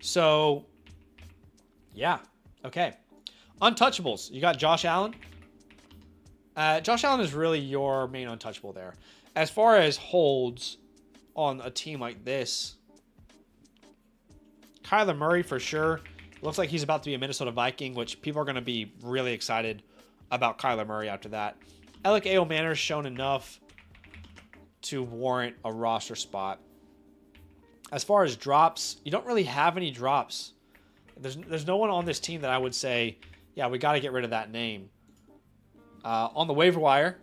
So, yeah. Okay. Untouchables. You got Josh Allen. Josh Allen is really your main untouchable there. As far as holds on a team like this, Kyler Murray for sure. Looks like he's about to be a Minnesota Viking, which people are going to be really excited about Kyler Murray after that. Alec Ayomanor's shown enough to warrant a roster spot. As far as drops, you don't really have any drops. There's no one on this team that I would say, yeah, we got to get rid of that name. On the waiver wire,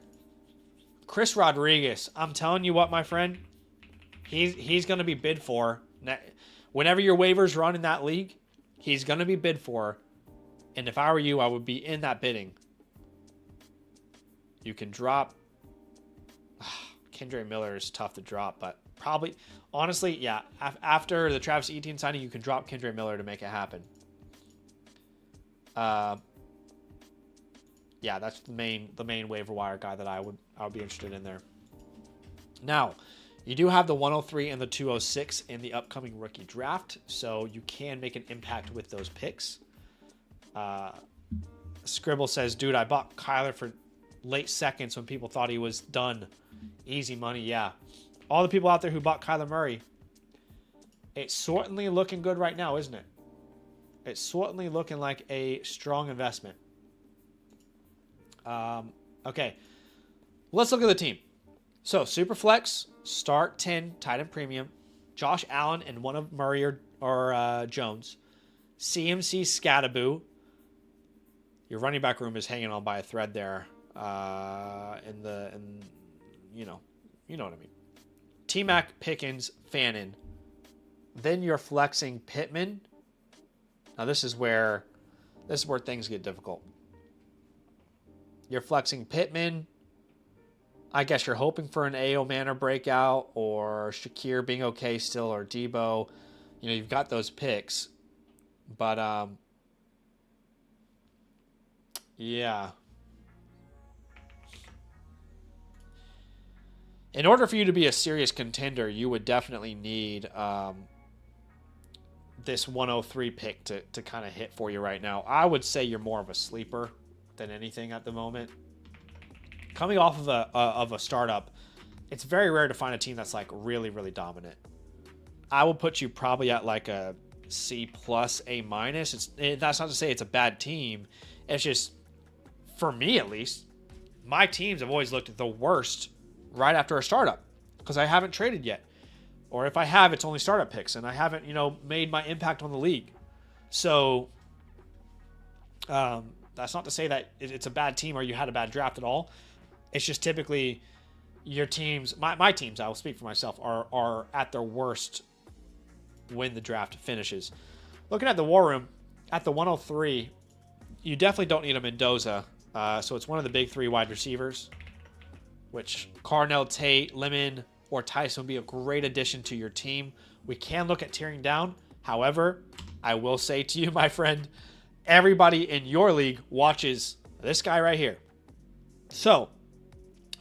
Chris Rodriguez. I'm telling you what, my friend, he's going to be bid for. Whenever your waivers run in that league, he's going to be bid for. And if I were you, I would be in that bidding. You can drop. Kendre Miller is tough to drop, but probably, honestly, yeah. After the Travis Etienne signing, you can drop Kendre Miller to make it happen. Yeah, that's the main waiver wire guy that I would be interested in there. Now, you do have the 103 and the 206 in the upcoming rookie draft, so you can make an impact with those picks. Scribble says, dude, I bought Kyler for late seconds when people thought he was done. Easy money, yeah. All the people out there who bought Kyler Murray, it's certainly looking good right now, isn't it? It's certainly looking like a strong investment. Okay, let's look at the team. So, Superflex, start 10, tight end premium, Josh Allen and one of Murray or Jones, CMC Scattaboo. Your running back room is hanging on by a thread there. You know what I mean. T-Mac, Pickens, Fannin. Then you're flexing Pittman. Now this is where things get difficult. You're flexing Pittman. I guess you're hoping for an A.O. Manor breakout or Shakir being okay still or Debo. You know, you've got those picks. But, yeah. In order for you to be a serious contender, you would definitely need this 103 pick to kind of hit for you right now. I would say you're more of a sleeper than anything at the moment. Coming off of a startup, it's very rare to find a team that's like really, really dominant. I will put you probably at like a C+, A-. That's not to say it's a bad team. It's just, for me at least, my teams have always looked the worst right after a startup because I haven't traded yet. Or if I have, it's only startup picks and I haven't, made my impact on the league. So that's not to say that it's a bad team or you had a bad draft at all. It's just typically your teams, my teams, I will speak for myself, are at their worst when the draft finishes. Looking at the war room, at the 103, you definitely don't need a Mendoza. So it's one of the big 3 wide receivers. which Carnell, Tate, Lemon, or Tyson would be a great addition to your team. We can look at tearing down. However, I will say to you, my friend, everybody in your league watches this guy right here. So,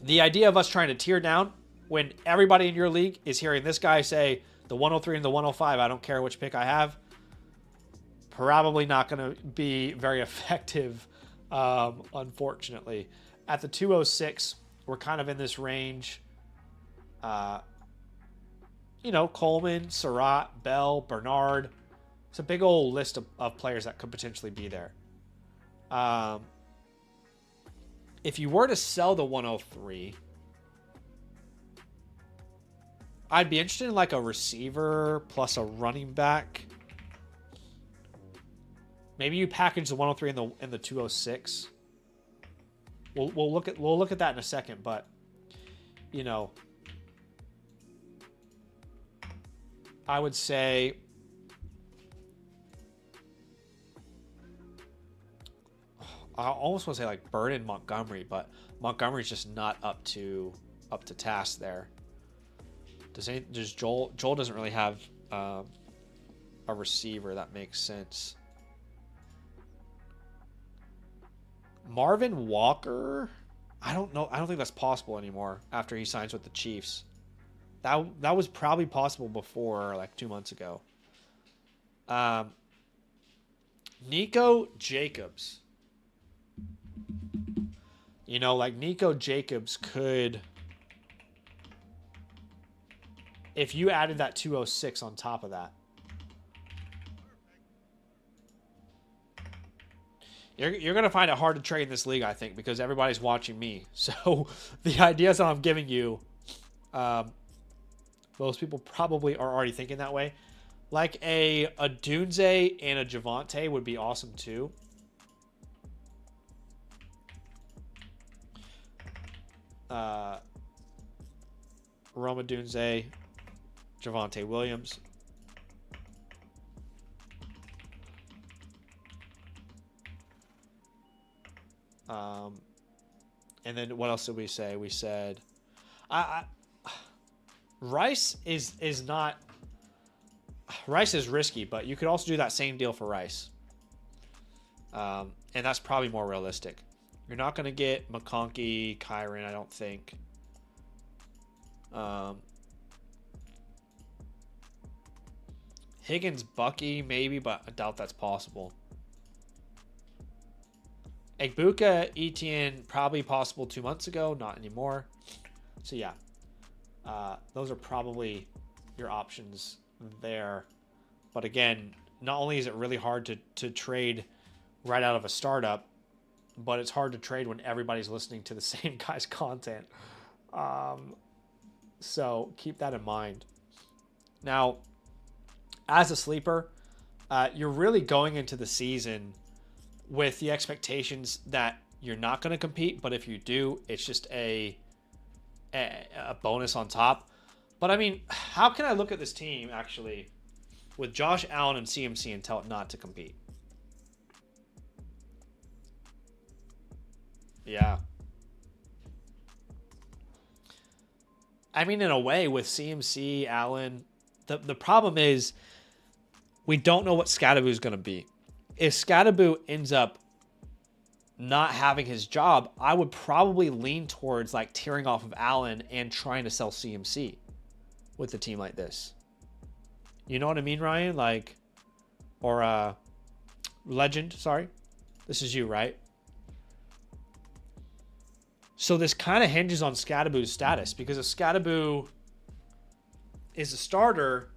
the idea of us trying to tear down when everybody in your league is hearing this guy say the 103 and the 105, I don't care which pick I have, probably not going to be very effective, unfortunately. At the 206, we're kind of in this range. Coleman, Surratt, Bell, Bernard. It's a big old list of players that could potentially be there. If you were to sell the 103, I'd be interested in like a receiver plus a running back. Maybe you package the 103 and the 206. We'll look at that in a second, but I would say I almost want to say like Bird and Montgomery, but Montgomery's just not up to task there. Does Joel doesn't really have a receiver that makes sense. Marvin Walker, I don't know. I don't think that's possible anymore after he signs with the Chiefs. That was probably possible before, like 2 months ago. Nico Jacobs. Nico Jacobs could, if you added that 206 on top of that, you're going to find it hard to trade in this league, I think, because everybody's watching me. So the ideas that I'm giving you, most people probably are already thinking that way. Like a Dunze and a Javonte would be awesome too. Roma Dunze, Javonte Williams. And then what else did we say? We said, Rice is not. Rice is risky, but you could also do that same deal for Rice. And that's probably more realistic. You're not going to get McConkey, Kyron, I don't think. Higgins, Bucky, maybe, but I doubt that's possible. Egbuka, Etienne, probably possible 2 months ago, not anymore. So yeah, those are probably your options there. But again, not only is it really hard to trade right out of a startup, but it's hard to trade when everybody's listening to the same guy's content. So keep that in mind. Now, as a sleeper, you're really going into the season with the expectations that you're not going to compete, but if you do, it's just a bonus on top. But I mean, how can I look at this team actually with Josh Allen and CMC and tell it not to compete? Yeah. I mean, in a way, with CMC, Allen, the problem is we don't know what Scadaboo is going to be. If Scadaboo ends up not having his job, I would probably lean towards like tearing off of Allen and trying to sell CMC with a team like this. You know what I mean, Ryan? Like, or Legend, sorry. This is you, right? So this kind of hinges on Scadaboo's status, because if Scadaboo is a starter,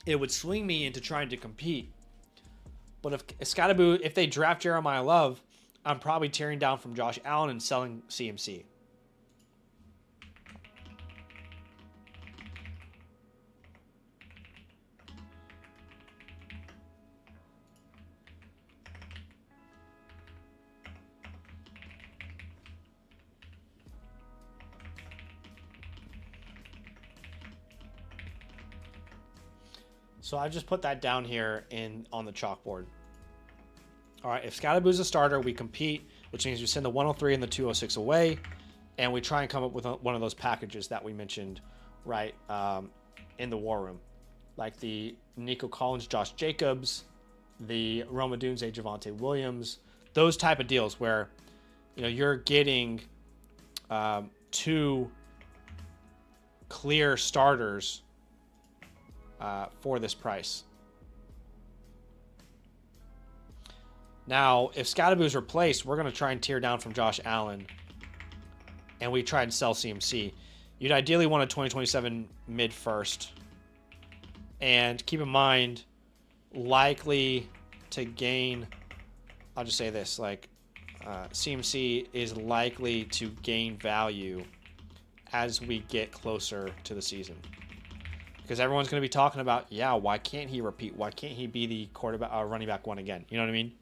it would swing me into trying to compete. But if Scadaboo, if they draft Jeremiah Love, I'm probably tearing down from Josh Allen and selling CMC. So I just put that down here on the chalkboard. All right, if Scadaboo's a starter, we compete. which means we send the 103 and the 206 away, and we try and come up with one of those packages that we mentioned, right, in the war room, like the Nico Collins, Josh Jacobs, the Roma Dunze, Javonte Williams, those type of deals where, you're getting 2 clear starters for this price. Now, if Scadaboo's replaced, we're going to try and tear down from Josh Allen, and we try and sell CMC. You'd ideally want a 2027 mid first, and keep in mind, likely to gain, I'll just say this, like, CMC is likely to gain value as we get closer to the season. Because everyone's going to be talking about, why can't he repeat? Why can't he be the quarterback, running back one again? You know what I mean?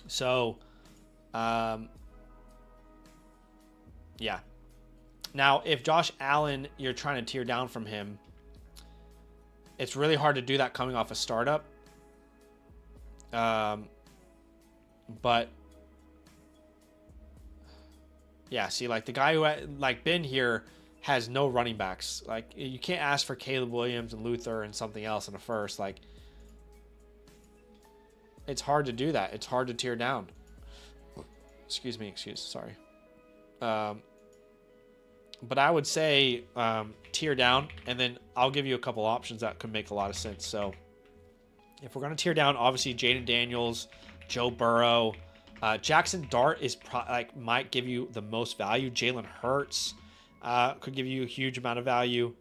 So, yeah. Now, if Josh Allen, you're trying to tear down from him, it's really hard to do that coming off a startup. But yeah, see, like the guy who like Ben here has no running backs. Like, you can't ask for Caleb Williams and Luther and something else in the first. Like, it's hard to do that. It's hard to tear down. Sorry. But I would say tear down, and then I'll give you a couple options that could make a lot of sense. So if we're going to tear down, obviously Jaden Daniels, Joe Burrow, Jackson Dart is might give you the most value. Jalen Hurts could give you a huge amount of value.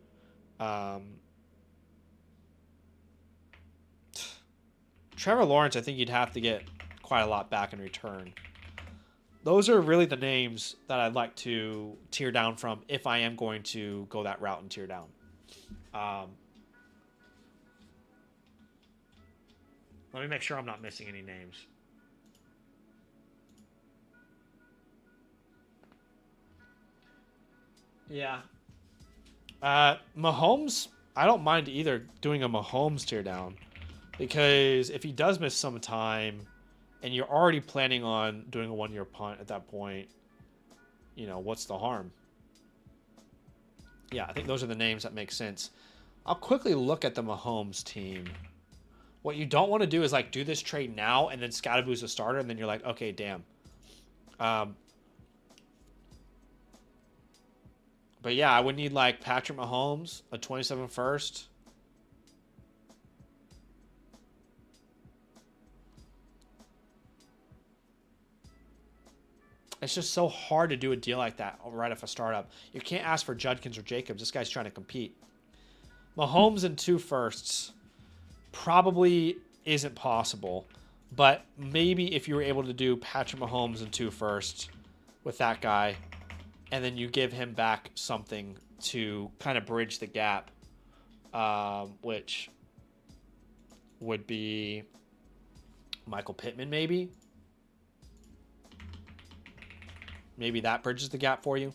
Trevor Lawrence, I think you'd have to get quite a lot back in return. Those are really the names that I'd like to tear down from if I am going to go that route and tear down. Let me make sure I'm not missing any names. Yeah. Mahomes, I don't mind either doing a Mahomes tear down, because if he does miss some time and you're already planning on doing a 1-year punt at that point, what's the harm? Yeah, I think those are the names that make sense. I'll quickly look at the Mahomes team. What you don't want to do is do this trade now and then Scadaboo's a starter and then you're like, okay, damn. But yeah, I would need Patrick Mahomes, a 27 first. It's just so hard to do a deal like that right off a startup. You can't ask for Judkins or Jacobs. This guy's trying to compete. Mahomes and 2 firsts probably isn't possible. But maybe if you were able to do Patrick Mahomes and 2 firsts with that guy, and then you give him back something to kind of bridge the gap, which would be Michael Pittman maybe. Maybe that bridges the gap for you.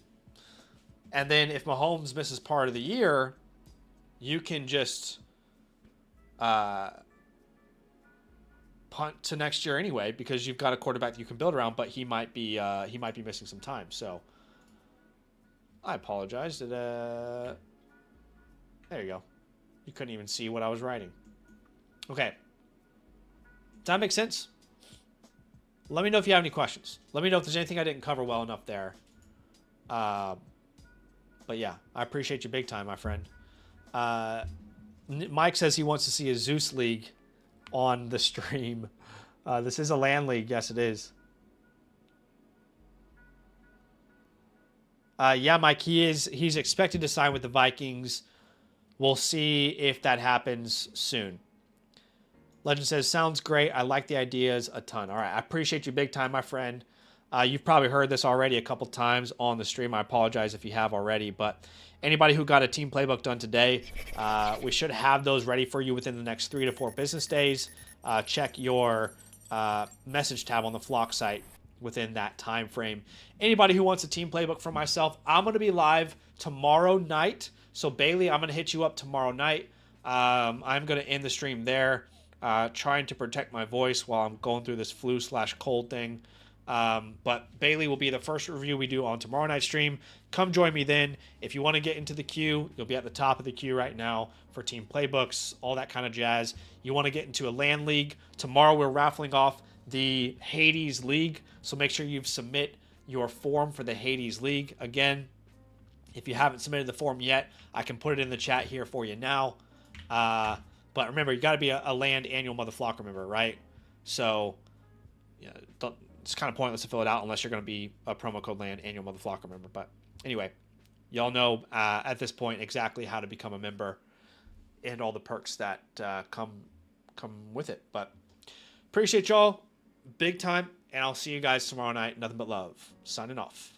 And then if Mahomes misses part of the year, you can just punt to next year anyway, because you've got a quarterback that you can build around, but he might be missing some time. So I apologize. There you go. You couldn't even see what I was writing. Okay. Does that make sense? Let me know if you have any questions. Let me know if there's anything I didn't cover well enough there. But yeah, I appreciate you big time, my friend. Mike says he wants to see a Zeus League on the stream. This is a LAN league. Yes, it is. Yeah, Mike, he's expected to sign with the Vikings. We'll see if that happens soon. Legend says, sounds great. I like the ideas a ton. All right, I appreciate you big time, my friend. You've probably heard this already a couple times on the stream. I apologize if you have already, but anybody who got a team playbook done today, we should have those ready for you within the next 3 to 4 business days. Check your message tab on the Flock site within that time frame. Anybody who wants a team playbook from myself, I'm going to be live tomorrow night. So Bailey, I'm going to hit you up tomorrow night. I'm going to end the stream there. trying to protect my voice while I'm going through this flu/cold thing. But Bailey will be the first review we do on tomorrow night's stream. Come join me then. If you want to get into the queue, you'll be at the top of the queue right now for Team Playbooks, all that kind of jazz. You want to get into a LAN league. Tomorrow we're raffling off the Hades League, so make sure you submit your form for the Hades League. Again, if you haven't submitted the form yet, I can put it in the chat here for you now. But remember, you got to be a land annual Motherflocker member, right? So yeah, it's kind of pointless to fill it out unless you're going to be a promo code land annual Motherflocker member. But anyway, y'all know at this point exactly how to become a member and all the perks that come with it. But appreciate y'all big time, and I'll see you guys tomorrow night. Nothing but love. Signing off.